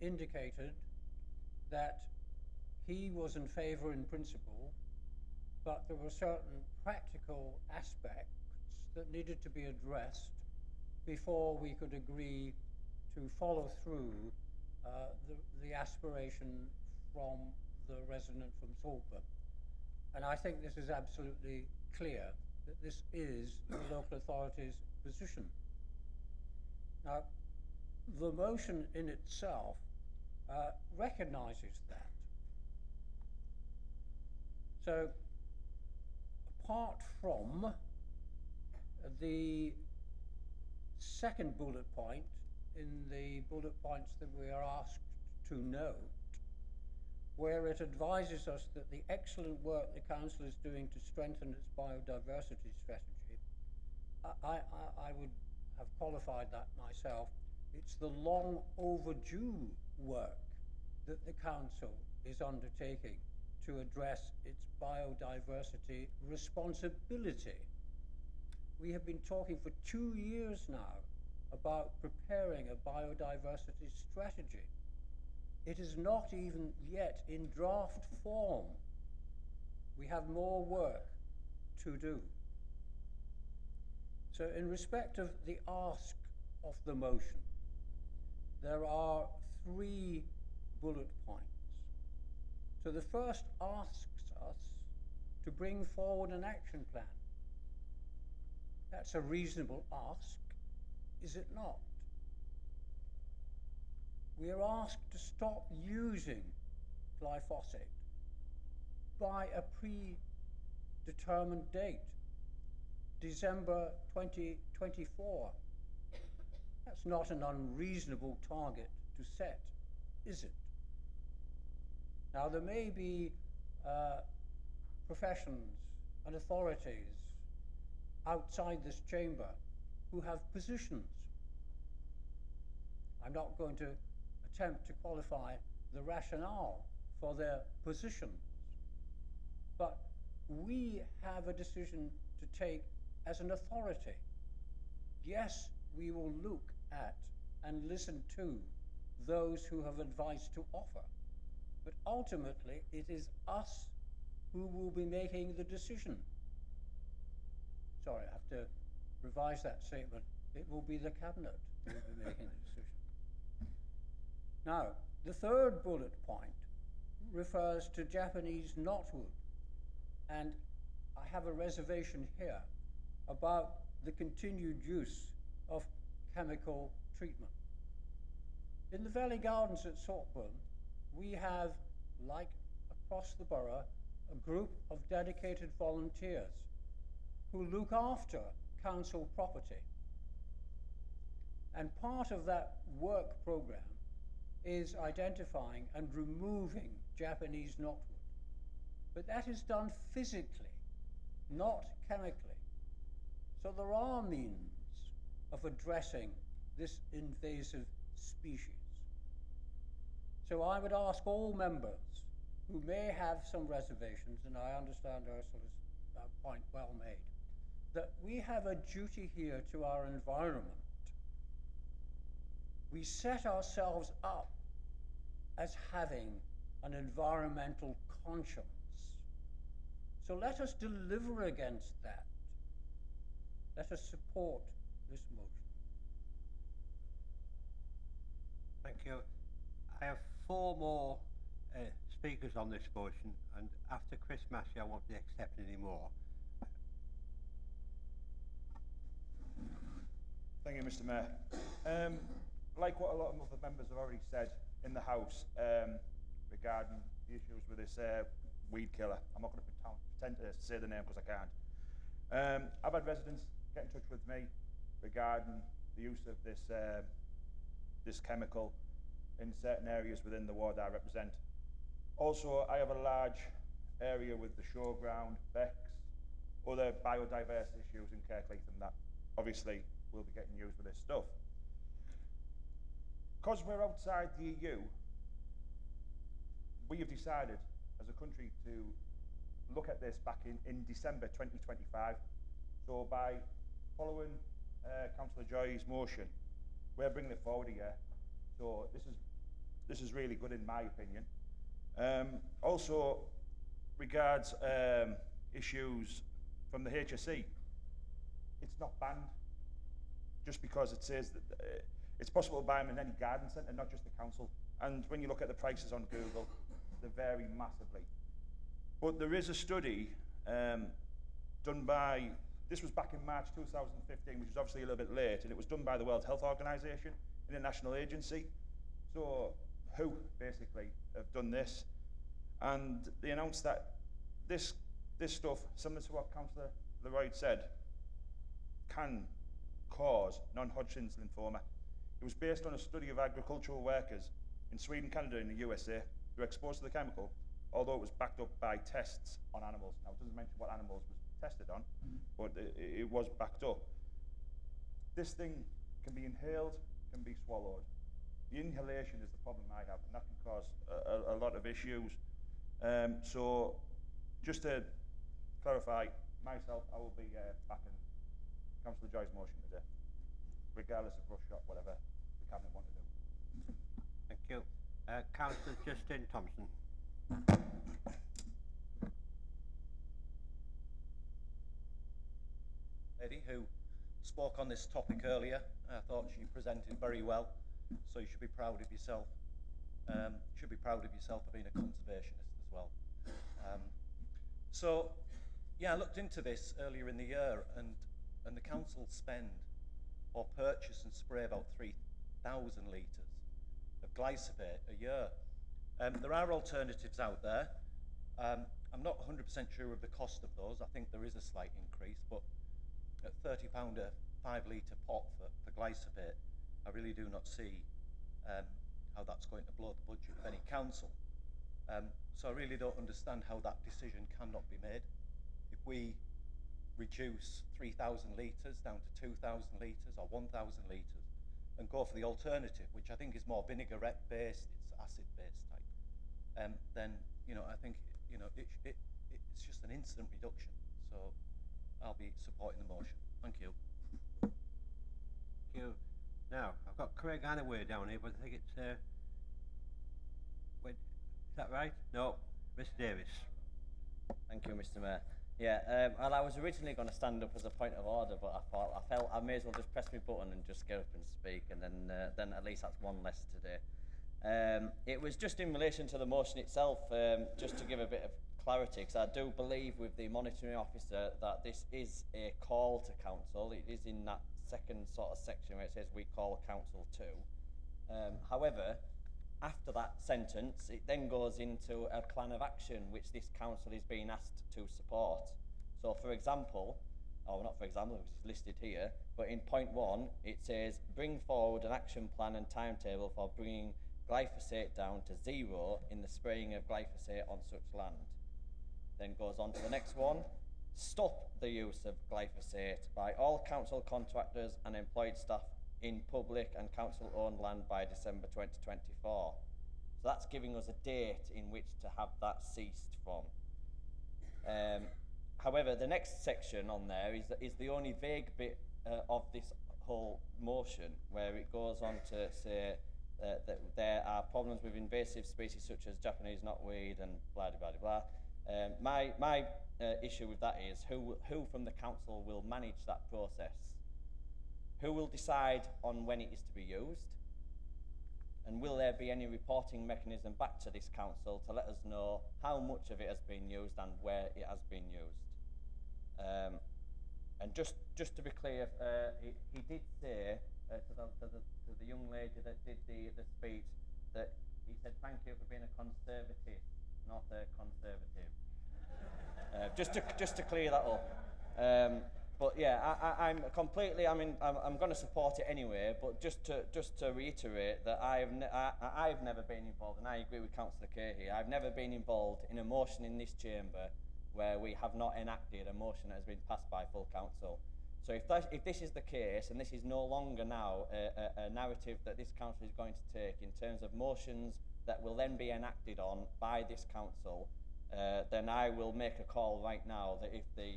indicated that he was in favour in principle, but there were certain practical aspects that needed to be addressed before we could agree to follow through the aspiration from the resident from Saltburn. And I think this is absolutely clear that this is the local authority's position. Now, the motion in itself recognises that. So, apart from the second bullet point in the bullet points that we are asked to note, where it advises us that the excellent work the Council is doing to strengthen its biodiversity strategy, I would have qualified that myself. It's the long overdue work that the Council is undertaking to address its biodiversity responsibility. We have been talking for 2 years now about preparing a biodiversity strategy. It is not even yet in draft form. We have more work to do. So in respect of the ask of the motion, there are 3 bullet points. So the first asks us to bring forward an action plan. That's a reasonable ask, is it not? We are asked to stop using glyphosate by a predetermined date, December 2024. That's not an unreasonable target to set, is it? Now, there may be professions and authorities outside this chamber who have positions. I'm not going to attempt to qualify the rationale for their positions, but we have a decision to take as an authority. Yes, we will look at and listen to those who have advice to offer, but ultimately it is us who will be making the decision. Sorry, I have to revise that statement. It will be the Cabinet who will be making the decision. Now, the third bullet point refers to Japanese knotwood, and I have a reservation here about the continued use of chemical treatment. In the Valley Gardens at Saltburn, we have, like across the borough, a group of dedicated volunteers who look after council property. And part of that work program is identifying and removing Japanese knotwood. But that is done physically, not chemically. So there are means of addressing this invasive species. So I would ask all members who may have some reservations, and I understand Ursula's point well made, that we have a duty here to our environment. We set ourselves up as having an environmental conscience. So let us deliver against that. Let us support this motion. Thank you. I have 4 more speakers on this motion, and after Chris Massey, I won't be accepting any more. Thank you, Mr. Mayor. like what a lot of other members have already said in the House regarding the issues with this weed killer. I'm not going to pretend to say the name because I can't. I've had residents get in touch with me regarding the use of this this chemical in certain areas within the ward I represent. Also, I have a large area with the showground, becks, other biodiverse issues in Kirkleatham that obviously will be getting used with this stuff. Because we're outside the EU, we have decided as a country to look at this back in December 2025. So by following Councillor Joy's motion, we're bringing it forward a year. So this is really good in my opinion. Also regards issues from the HSE, it's not banned just because it says that it's possible to buy them in any garden centre, not just the council. And when you look at the prices on Google, they vary massively. But there is a study done by, this was back in March 2015, which is obviously a little bit late, and it was done by the World Health Organization, an international agency. So WHO basically have done this, and they announced that this stuff, similar to what Councillor Leroy said, can cause non-Hodgkin's lymphoma. It was based on a study of agricultural workers in Sweden, Canada, and the USA who were exposed to the chemical, although it was backed up by tests on animals. Now, it doesn't mention what animals was tested on, but it was backed up. This thing can be inhaled, can be swallowed. The inhalation is the problem I have, and that can cause a lot of issues. So, just to clarify, myself, I will be backing Councillor Joy's motion today, regardless of rush shot, whatever the Cabinet want to do. Thank you. Councillor Justin Thompson. Lady who spoke on this topic earlier, I thought she presented very well, so you should be proud of yourself. You should be proud of yourself for being a conservationist as well. So, yeah, I looked into this earlier in the year, and the council spend or purchase and spray about 3,000 litres of glyphosate a year. There are alternatives out there. I'm not 100% sure of the cost of those. I think there is a slight increase, but at £30 a 5 litre pot for glyphosate, I really do not see how that's going to blow the budget of any council. So I really don't understand how that decision cannot be made. If we reduce 3,000 litres down to 2,000 litres or 1,000 litres and go for the alternative, which I think is more vinaigrette based, it's acid based type, then I think it's just an instant reduction. So I'll be supporting the motion. Thank you. Thank you. Now I've got Craig Hannaway down here, but I think it's wait, is that right? No, Mr. Davis. Thank you, Mr. Mayor. Yeah, well, I was originally going to stand up as a point of order, but I felt I may as well just press my button and just get up and speak, and then at least that's one less today. It was just in relation to the motion itself, just to give a bit of clarity, because I do believe with the monitoring officer that this is a call to council. It is in that second sort of section where it says we call council to. However, after that sentence, it then goes into a plan of action which this council is being asked to support. So for example, or not for example, because it's listed here, but in point 1, it says bring forward an action plan and timetable for bringing glyphosate down to 0 in the spraying of glyphosate on such land. Then goes on to the next one, stop the use of glyphosate by all council contractors and employed staff in public and council-owned land by December 2024. So that's giving us a date in which to have that ceased from. However, the next section on there is the only vague bit of this whole motion, where it goes on to say that there are problems with invasive species such as Japanese knotweed and blah blah blah blah. My issue with that is who from the council will manage that process? Who will decide on when it is to be used? And will there be any reporting mechanism back to this council to let us know how much of it has been used and where it has been used? And just to be clear, he did say to the young lady that did the speech, that he said thank you for being a conservative, not a conservative. Just to clear that up. But yeah, I'm completely. I mean, I'm going to support it anyway. But just to reiterate that I've never been involved, and I agree with Councillor Kay here. I've never been involved in a motion in this chamber where we have not enacted a motion that has been passed by full council. So if this is the case, and this is no longer now a narrative that this council is going to take in terms of motions that will then be enacted on by this council, then I will make a call right now that if the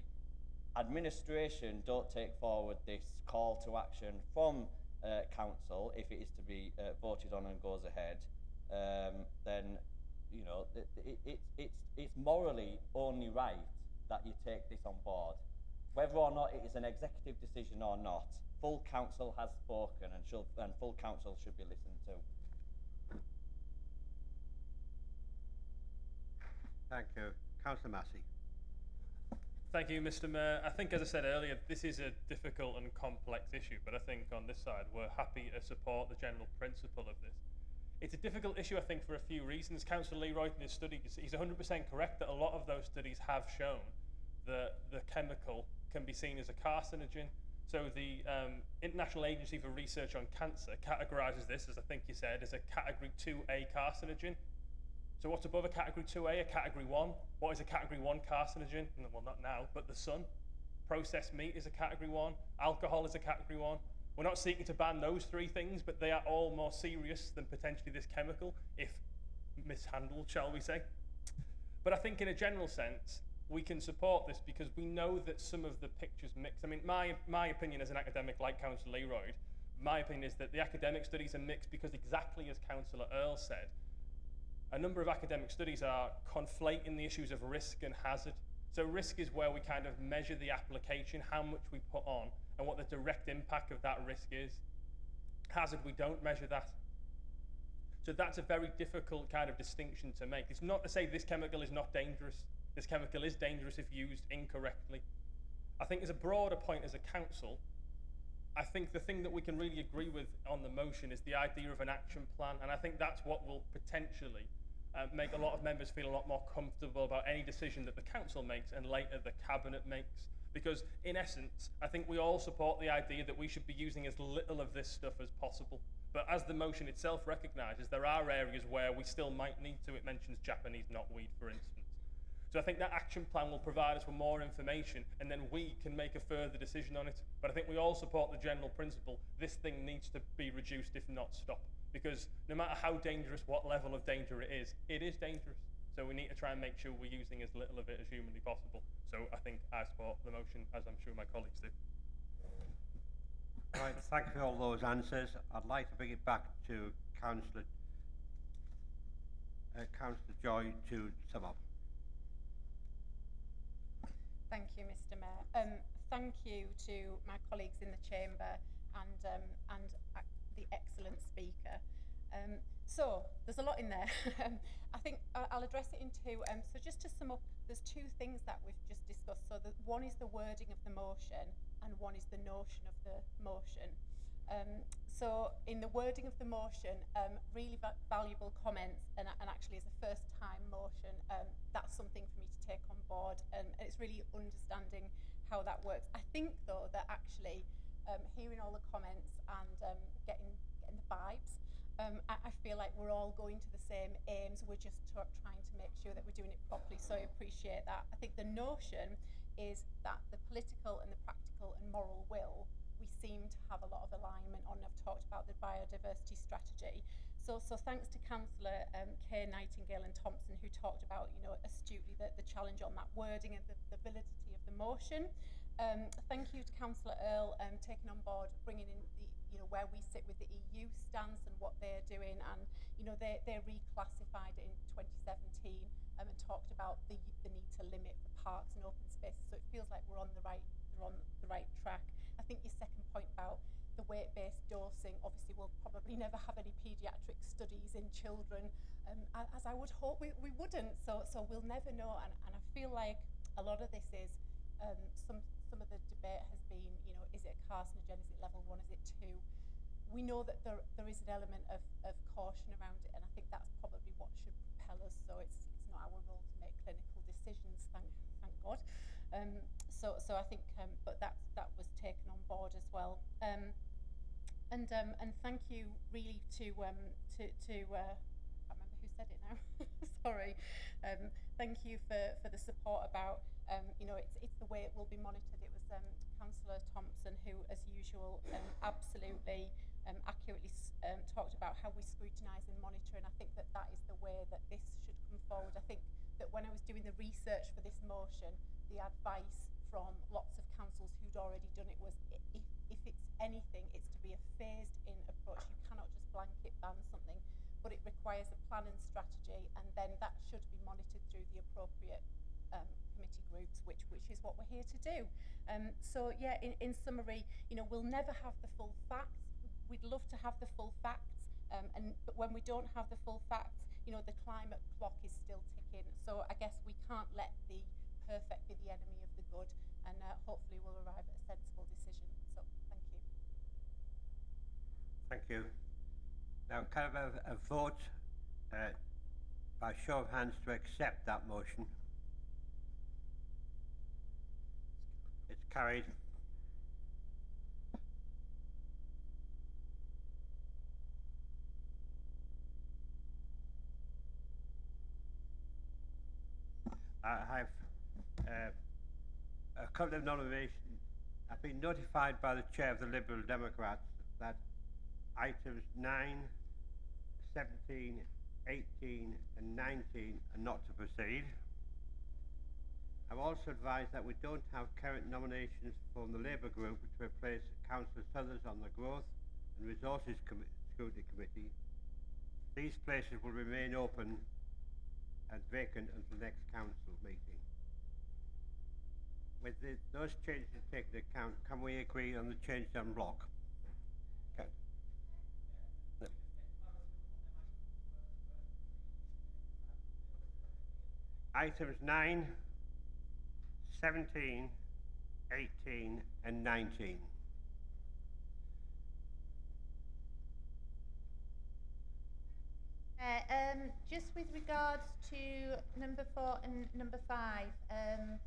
administration don't take forward this call to action from council, if it is to be voted on and goes ahead, then you know it's morally only right that you take this on board. Whether or not it is an executive decision or not, full council has spoken and full council should be listened to. Thank you. Councillor Massey. Thank you, Mr. Mayor. I think, as I said earlier, this is a difficult and complex issue, but I think on this side we're happy to support the general principle of this. It's a difficult issue, I think, for a few reasons. Councillor Leroy in his study, he's 100% correct that a lot of those studies have shown that the chemical can be seen as a carcinogen. So the International Agency for Research on Cancer categorises this, as I think you said, as a Category 2A carcinogen. So what's above a Category 2A, a Category 1? What is a Category 1 carcinogen? Well, not now, but the sun. Processed meat is a Category 1. Alcohol is a Category 1. We're not seeking to ban those three things, but they are all more serious than potentially this chemical, if mishandled, shall we say. But I think in a general sense, we can support this because we know that some of the pictures mix. I mean, my opinion as an academic like Councillor Leroy, my opinion is that the academic studies are mixed because exactly as Councillor Earl said, a number of academic studies are conflating the issues of risk and hazard. So risk is where we kind of measure the application, how much we put on, and what the direct impact of that risk is. Hazard, we don't measure that. So that's a very difficult kind of distinction to make. It's not to say this chemical is not dangerous. This chemical is dangerous if used incorrectly. I think as a broader point as a council, I think the thing that we can really agree with on the motion is the idea of an action plan, and I think that's what will potentially make a lot of members feel a lot more comfortable about any decision that the council makes and later the cabinet makes. Because in essence, I think we all support the idea that we should be using as little of this stuff as possible. But as the motion itself recognises, there are areas where we still might need to. It mentions Japanese knotweed, for instance. So I think that action plan will provide us with more information, and then we can make a further decision on it. But I think we all support the general principle. This thing needs to be reduced, if not stopped. Because no matter how dangerous, what level of danger it is dangerous. So we need to try and make sure we're using as little of it as humanly possible. So I think I support the motion, as I'm sure my colleagues do. Right, thank you for all those answers. I'd like to bring it back to Councillor Joy to sum up. Thank you, Mr. Mayor. Thank you to my colleagues in the chamber and the excellent speaker. So there's a lot in there. I think I'll address it in two. So just to sum up, there's two things that we've just discussed. So one is the wording of the motion and one is the notion of the motion. So in the wording of the motion, really valuable comments, and actually as a first time motion, that's something for me to take on board, and it's really understanding how that works. I think though that actually hearing all the comments and getting the vibes, I feel like we're all going to the same aims. We're just trying to make sure that we're doing it properly, so I appreciate that. I think the notion is that the political and the practical and moral will, we seem to have a lot of alignment on. I've talked about the biodiversity strategy. So thanks to Councillor Kay, Nightingale and Thompson, who talked about, astutely the challenge on that wording and the validity of the motion. Thank you to Councillor Earl taking on board, bringing in the, where we sit with the EU stance and what they're doing, and they reclassified it in 2017 and talked about the need to limit the parks and open spaces. So it feels like we're on the right track. I think your second point about the weight-based dosing, obviously we'll probably never have any paediatric studies in children, as I would hope we wouldn't. So we'll never know, and I feel like a lot of this is some of the debate has been, is it a carcinogen, is it level 1, is it 2? we know that there is an element of caution around it, and I think that's probably what should propel us. So it's not our role to make clinical decisions, thank God. So I think, but that was taken on board as well. And thank you really to I can't remember who said it now. Sorry. Thank you for the support about you know, it's the way it will be monitored. It was Councillor Thompson who, as usual, absolutely accurately talked about how we scrutinise and monitor, and I think that is the way that this should come forward. I think that when I was doing the research for this motion, the advice from lots of councils who'd already done it was, if it's anything, it's to be a phased-in approach. You cannot just blanket ban something, but it requires a plan and strategy, and then that should be monitored through the appropriate committee groups, which is what we're here to do. So yeah, in summary, you know, we'll never have the full facts. We'd love to have the full facts, but when we don't have the full facts, you know, the climate clock is still ticking. So I guess we can't let the perfect be the enemy of the good, and hopefully we'll arrive at a sensible decision. So thank you. Thank you. Now, can I have a vote by show of hands to accept that motion? It's carried. I have a couple of nominations. I've been notified by the chair of the Liberal Democrats that items 9, 17, 18 and 19 are not to proceed. I'm also advised that we don't have current nominations from the Labour Group to replace Councillor Southers on the Growth and Resources Scrutiny Committee. These places will remain open and vacant until next council meeting. With those changes taken into account, can we agree on the changes en bloc? Okay. Items 9, 17, 18 and 19. Just with regards to number 4 and number 5 and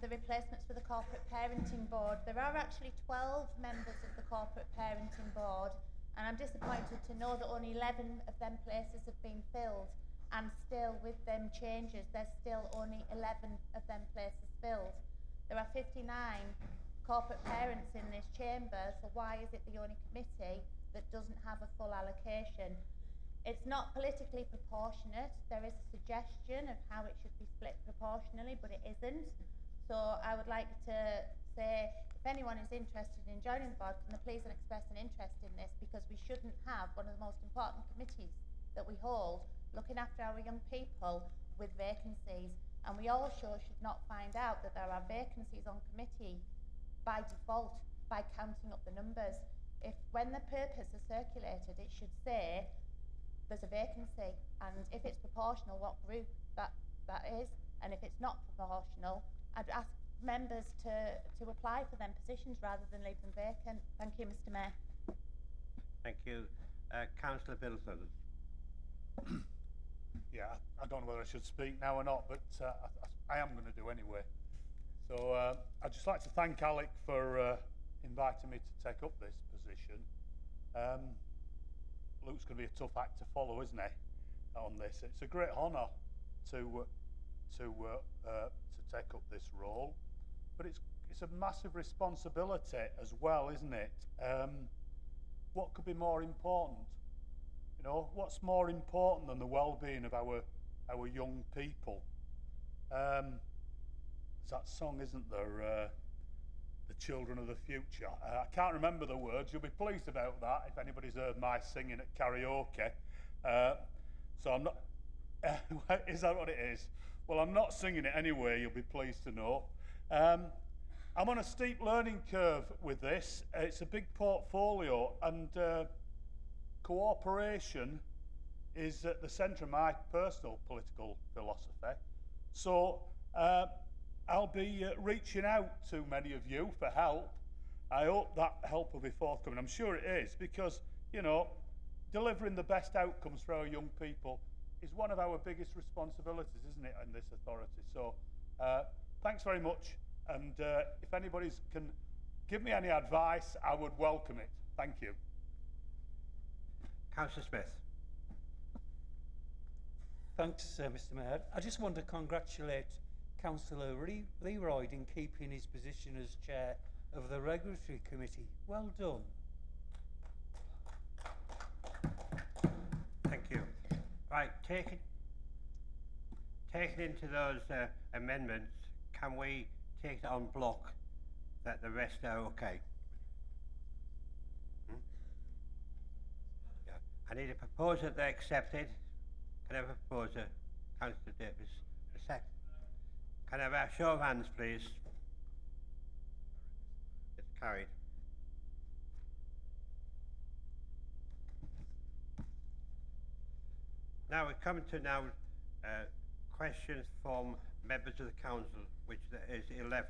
the replacements for the Corporate Parenting Board, there are actually 12 members of the Corporate Parenting Board, and I'm disappointed to know that only 11 of them places have been filled, and still with them changes there's still only 11 of them places filled. There are 59 corporate parents in this chamber, so why is it the only committee that doesn't have a full allocation? It's not politically proportionate. There is a suggestion of how it should be split proportionally, but it isn't. So I would like to say, if anyone is interested in joining the board, can they please express an interest in this, because we shouldn't have one of the most important committees that we hold looking after our young people with vacancies. And we also should not find out that there are vacancies on committee by default, by counting up the numbers. If when the papers are circulated, it should say there's a vacancy, and if it's proportional, what group that is, and if it's not proportional, I'd ask members to apply for them positions rather than leave them vacant. Thank you, Mr. Mayor. Thank you. Councillor Biddle-Southers. Yeah, I don't know whether I should speak now or not, but I am going to do anyway. So I'd just like to thank Alec for inviting me to take up this position. Luke's going to be a tough act to follow, isn't he, on this? It's a great honour to take up this role, but it's a massive responsibility as well, isn't it? What could be more important? You know, what's more important than the well-being of our young people? There's that song, isn't there? The Children of the Future. I can't remember the words. You'll be pleased about that if anybody's heard my singing at karaoke. So I'm not... is that what it is? Well, I'm not singing it anyway, you'll be pleased to know. I'm on a steep learning curve with this. It's a big portfolio, and cooperation is at the centre of my personal political philosophy. So I'll be reaching out to many of you for help, I hope that help will be forthcoming. I'm sure it is, because, you know, delivering the best outcomes for our young people is one of our biggest responsibilities, isn't it, in this authority? So thanks very much, and if anybody can give me any advice, I would welcome it. Thank you. Councillor Smith. Thanks, Mr Mayor. I just want to congratulate Councillor Leroyd in keeping his position as chair of the Regulatory Committee. Well done. Thank you. Right, taking into those amendments, can we take it on block that the rest are okay? Yeah. I need a proposal that they're accepted. Can I have a proposer? Councillor Davis. A second. Can I have a show of hands, please? It's carried. Now we come to questions from members of the council, which there is 11.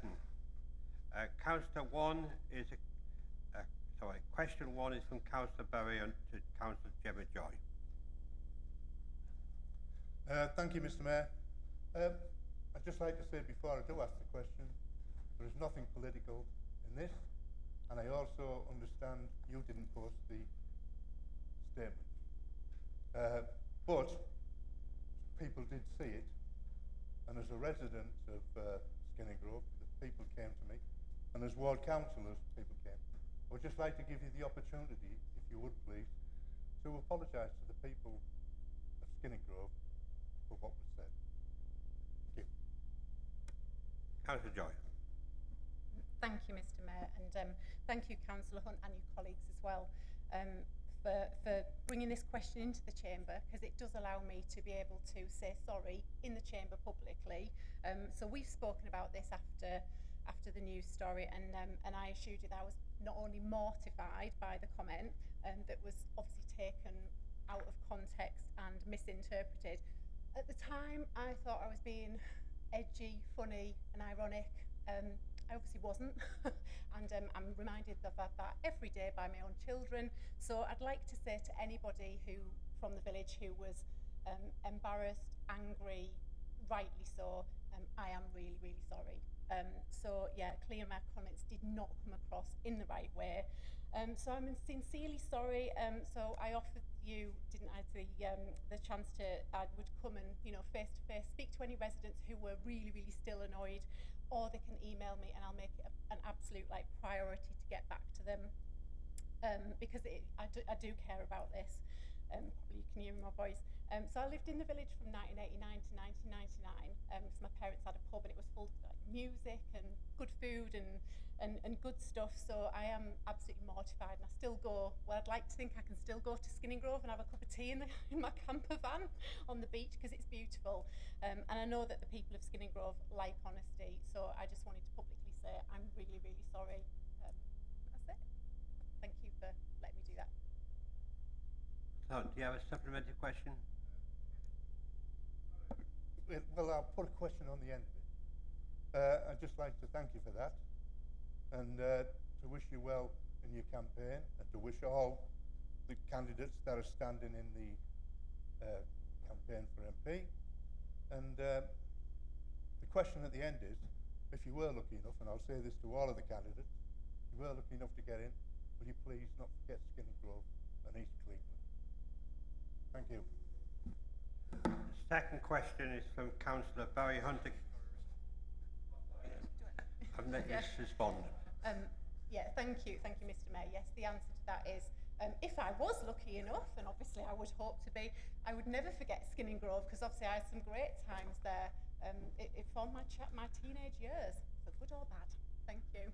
Question 1 is from Councillor Borough to Councillor Gemma Joy. Thank you, Mr Mayor. I'd just like to say before I do ask the question, there is nothing political in this, and I also understand you didn't post the statement. But people did see it, and as a resident of Skinner Grove, the people came to me, and as ward councillors, people came. I would just like to give you the opportunity, if you would please, to apologise to the people of Skinner Grove for what was said. Thank you. Councillor Joy. Thank you, Mr Mayor, and thank you, Councillor Hunt, and your colleagues as well, for bringing this question into the chamber, because it does allow me to be able to say sorry in the chamber publicly. So we've spoken about this after the news story, and I assured you that I was not only mortified by the comment that was obviously taken out of context and misinterpreted. At the time, I thought I was being edgy, funny, and ironic. I obviously wasn't, and I'm reminded of that every day by my own children. So I'd like to say to anybody from the village who was embarrassed, angry, rightly so, I am really, really sorry. So yeah, clearly my comments did not come across in the right way. So I'm sincerely sorry. So I offered you, didn't I, the chance I would come and, face to face, speak to any residents who were really, really still annoyed, or they can email me and I'll make it an absolute priority to get back to them, because I do care about this. Probably you can hear in my voice. So I lived in the village from 1989 to 1999, because my parents had a pub and it was full of music and good food and good stuff. So I am absolutely mortified, and I still go. Well, I'd like to think I can still go to Skinning Grove and have a cup of tea in my camper van on the beach, because it's beautiful. And I know that the people of Skinning Grove like honesty. So I just wanted to publicly say I'm really, really sorry. That's it. Thank you for letting me do that. So, do you have a supplementary question? Well, I'll put a question on the end of it. I'd just like to thank you for that, and to wish you well in your campaign, and to wish all the candidates that are standing in the campaign for MP. And the question at the end is, if you were lucky enough, and I'll say this to all of the candidates, if you were lucky enough to get in, will you please not forget Skinner Grove and East Cleveland? Thank you. The second question is from Councillor Barry Hunter. I've let you respond. Yeah, thank you, Mr Mayor. Yes, the answer to that is, if I was lucky enough, and obviously I would hope to be, I would never forget Skinning Grove, because obviously I had some great times there. It formed my teenage years, for good or bad. Thank you.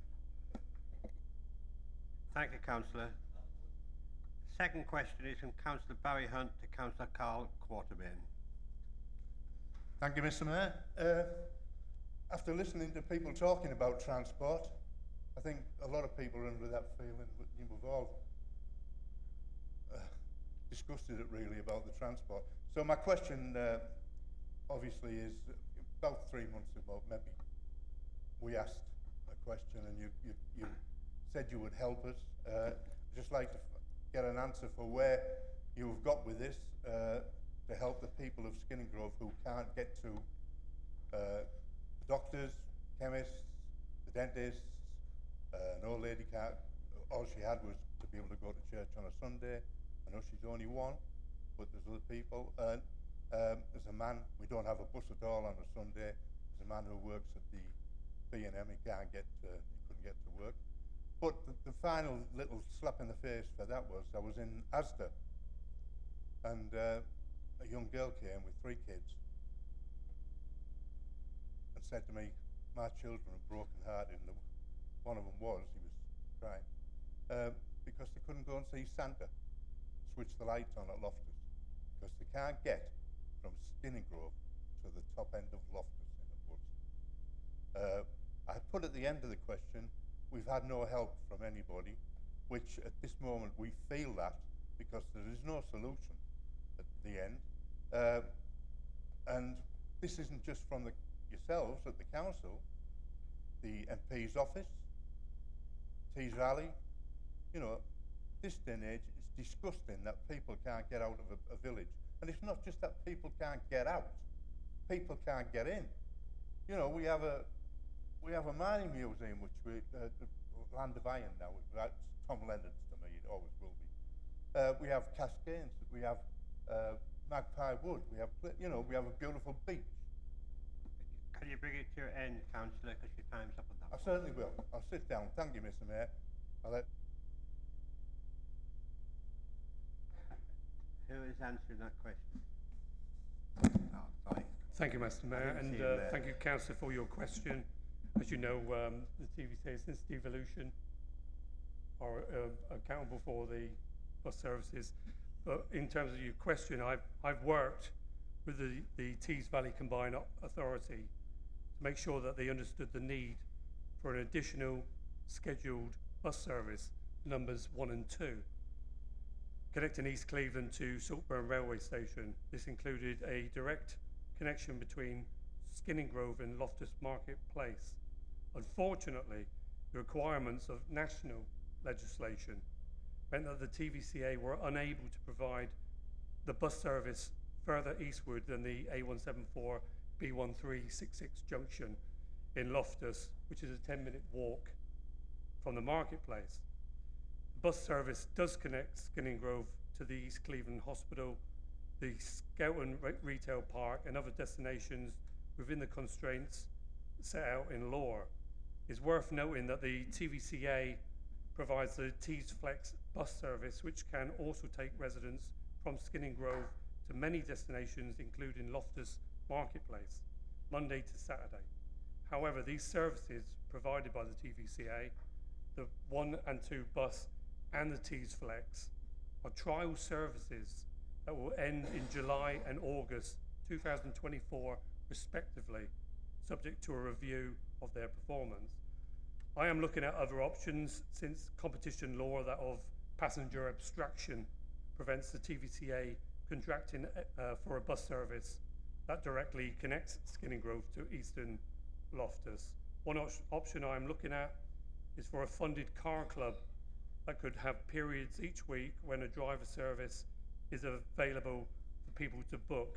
Thank you, Councillor. Second question is from Councillor Barry Hunt to Councillor Carl Quartermain. Thank you, Mr Mayor. After listening to people talking about transport, I think a lot of people are under that feeling that we've all discussed it really about the transport. So my question obviously is, about 3 months ago maybe, we asked a question and you said you would help us. I'd just like to get an answer for where you've got with this to help the people of Skinningrove who can't get to doctors, chemists, the dentists. An old lady can't, all she had was to be able to go to church on a Sunday. I know she's only one, but there's other people. There's a man, we don't have a bus at all on a Sunday. There's a man who works at the B&M, he couldn't get to work. But the final little slap in the face for that was, I was in Asda, and a young girl came with 3 kids and said to me, my children are broken-hearted, and one of them was, he was crying, because they couldn't go and see Santa, switch the lights on at Loftus, because they can't get from Skinningrove to the top end of Loftus in a bus. I put at the end of the question, we've had no help from anybody, which at this moment we feel that, because there is no solution at the end. And this isn't just from yourselves at the council, the MP's office, Tees Valley. You know, this day and age, it's disgusting that people can't get out of a village. And it's not just that people can't get out, people can't get in. You know, we have a mining museum, which we, Land of Iron now, that's Tom Leonard's to me, it always will be. We have Cascades, we have Magpie Wood, we have, you know, we have a beautiful beach. Can you bring it to your end, Councillor, because your time's up on that? I certainly will. I'll sit down. Thank you, Mr. Mayor. I'll let... Who is answering that question? Oh, sorry. Thank you, Mr. Mayor, and thank you, Councillor, for your question. As you know, the TVCA since devolution are accountable for the bus services. But in terms of your question, I've worked with the Tees Valley Combined Authority to make sure that they understood the need for an additional scheduled bus service, numbers 1 and 2, connecting East Cleveland to Saltburn Railway Station. This included a direct connection between Skinningrove and Loftus Marketplace. Unfortunately, the requirements of national legislation meant that the TVCA were unable to provide the bus service further eastward than the A174 B1366 junction in Loftus, which is a 10-minute walk from the marketplace. The bus service does connect Skinningrove to the East Cleveland Hospital, the Skelton Retail Park, and other destinations within the constraints set out in law. It's worth noting that the TVCA provides the Tees Flex bus service, which can also take residents from Skinningrove to many destinations, including Loftus Marketplace, Monday to Saturday. However, these services provided by the TVCA, the 1 and 2 bus and the Tees Flex, are trial services that will end in July and August 2024 respectively, subject to a review of their performance. I am looking at other options, since competition law that of passenger abstraction prevents the TVCA contracting for a bus service that directly connects Skinningrove to Eastern Loftus. One option I'm looking at is for a funded car club that could have periods each week when a driver service is available for people to book,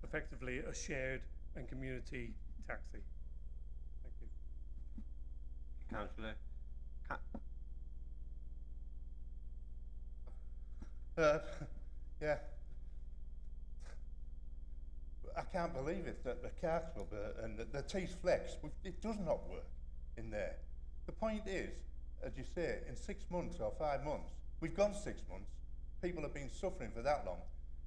effectively a shared and community taxi. Thank you. Councillor. Yeah. I can't believe it that the car club and the Tees Flex, it does not work in there. The point is, as you say, in 6 months or 5 months, we've gone 6 months, people have been suffering for that long.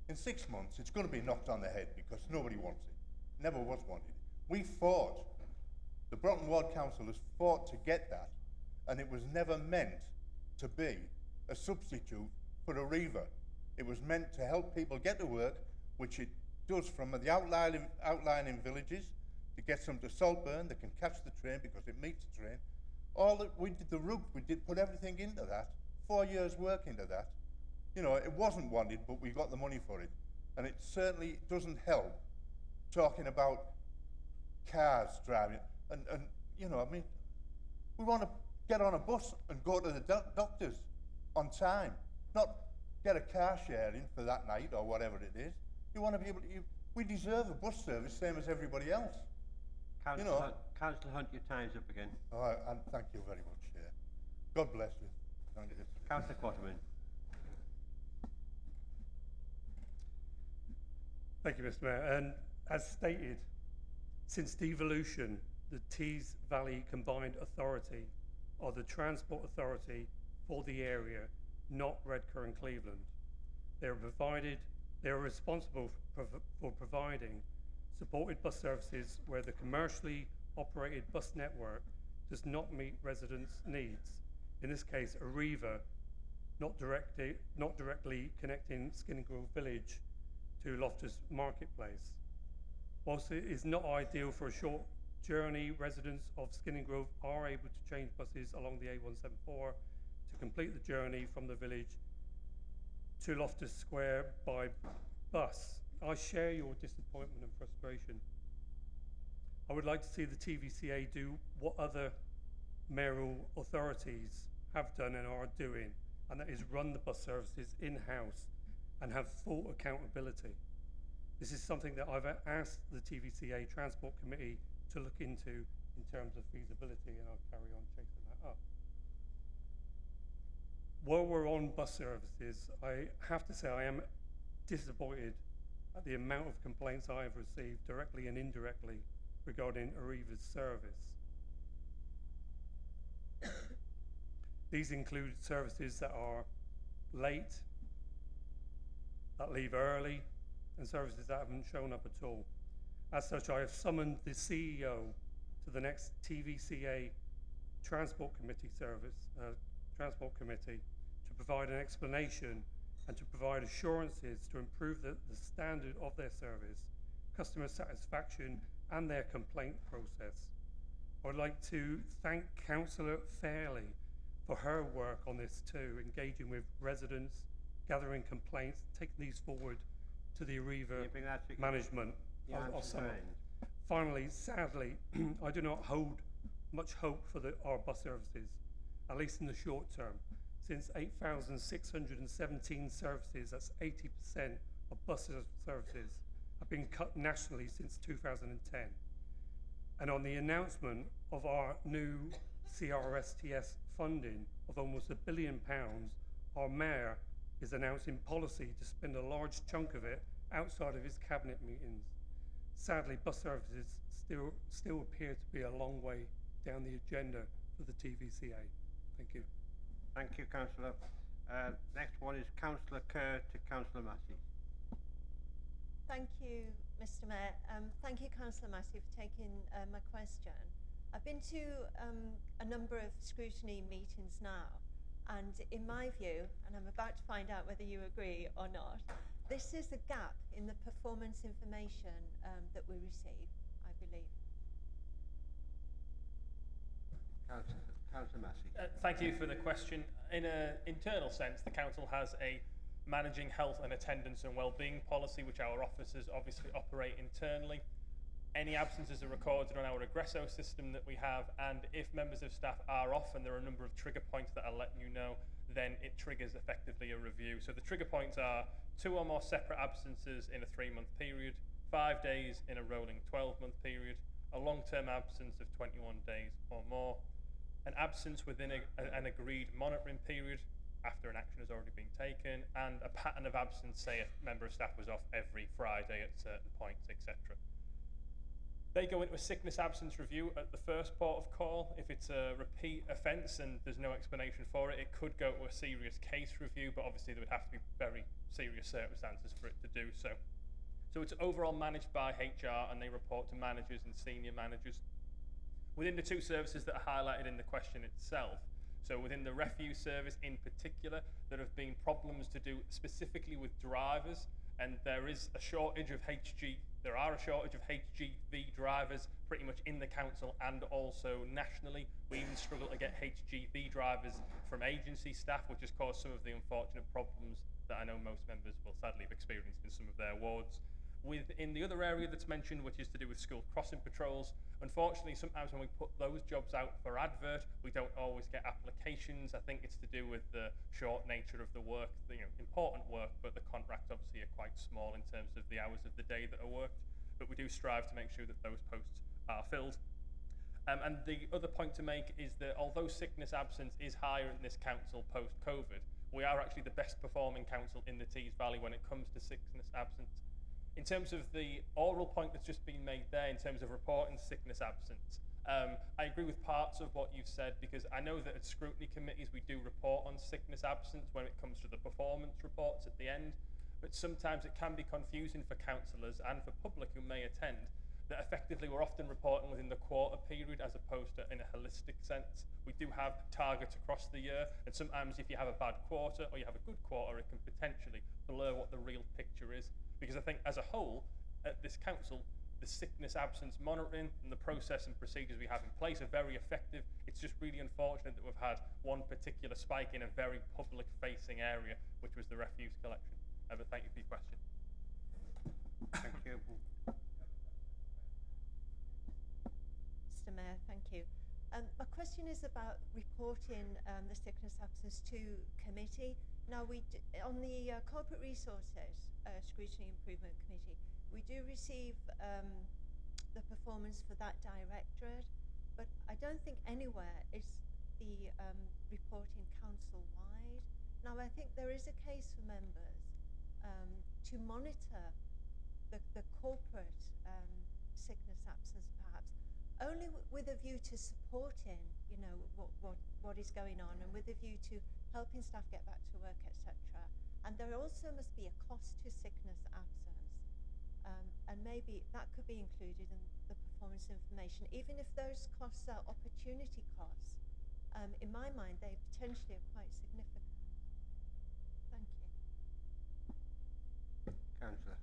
In 6 months, it's going to be knocked on the head because nobody wants it, never was wanted. We fought, the Broughton Ward Council has fought to get that, and it was never meant to be a substitute for a Reaver. It was meant to help people get to work, which it does from the outlying villages, to get them to Saltburn. They can catch the train because it meets the train. All that we did, the route, we did put everything into that, 4 years work into that. You know, it wasn't wanted, but we got the money for it. And it certainly doesn't help talking about cars driving. And you know, I mean, we want to get on a bus and go to the doctors on time, not get a car sharing for that night or whatever it is. You want to be able to, we deserve a bus service, same as everybody else. Councillor Hunt, your time's up again. Oh, and thank you very much, Chair. God bless you. Thank you. Councillor Quaterman. Thank you, Mr. Mayor. And as stated, since devolution, the Tees Valley Combined Authority are the transport authority for the area, not Redcar and Cleveland. They are responsible for providing supported bus services where the commercially operated bus network does not meet residents' needs. In this case, Arriva, not directly connecting Skinning Grove Village to Loftus Marketplace. Whilst it is not ideal for a short journey, residents of Skinning Grove are able to change buses along the A174 to complete the journey from the village to Loftus Square by bus. I share your disappointment and frustration. I would like to see the TVCA do what other mayoral authorities have done and are doing, and that is run the bus services in-house and have full accountability. This is something that I've asked the TVCA Transport Committee to look into in terms of feasibility, and I'll carry on chasing that up. While we're on bus services, I have to say I am disappointed at the amount of complaints I have received directly and indirectly regarding Arriva's service. These include services that are late, that leave early, and services that haven't shown up at all. As such, I have summoned the CEO to the next TVCA Transport Committee to provide an explanation and to provide assurances to improve the standard of their service, customer satisfaction, and their complaint process. I would like to thank Councillor Fairley for her work on this too, engaging with residents, gathering complaints, taking these forward to the Arriva management of summer. Finally, sadly, I do not hold much hope for our bus services, at least in the short term, since 8,617 services, that's 80% of bus services, have been cut nationally since 2010. And on the announcement of our new CRSTS funding of almost £1 billion, our mayor is announcing policy to spend a large chunk of it outside of his cabinet meetings. Sadly, bus services still appear to be a long way down the agenda for the TVCA. Thank you. Thank you, Councillor. Next one is Councillor Kerr to Councillor Massey. Thank you, Mr. Mayor. Thank you, Councillor Massey, for taking my question. I've been to a number of scrutiny meetings now, and in my view, and I'm about to find out whether you agree or not, this is a gap in the performance information that we receive, I believe. Councillor Massey. Thank you for the question. In an internal sense, the council has a managing health and attendance and wellbeing policy, which our officers obviously operate internally. Any absences are recorded on our Aggresso system that we have, and if members of staff are off and there are a number of trigger points that I'll let you know, then it triggers effectively a review. So the trigger points are 2 or more separate absences in a 3-month period, 5 days in a rolling 12-month period, a long-term absence of 21 days or more, an absence within an agreed monitoring period after an action has already been taken, and a pattern of absence, say a member of staff was off every Friday at certain points, etc. They go into a sickness absence review at the first port of call. If it's a repeat offence and there's no explanation for it, it could go to a serious case review, but obviously there would have to be very serious circumstances for it to do so. So it's overall managed by HR, and they report to managers and senior managers. Within the 2 services that are highlighted in the question itself, so within the refuse service in particular, there have been problems to do specifically with drivers, and there are a shortage of HGV drivers pretty much in the council and also nationally. We even struggle to get HGV drivers from agency staff, which has caused some of the unfortunate problems that I know most members will sadly have experienced in some of their wards. Within the other area that's mentioned, which is to do with school crossing patrols, unfortunately, sometimes when we put those jobs out for advert, we don't always get applications. I think it's to do with the short nature of the work, important work, but the contracts obviously are quite small in terms of the hours of the day that are worked. But we do strive to make sure that those posts are filled. And the other point to make is that although sickness absence is higher in this council post-COVID, we are actually the best performing council in the Tees Valley when it comes to sickness absence. In terms of the oral point that's just been made there, in terms of reporting sickness absence, I agree with parts of what you've said, because I know that at scrutiny committees we do report on sickness absence when it comes to the performance reports at the end, but sometimes it can be confusing for councillors and for public who may attend, that effectively we're often reporting within the quarter period as opposed to in a holistic sense. We do have targets across the year, and sometimes if you have a bad quarter or you have a good quarter, it can potentially blur what the real picture is. Because I think as a whole, at this council, the sickness absence monitoring and the process and procedures we have in place are very effective. It's just really unfortunate that we've had one particular spike in a very public-facing area, which was the refuse collection. But thank you for your question. Thank you. Mr. Mayor, thank you. My question is about reporting the sickness absence to committee. Now, on the Corporate Resources Scrutiny Improvement Committee, we do receive the performance for that directorate, but I don't think anywhere is the reporting council-wide. Now, I think there is a case for members to monitor the corporate sickness absence, perhaps, only with a view to supporting, what is going on, and with a view to helping staff get back to work, etc. And there also must be a cost to sickness absence, and maybe that could be included in the performance information, even if those costs are opportunity costs. In my mind, they potentially are quite significant. Thank you. Councillor.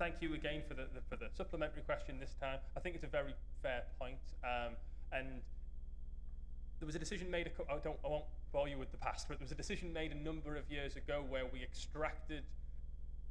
Thank you again for the supplementary question this time. I think it's a very fair point, and there was a decision made. I won't bore you with the past, but there was a decision made a number of years ago where we extracted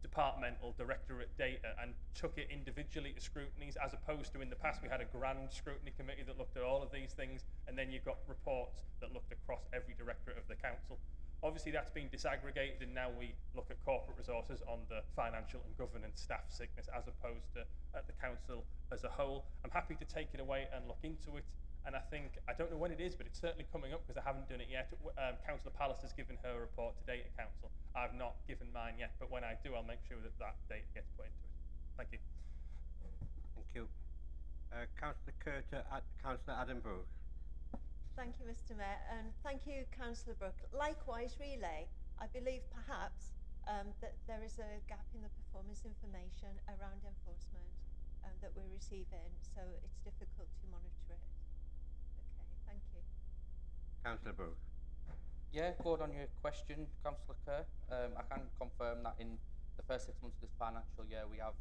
departmental directorate data and took it individually to scrutinies, as opposed to in the past we had a grand scrutiny committee that looked at all of these things, and then you've got reports that looked across every directorate of the council. Obviously that's been disaggregated, and now we look at corporate resources on the financial and governance staff sickness as opposed to at the council as a whole. I'm happy to take it away and look into it, and I think, I don't know when it is, but it's certainly coming up because I haven't done it yet. Councillor Pallas has given her report today at council. I've not given mine yet, but when I do, I'll make sure that that data gets put into it. Thank you. Thank you. Councillor Curter, Councillor Adam Brooke. Thank you, Mr. Mayor, and thank you, Councillor Brooke. Likewise, relay, I believe perhaps that there is a gap in the performance information around enforcement that we're receiving, so it's difficult to monitor it. Okay, thank you. Councillor Brooke. Yeah, good on your question, Councillor Kerr. I can confirm that in the first 6 months of this financial year, we have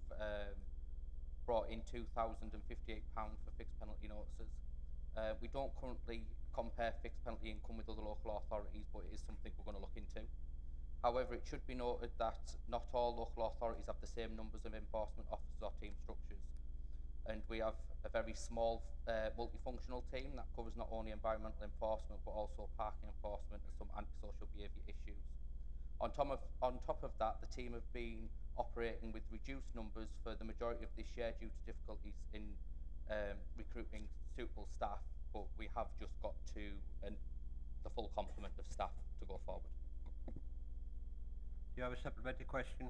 brought in £2,058 for fixed penalty notices. We don't currently compare fixed penalty income with other local authorities, but it is something we're going to look into. However, it should be noted that not all local authorities have the same numbers of enforcement officers or team structures. And we have a very small multifunctional team that covers not only environmental enforcement, but also parking enforcement and some antisocial behaviour issues. On top of that, the team have been operating with reduced numbers for the majority of this year due to difficulties in recruiting suitable staff, but we have just got to the full complement of staff to go forward. Do you have a supplementary question?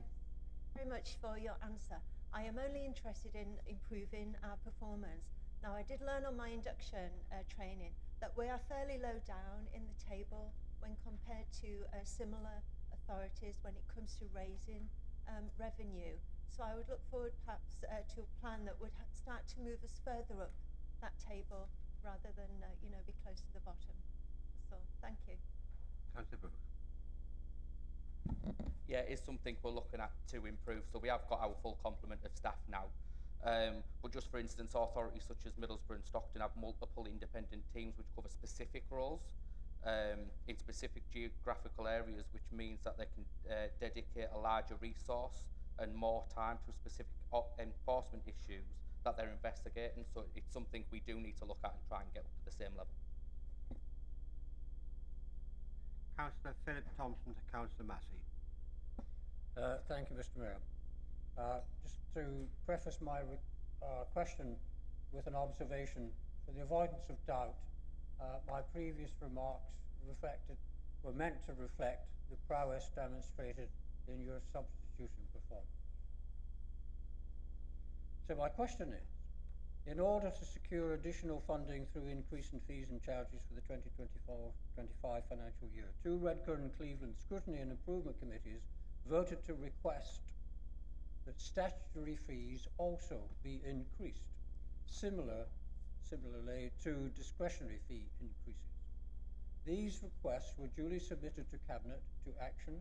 Very much for your answer. I am only interested in improving our performance. Now, I did learn on my induction training that we are fairly low down in the table when compared to similar authorities when it comes to raising revenue. So I would look forward perhaps to a plan that would start to move us further up that table rather than be close to the bottom. So thank you. Councillor Brooke. Yeah, it is something we're looking at to improve. So we have got our full complement of staff now. But just for instance, authorities such as Middlesbrough and Stockton have multiple independent teams which cover specific roles in specific geographical areas, which means that they can dedicate a larger resource and more time to specific enforcement issues that they're investigating. So it's something we do need to look at and try and get up to the same level. Councillor Philip Thompson to Councillor Massey. Thank you, Mr. Mayor. Just to preface my question with an observation, for the avoidance of doubt, my previous remarks were meant to reflect the prowess demonstrated in your substitution performance. So my question is, in order to secure additional funding through increase in fees and charges for the 2024-25 financial year, two Redcar and Cleveland Scrutiny and Improvement Committees voted to request that statutory fees also be increased, similarly to discretionary fee increases. These requests were duly submitted to Cabinet to action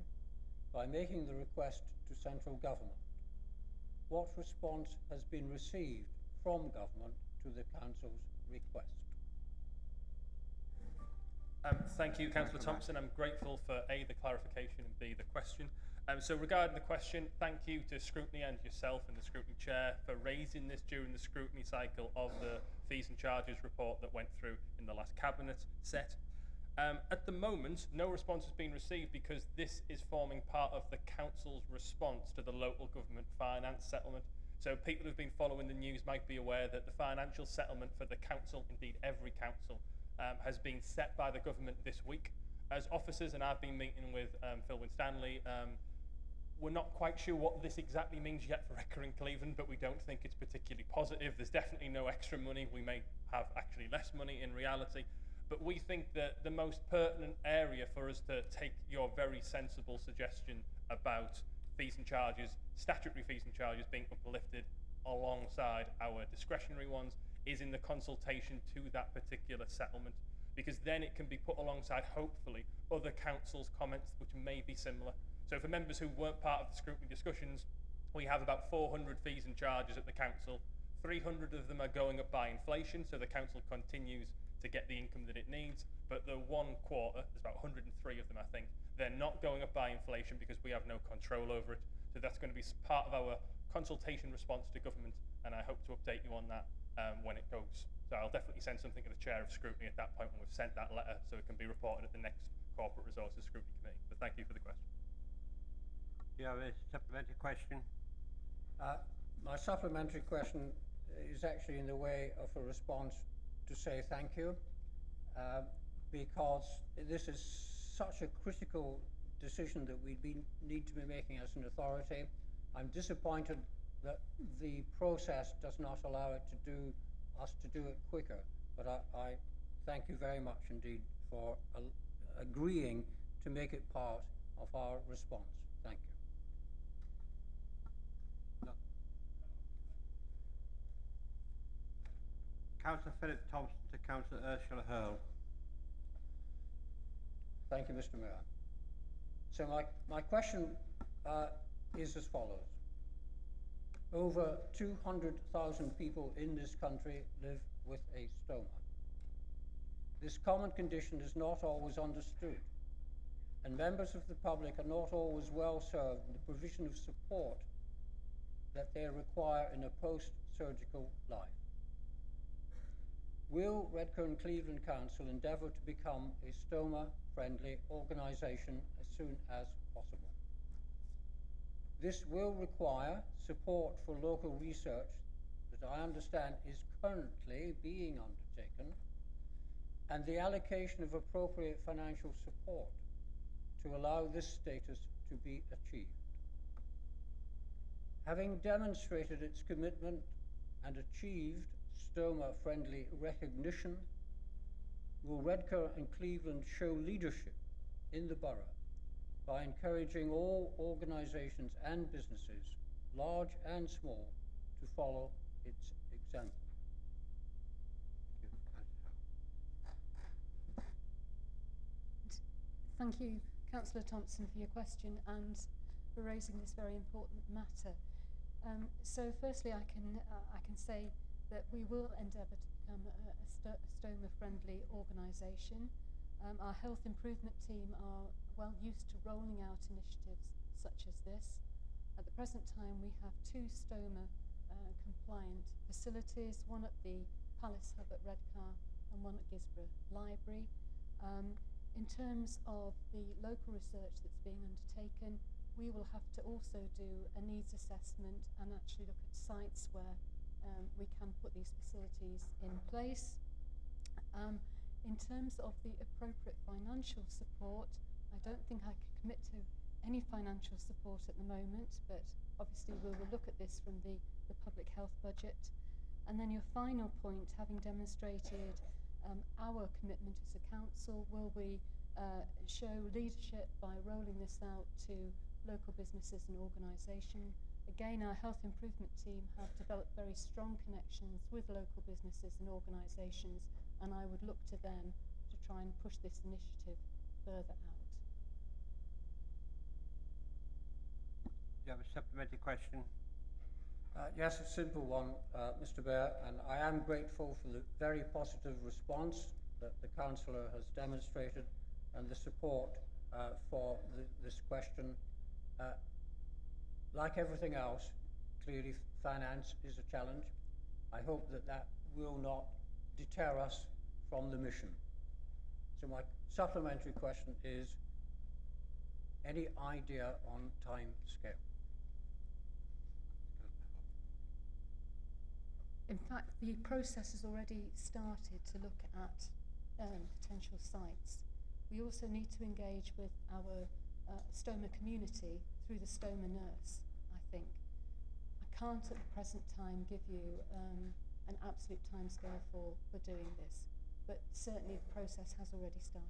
by making the request to central government. What response has been received from government to the council's request? Thank you, Councillor Thompson. I'm grateful for A, the clarification, and B, the question. So regarding the question, thank you to Scrutiny and yourself and the Scrutiny Chair for raising this during the scrutiny cycle of the fees and charges report that went through in the last Cabinet set. At the moment, no response has been received because this is forming part of the Council's response to the local government finance settlement. So people who've been following the news might be aware that the financial settlement for the Council, indeed every Council, has been set by the government this week. As officers, and I've been meeting with Phil Winstanley, we're not quite sure what this exactly means yet for Redcar and Cleveland, but we don't think it's particularly positive. There's definitely no extra money. We may have actually less money in reality. But we think that the most pertinent area for us to take your very sensible suggestion about fees and charges, statutory fees and charges being uplifted alongside our discretionary ones, is in the consultation to that particular settlement, because then it can be put alongside, hopefully, other councils' comments which may be similar. So for members who weren't part of the scrutiny discussions, we have about 400 fees and charges at the council. 300 of them are going up by inflation, so the council continues to get the income that it needs, but the 1/4, there's about 103 of them I think, they're not going up by inflation because we have no control over it. So that's going to be part of our consultation response to government, and I hope to update you on that when it goes. So I'll definitely send something to the Chair of Scrutiny at that point when we've sent that letter, so it can be reported at the next Corporate Resources Scrutiny Committee. But thank you for the question. Do you have a supplementary question? My supplementary question is actually in the way of a response to say thank you, because this is such a critical decision that we need to be making as an authority. I'm disappointed that the process does not allow us to do it quicker, but I thank you very much indeed for agreeing to make it part of our response. Thank you. Councillor Philip Thompson to Councillor Ursula Hurl. Thank you, Mr. Mayor. So my question is as follows. Over 200,000 people in this country live with a stoma. This common condition is not always understood, and members of the public are not always well served in the provision of support that they require in a post-surgical life. Will Redcar and Cleveland Council endeavour to become a stoma-friendly organisation as soon as possible? This will require support for local research that I understand is currently being undertaken, and the allocation of appropriate financial support to allow this status to be achieved. Having demonstrated its commitment and achieved stoma-friendly recognition, will Redcar and Cleveland show leadership in the borough by encouraging all organisations and businesses, large and small, to follow its example? Thank you, Councillor Thompson, for your question and for raising this very important matter. So firstly, I can say that we will endeavour to become a stoma-friendly organisation. Our health improvement team are well used to rolling out initiatives such as this. At the present time, we have 2 STOMA compliant facilities, one at the Palace Hub at Redcar and one at Gisborough Library. In terms of the local research that's being undertaken, we will have to also do a needs assessment and actually look at sites where we can put these facilities in place. In terms of the appropriate financial support, I don't think I can commit to any financial support at the moment, but obviously we will look at this from the public health budget. And then your final point, having demonstrated our commitment as a council, will we show leadership by rolling this out to local businesses and organisations. Again, our health improvement team have developed very strong connections with local businesses and organisations, and I would look to them to try and push this initiative further out. Do you have a supplementary question? Yes, a simple one, Mr. Mayor, and I am grateful for the very positive response that the councillor has demonstrated and the support for this question. Like everything else, clearly finance is a challenge. I hope that that will not deter us from the mission. So my supplementary question is, any idea on time scale? In fact, the process has already started to look at potential sites. We also need to engage with our STOMA community through the STOMA nurse, I think. I can't at the present time give you an absolute timescale for doing this, but certainly the process has already started.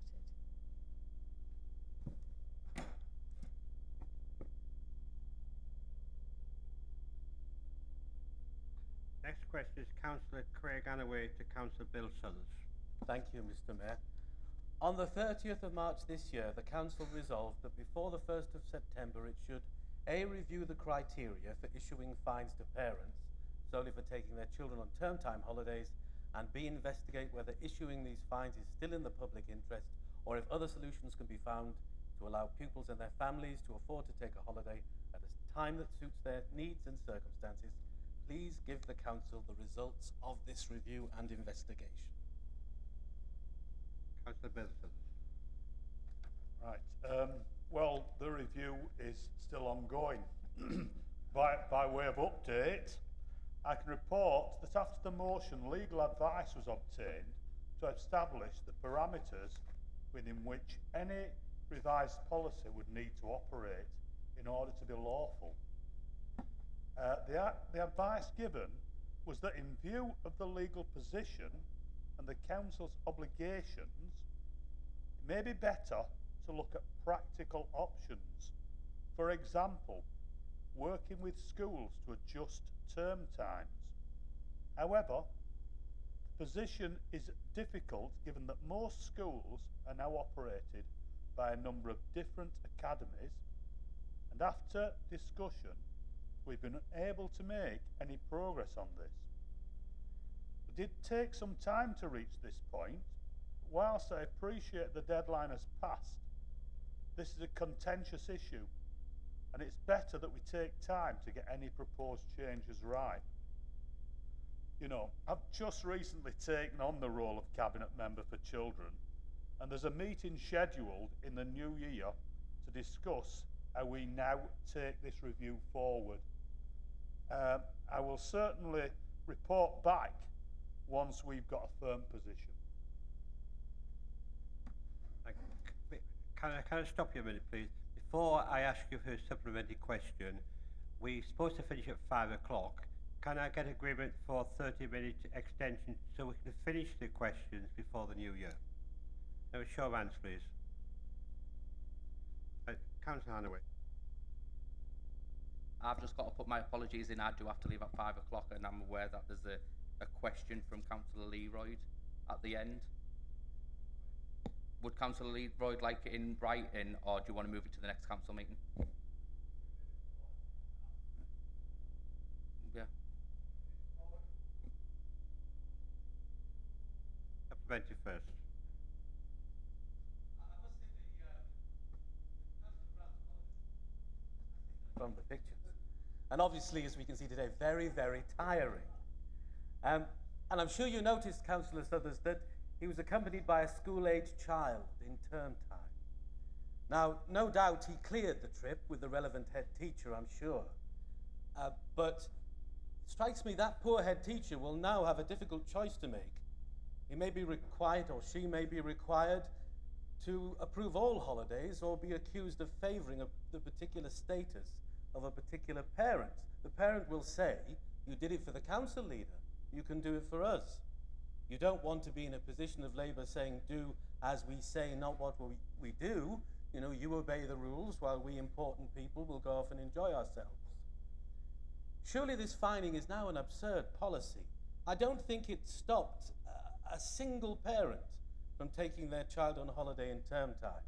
Next question is Councillor Craig Annaway to Councillor Bill Suthers. Thank you, Mr. Mayor. On the 30th of March this year, the Council resolved that before the 1st of September it should A. Review the criteria for issuing fines to parents solely for taking their children on term time holidays, and B. Investigate whether issuing these fines is still in the public interest or if other solutions can be found to allow pupils and their families to afford to take a holiday at a time that suits their needs and circumstances. Please give the Council the results of this review and investigation. Councillor Bill Suthers. Right. Well, the review is still ongoing. By way of update, I can report that after the motion, legal advice was obtained to establish the parameters within which any revised policy would need to operate in order to be lawful. The advice given was that in view of the legal position and the Council's obligations, it may be better to look at practical options. For example, working with schools to adjust term times. However, the position is difficult given that most schools are now operated by a number of different academies, and after discussion, we've been unable to make any progress on this. It did take some time to reach this point. Whilst I appreciate the deadline has passed, this is a contentious issue, and it's better that we take time to get any proposed changes right. You know, I've just recently taken on the role of Cabinet Member for Children, and there's a meeting scheduled in the new year to discuss how we now take this review forward. I will certainly report back once we've got a firm position. Can I stop you a minute, please? Before I ask you for a supplementary question, we're supposed to finish at 5 o'clock. Can I get agreement for 30-minute extension so we can finish the questions before the new year? Have a show of hands, please. Councillor Hannaway. I've just got to put my apologies in. I do have to leave at 5 o'clock, and I'm aware that there's a question from Councillor Leroyd at the end. Would Councillor Leroyd like it in writing, or do you want to move it to the next council meeting? Yeah. Supplementary first. From the pictures. and obviously, as we can see today, very, very tiring. And I'm sure you noticed, Councillor Southers, that he was accompanied by a school-aged child in term time. Now, no doubt he cleared the trip with the relevant head teacher, I'm sure. But it strikes me that poor head teacher will now have a difficult choice to make. He may be required, or she may be required, to approve all holidays or be accused of favouring the particular status of a particular parent. The parent will say, you did it for the council leader, you can do it for us. You don't want to be in a position of Labour saying, do as we say, not what we do. You know, you obey the rules while we important people will go off and enjoy ourselves. Surely this fining is now an absurd policy. I don't think it stopped a single parent from taking their child on holiday in term time.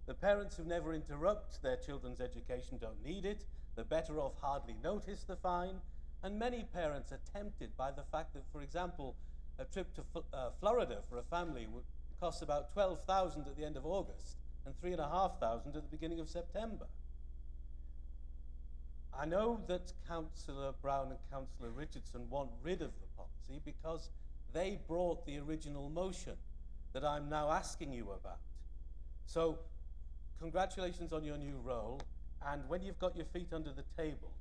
The parents who never interrupt their children's education don't need it. The better off hardly notice the fine. And many parents are tempted by the fact that, for example, a trip to Florida for a family would cost about $12,000 at the end of August and $3,500 at the beginning of September. I know that Councillor Brown and Councillor Richardson want rid of the policy because they brought the original motion that I'm now asking you about. So, congratulations on your new role, and when you've got your feet under the table,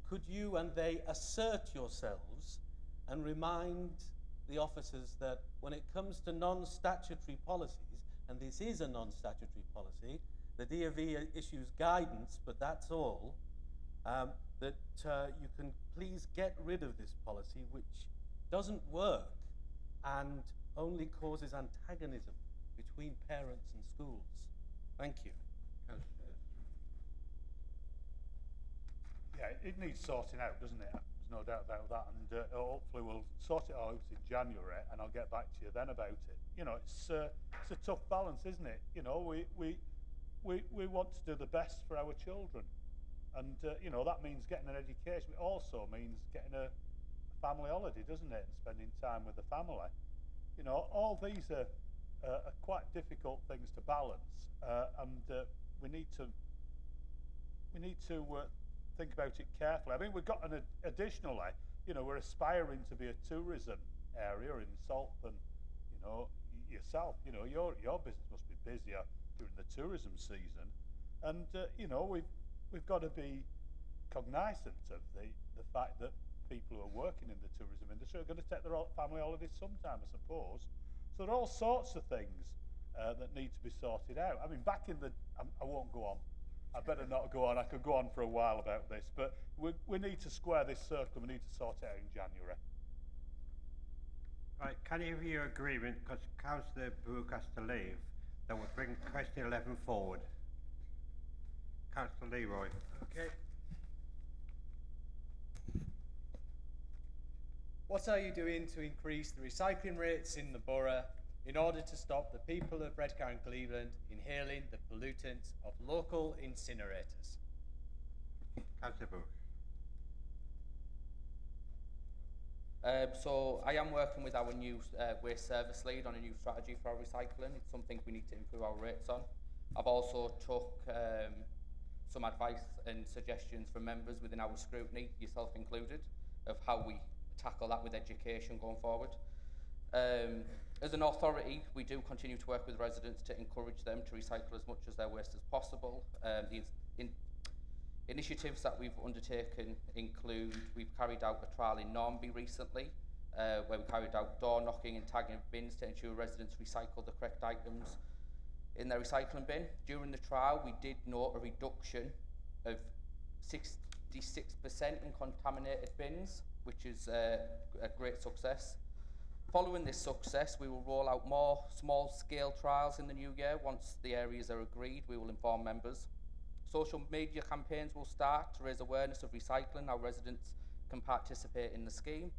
could you and they assert yourselves and remind the officers that when it comes to non-statutory policies, and this is a non-statutory policy, the DfE issues guidance, but that's all, that you can please get rid of this policy which doesn't work and only causes antagonism between parents and schools. Thank you. Yeah, it needs sorting out, doesn't it? There's no doubt about that, and hopefully we'll sort it out in January, and I'll get back to you then about it. You know, it's a tough balance, isn't it? You know, we want to do the best for our children, and you know, that means getting an education. It also means getting a family holiday, doesn't it, and spending time with the family. You know, all these are quite difficult things to balance, and we need to think about it carefully. I mean, we've got additionally, you know, we're aspiring to be a tourism area in Saltburn. You know, yourself, you know, your business must be busier during the tourism season, and you know, we've got to be cognizant of the fact that people who are working in the tourism industry are going to take their family holidays sometime, I suppose. So there are all sorts of things that need to be sorted out. I mean, back in the, I won't go on. I better not go on. I could go on for a while about this, but we need to square this circle. We need to sort it out in January. Right, can you have your agreement, because Councillor Brooke has to leave, that we'll bring question 11 forward. Councillor Leroy. Okay. What are you doing to increase the recycling rates in the borough in order to stop the people of Redcar and Cleveland inhaling the pollutants of local incinerators? Councillor Brooke. So I am working with our new waste service lead on a new strategy for our recycling. It's something we need to improve our rates on. I've also took some advice and suggestions from members within our scrutiny, yourself included, of how we tackle that with education going forward. As an authority, we do continue to work with residents to encourage them to recycle as much of their waste as possible. The initiatives that we've undertaken include, we've carried out a trial in Normanby recently, where we carried out door knocking and tagging of bins to ensure residents recycle the correct items in their recycling bin. During the trial, we did note a reduction of 66% in contaminated bins, which is a great success. Following this success, we will roll out more small-scale trials in the new year. Once the areas are agreed, we will inform members. Social media campaigns will start to raise awareness of recycling. Our residents can participate in the scheme.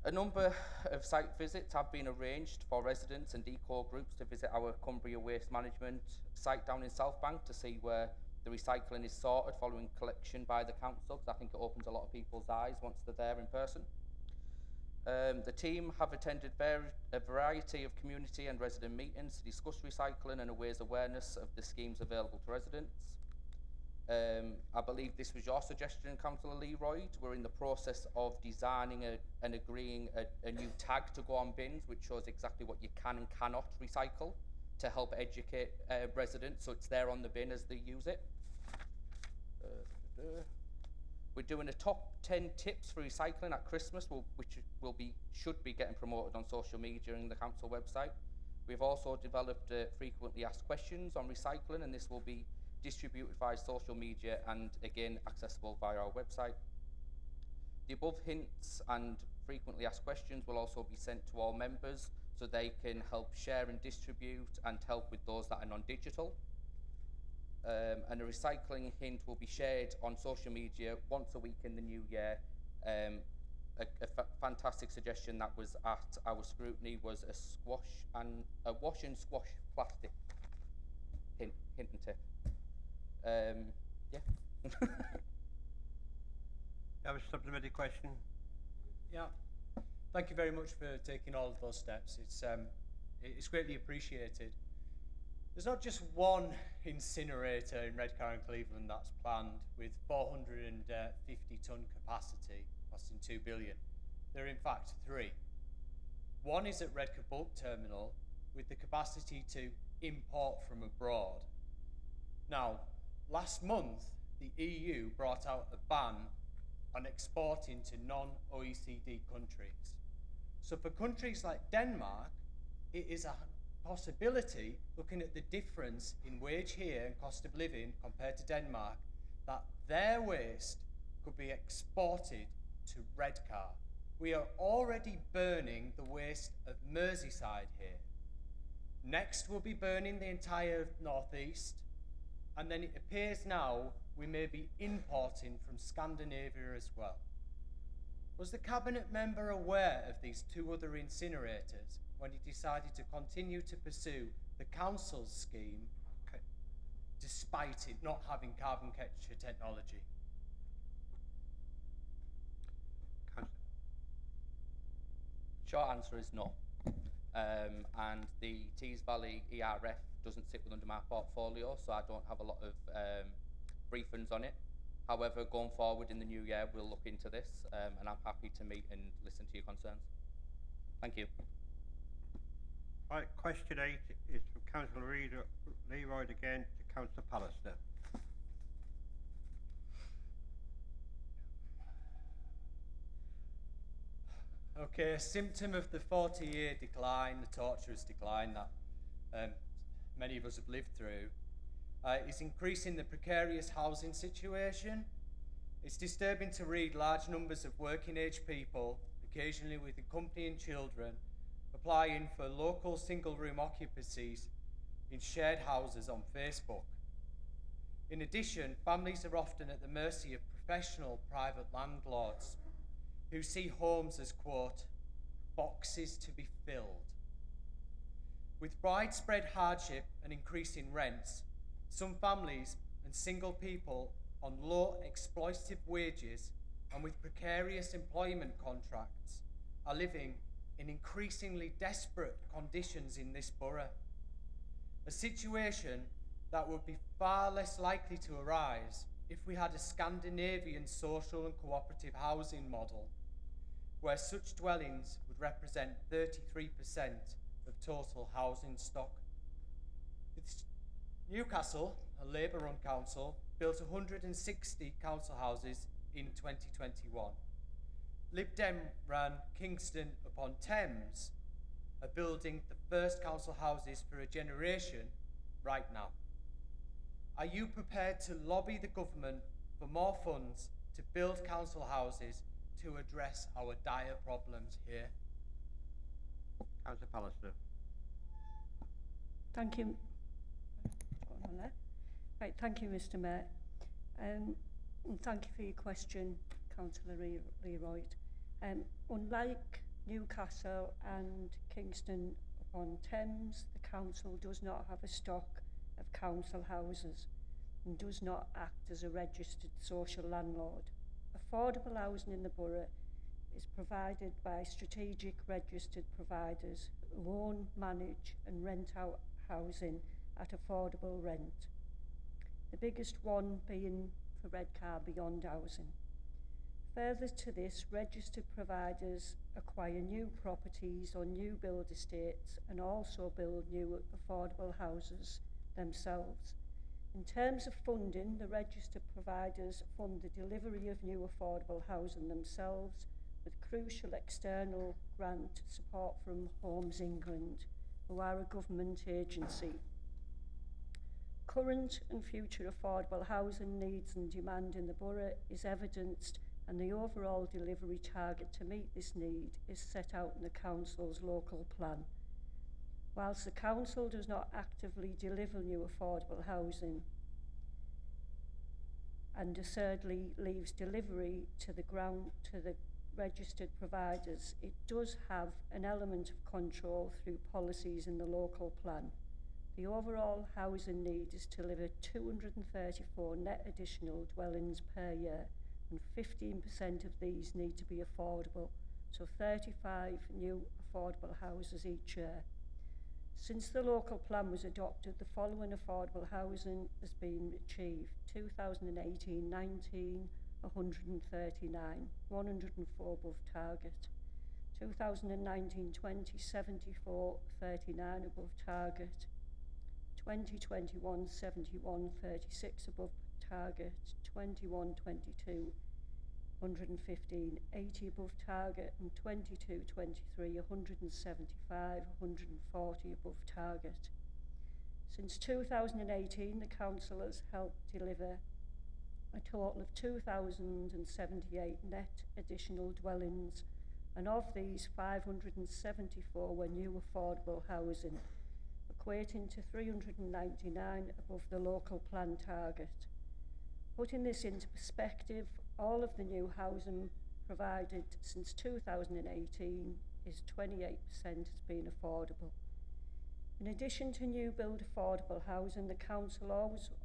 A number of site visits have been arranged for residents and eco groups to visit our Cumbria Waste Management site down in South Bank to see where the recycling is sorted following collection by the council, because I think it opens a lot of people's eyes once they're there in person. The team have attended a variety of community and resident meetings to discuss recycling and raise awareness of the schemes available to residents. I believe this was your suggestion, Councillor Leroy. We're in the process of designing and agreeing a new tag to go on bins, which shows exactly what you can and cannot recycle to help educate residents, so it's there on the bin as they use it. We're doing a top 10 tips for recycling at Christmas, which should be getting promoted on social media and the council website. We've also developed frequently asked questions on recycling, and this will be distributed via social media and again accessible via our website. The above hints and frequently asked questions will also be sent to all members so they can help share and distribute and help with those that are non-digital. And a recycling hint will be shared on social media once a week in the new year. A fantastic suggestion that was at our scrutiny was a wash and squash plastic. Hint and tip. Yeah. You have a supplementary question? Yeah. Thank you very much for taking all of those steps. It's greatly appreciated. There's not just one incinerator in Redcar and Cleveland that's planned with 450-ton capacity, costing $2 billion. There are in fact 3. One is at Redcar Bulk Terminal with the capacity to import from abroad. Now, last month, the EU brought out a ban on exporting to non-OECD countries. So for countries like Denmark, it is a possibility, looking at the difference in wage here and cost of living compared to Denmark, that their waste could be exported to Redcar. We are already burning the waste of Merseyside here. Next, we'll be burning the entire northeast, and then it appears now we may be importing from Scandinavia as well. Was the Cabinet member aware of these 2 other incinerators when he decided to continue to pursue the council's scheme, despite it not having carbon capture technology? Short answer is no. And the Tees Valley ERF doesn't sit under my portfolio, so I don't have a lot of briefings on it. However, going forward in the new year, we'll look into this, and I'm happy to meet and listen to your concerns. Thank you. Right, question 8 is from Councillor Leroy again to Councillor Pallister. Okay, a symptom of the 40-year decline, the torturous decline that many of us have lived through, is increasing the precarious housing situation. It's disturbing to read large numbers of working-age people, occasionally with accompanying children, applying for local single-room occupancies in shared houses on Facebook. In addition, families are often at the mercy of professional private landlords who see homes as, quote, boxes to be filled. With widespread hardship and increasing rents, some families and single people on low exploitative wages and with precarious employment contracts are living in increasingly desperate conditions in this borough. A situation that would be far less likely to arise if we had a Scandinavian social and cooperative housing model, where such dwellings would represent 33% of total housing stock. Newcastle, a Labour-run council, built 160 council houses in 2021. Lib Dem ran Kingston upon Thames are building the first council houses for a generation right now. Are you prepared to lobby the government for more funds to build council houses to address our dire problems here? Councillor Pallister. Thank you. Got on there. Right, thank you, Mr. Mayor. And thank you for your question, Councillor Leroy. Unlike Newcastle and Kingston upon Thames, the council does not have a stock of council houses and does not act as a registered social landlord. Affordable housing in the borough is provided by strategic registered providers who own, manage and rent out housing at affordable rent. the biggest one being for Redcar Beyond Housing. Further to this, registered providers acquire new properties on new build estates and also build new affordable houses themselves. In terms of funding, the registered providers fund the delivery of new affordable housing themselves with crucial external grant support from Homes England, who are a government agency. Current and future affordable housing needs and demand in the borough is evidenced, and the overall delivery target to meet this need is set out in the council's local plan. Whilst the council does not actively deliver new affordable housing and assuredly leaves delivery to the registered providers, it does have an element of control through policies in the local plan. The overall housing need is to deliver 234 net additional dwellings per year, and 15% of these need to be affordable, so 35 new affordable houses each year. Since the local plan was adopted, the following affordable housing has been achieved: 2018-19, 139, 104 above target. 2019-20, 74, 39 above target. 2021, 71, 36 above target. 21-22, 115, 80 above target, and 22-23, 175, 140 above target. Since 2018, the council has helped deliver a total of 2,078 net additional dwellings, and of these 574 were new affordable housing, equating to 399 above the local plan target. Putting this into perspective, all of the new housing provided since 2018 is 28% has been affordable. In addition to new build affordable housing, the council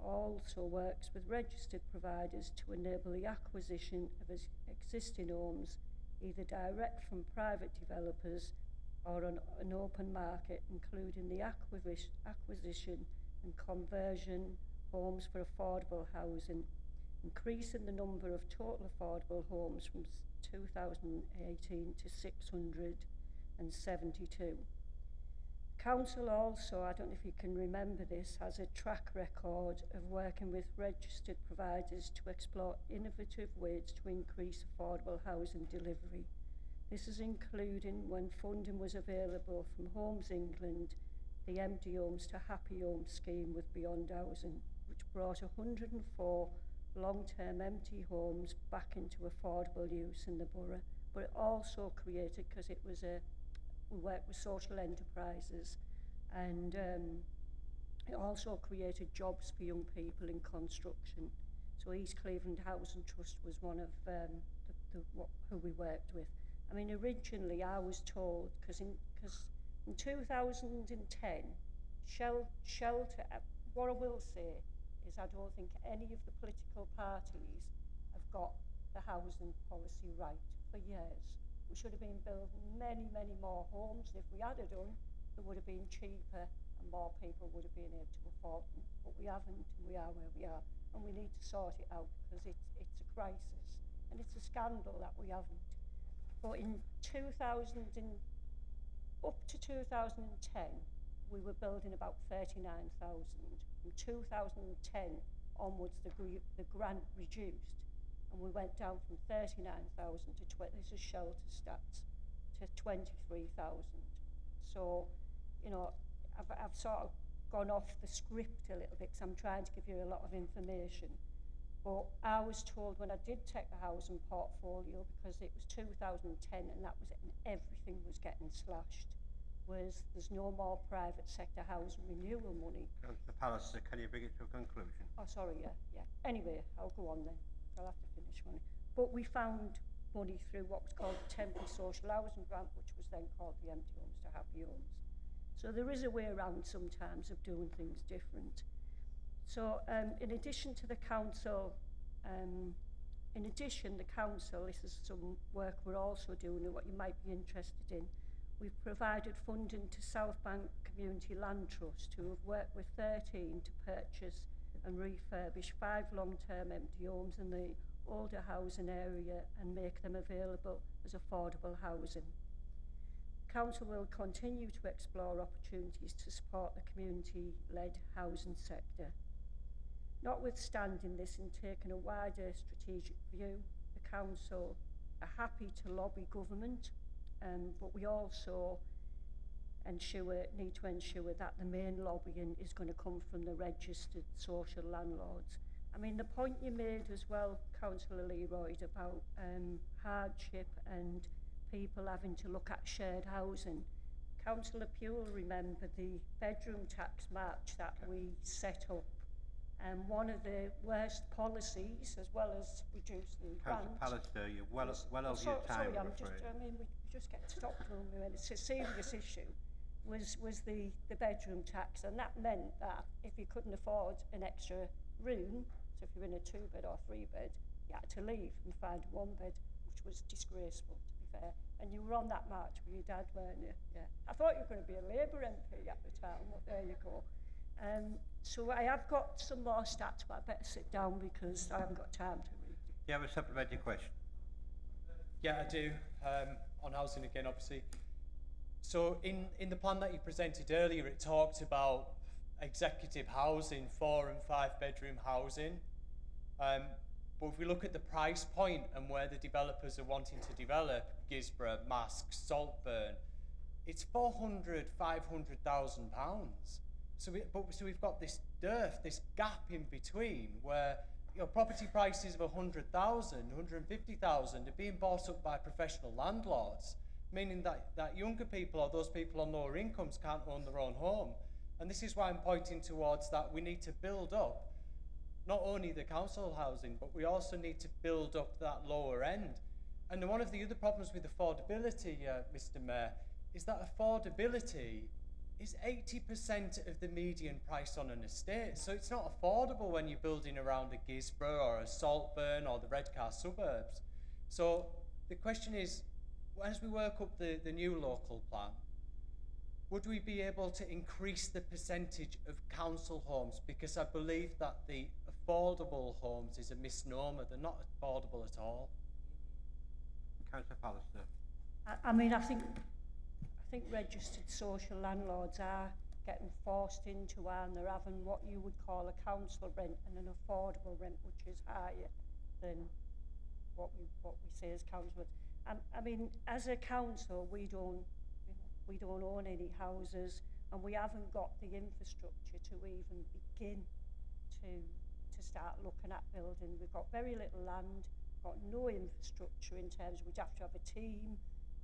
also works with registered providers to enable the acquisition of existing homes, either direct from private developers or on an open market, including the acquisition and conversion homes for affordable housing, increasing the number of total affordable homes from 2018 to 672. Council also, I don't know if you can remember this, has a track record of working with registered providers to explore innovative ways to increase affordable housing delivery. This is including when funding was available from Homes England, the Empty Homes to Happy Homes scheme with Beyond Housing, which brought 104 long-term empty homes back into affordable use in the borough. But it also created, because it was we worked with social enterprises, and it also created jobs for young people in construction. So East Cleveland Housing Trust was one of who we worked with. I mean, originally I was told, because in 2010, shelter, what I will say is I don't think any of the political parties have got the housing policy right for years. We should have been building many, many more homes. If we had done, they would have been cheaper and more people would have been able to afford them. But we haven't, and we are where we are. And we need to sort it out, because it's a crisis. And it's a scandal that we haven't. But in up to 2010, we were building about 39,000. From 2010 onwards, the grant reduced, and we went down from 39,000 to this is shelter stats, to 23,000. So, you know, I've sort of gone off the script a little bit, because I'm trying to give you a lot of information. But I was told when I did take the housing portfolio, because it was 2010 and that was it, and everything was getting slashed, was there's no more private sector housing renewal money. Councillor Pallister, can you bring it to a conclusion? Oh, sorry, yeah. Anyway, I'll go on then. I'll have to finish money. But we found money through what was called the Temporary Social Housing Grant, which was then called the Empty Homes to Happy Homes. So there is a way around sometimes of doing things different. So in addition to the council, this is some work we're also doing and what you might be interested in. We've provided funding to South Bank Community Land Trust, who have worked with 13 to purchase and refurbish 5 long-term empty homes in the older housing area and make them available as affordable housing. Council will continue to explore opportunities to support the community-led housing sector. Notwithstanding this and taking a wider strategic view, the Council are happy to lobby government, but we also need to ensure that the main lobbying is going to come from the registered social landlords. I mean, the point you made as well, Councillor Leroyd, about hardship and people having to look at shared housing. Councillor Pugh will remember the bedroom tax march that we set up. And one of the worst policies, as well as reducing grant... Councillor Pallister, you're well over your time, sorry, I'm afraid. we just get stopped when it's a serious issue, was the bedroom tax. And that meant that if you couldn't afford an extra room, so if you're in a 2-bed or 3-bed, you had to leave and find 1-bed, which was disgraceful, to be fair. And you were on that march with your dad, weren't you? Yeah. I thought you were going to be a Labour MP at the time, but there you go. So I have got some more stats, but I better sit down because I haven't got time to read. Do you have a supplementary question? Yeah, I do. On housing again, obviously. So in the plan that you presented earlier, it talked about executive housing, 4 and 5 bedroom housing. But if we look at the price point and where the developers are wanting to develop, Gisborough, Mask, Saltburn, it's £400,000, £500,000. So we've got this dearth, this gap in between where property prices of 100,000, 150,000 are being bought up by professional landlords, meaning that younger people or those people on lower incomes can't own their own home. And this is why I'm pointing towards that we need to build up not only the council housing, but we also need to build up that lower end. And one of the other problems with affordability, Mr. Mayor, is that affordability is 80% of the median price on an estate. So it's not affordable when you're building around a Gisborough or a Saltburn or the Redcar suburbs. So the question is, as we work up the new local plan, would we be able to increase the percentage of council homes? Because I believe that the affordable homes is a misnomer. They're not affordable at all. Councillor Pallister. I think registered social landlords are getting forced into and they're having what you would call a council rent and an affordable rent, which is higher than what we say as council. I mean, as a council, we don't own any houses, and we haven't got the infrastructure to even begin to start looking at building. We've got very little land, got no infrastructure in terms of we'd have to have a team.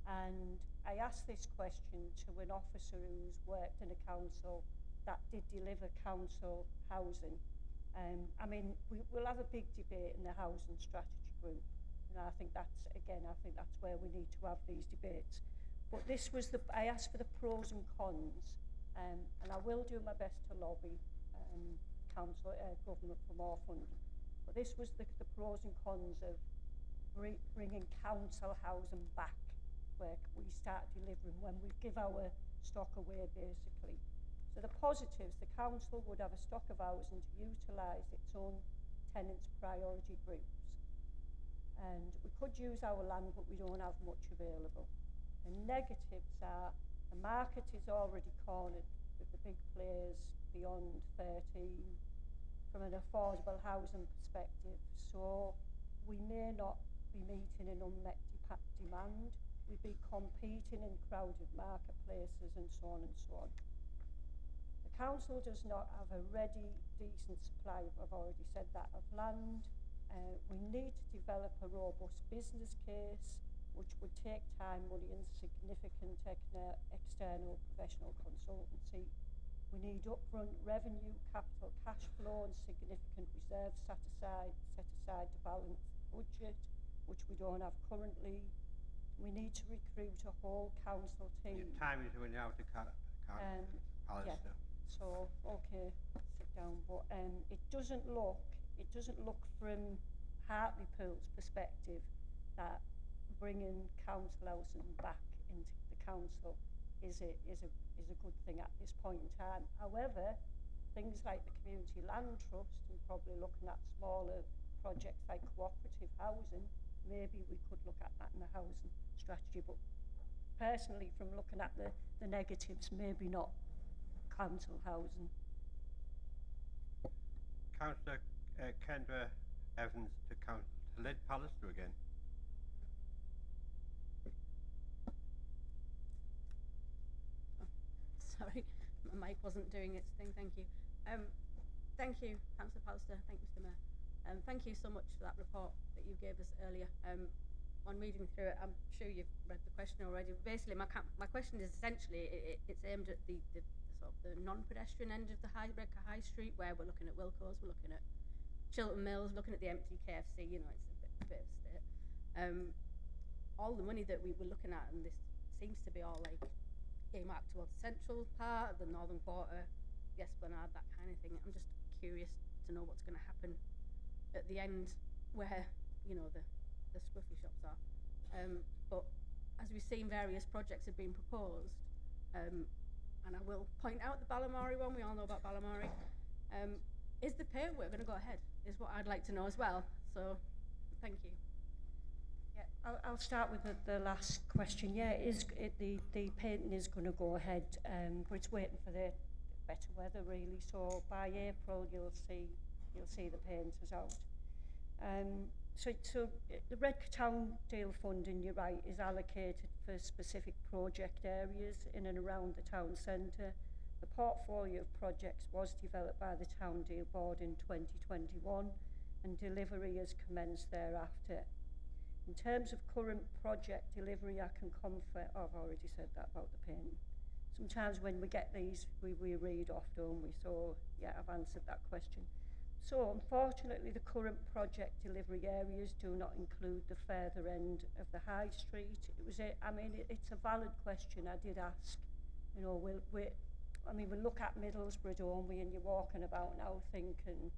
And I asked this question to an officer who's worked in a council that did deliver council housing. I mean, we'll have a big debate in the housing strategy group. And I think that's where we need to have these debates. But this was I asked for the pros and cons, and I will do my best to lobby government for more funding. But this was the pros and cons of bringing council housing back, where we start delivering when we give our stock away, basically. So the positives, the council would have a stock of housing to utilise its own tenants' priority groups. And we could use our land, but we don't have much available. The negatives are the market is already cornered with the big players beyond 13 from an affordable housing perspective. So we may not be meeting an unmet demand. We'd be competing in crowded marketplaces and so on and so on. The council does not have a ready, decent supply, I've already said that, of land. We need to develop a robust business case, which would take time, money and significant external professional consultancy. We need upfront revenue, capital cash flow and significant reserves set aside to balance the budget, which we don't have currently. We need to recruit a whole council team. Your time is running out, Pallister. Yeah. So, okay, sit down. But it doesn't look from Hartlepool's perspective that bringing council housing back into the council is a good thing at this point in time. However, things like the Community Land Trust and probably looking at smaller projects like cooperative housing, maybe we could look at that in the housing strategy. But personally, from looking at the negatives, maybe not council housing. Councillor Kendra Evans to Councillor Lynn Pallister again. Sorry, my mic wasn't doing its thing, thank you. Thank you, Councillor Pallister, thank you, Mr Mayor. Thank you so much for that report that you gave us earlier. On reading through it, I'm sure you've read the question already. Basically, my question is essentially, it's aimed at the sort of the non-pedestrian end of the Redcar High Street, where we're looking at Wilco's, we're looking at Chiltern Mills, looking at the empty KFC, you know, it's a bit of a state. All the money that we were looking at, and this seems to be all like earmarked towards the central part, the northern quarter, the Esplanade, that kind of thing. I'm just curious to know what's going to happen at the end where, you know, the scruffy shops are. But as we've seen, various projects have been proposed, and I will point out the Balamari one, we all know about Balamari. Is the paintwork going to go ahead, is what I'd like to know as well. So, thank you. Yeah, I'll start with the last question. Yeah, the painting is going to go ahead, but it's waiting for the better weather really. So by April you'll see the painters out. So the Redcar Town Deal funding, you're right, is allocated for specific project areas in and around the town centre. The portfolio of projects was developed by the Town Deal Board in 2021, and delivery has commenced thereafter. In terms of current project delivery, I can confirm, I've already said that about the painting. Sometimes when we get these, we read off, don't we? So, yeah, I've answered that question. So, unfortunately, the current project delivery areas do not include the further end of the High Street. It's a valid question I did ask. You know, we look at Middlesbrough, don't we? And you're walking about now thinking,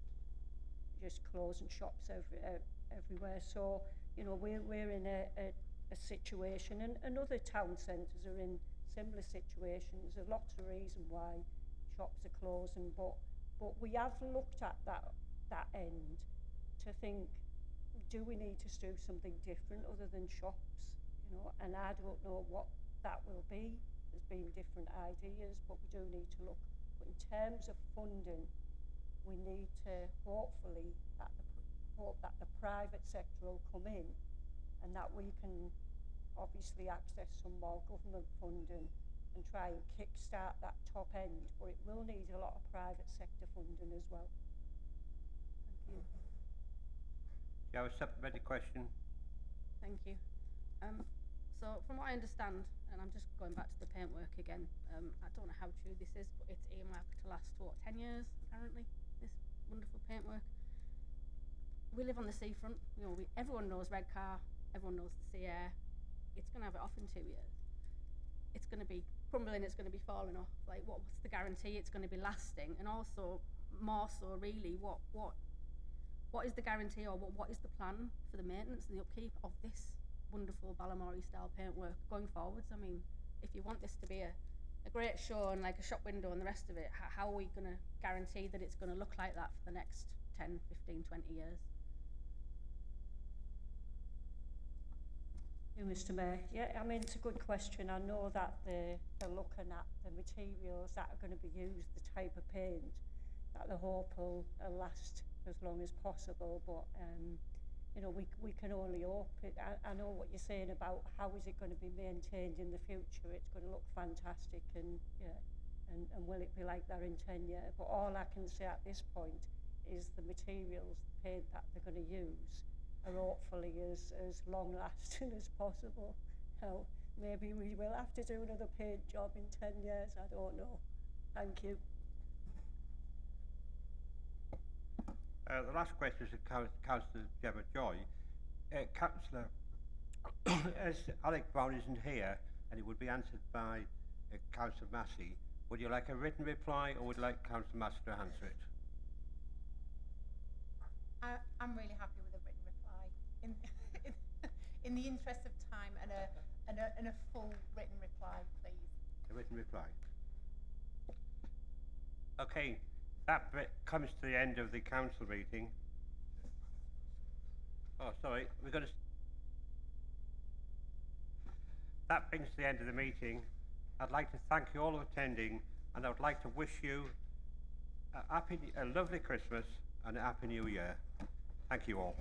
just closing shops everywhere. So, you know, we're in a situation, and other town centres are in similar situations. There's lots of reasons why shops are closing, but we have looked at that end to think, do we need to do something different other than shops? You know, and I don't know what that will be. There's been different ideas, but we do need to look. But in terms of funding, we need to hope that the private sector will come in, and that we can obviously access some more government funding and try and kickstart that top end, but it will need a lot of private sector funding as well. Thank you. Do you have a supplementary question? Thank you. So from what I understand, and I'm just going back to the paintwork again, I don't know how true this is, but it's earmarked to last, 10 years apparently, this wonderful paintwork. We live on the seafront, you know, everyone knows Redcar, everyone knows the sea air. It's going to have it off in 2 years. It's going to be crumbling, it's going to be falling off. Like, what's the guarantee it's going to be lasting? And also, more so really, what is the guarantee, or what is the plan for the maintenance and the upkeep of this wonderful Balamori style paintwork going forwards? I mean, if you want this to be a great show and like a shop window and the rest of it, how are we going to guarantee that it's going to look like that for the next 10, 15, 20 years? Mr Mayor, yeah, I mean, it's a good question. I know that they're looking at the materials that are going to be used, the type of paint, that the hope will last as long as possible, but you know, we can only hope. I know what you're saying about how is it going to be maintained in the future. It's going to look fantastic, and yeah, and will it be like that in 10 years? But all I can say at this point is the materials, the paint that they're going to use are hopefully as long lasting as possible. Now, maybe we will have to do another paint job in 10 years, I don't know. Thank you. The last question is to Councillor Gemma Joy. Councillor, as Alec Brown isn't here, and it would be answered by Councillor Massey, would you like a written reply, or would you like Councillor Massey to answer it? I'm really happy with a written reply. In the interest of time, and a full written reply, please. A written reply. Okay, That comes to the end of the council meeting. Oh, sorry, we've got to... That brings to the end of the meeting. I'd like to thank you all for attending, and I would like to wish you a lovely Christmas and a happy New Year. Thank you all.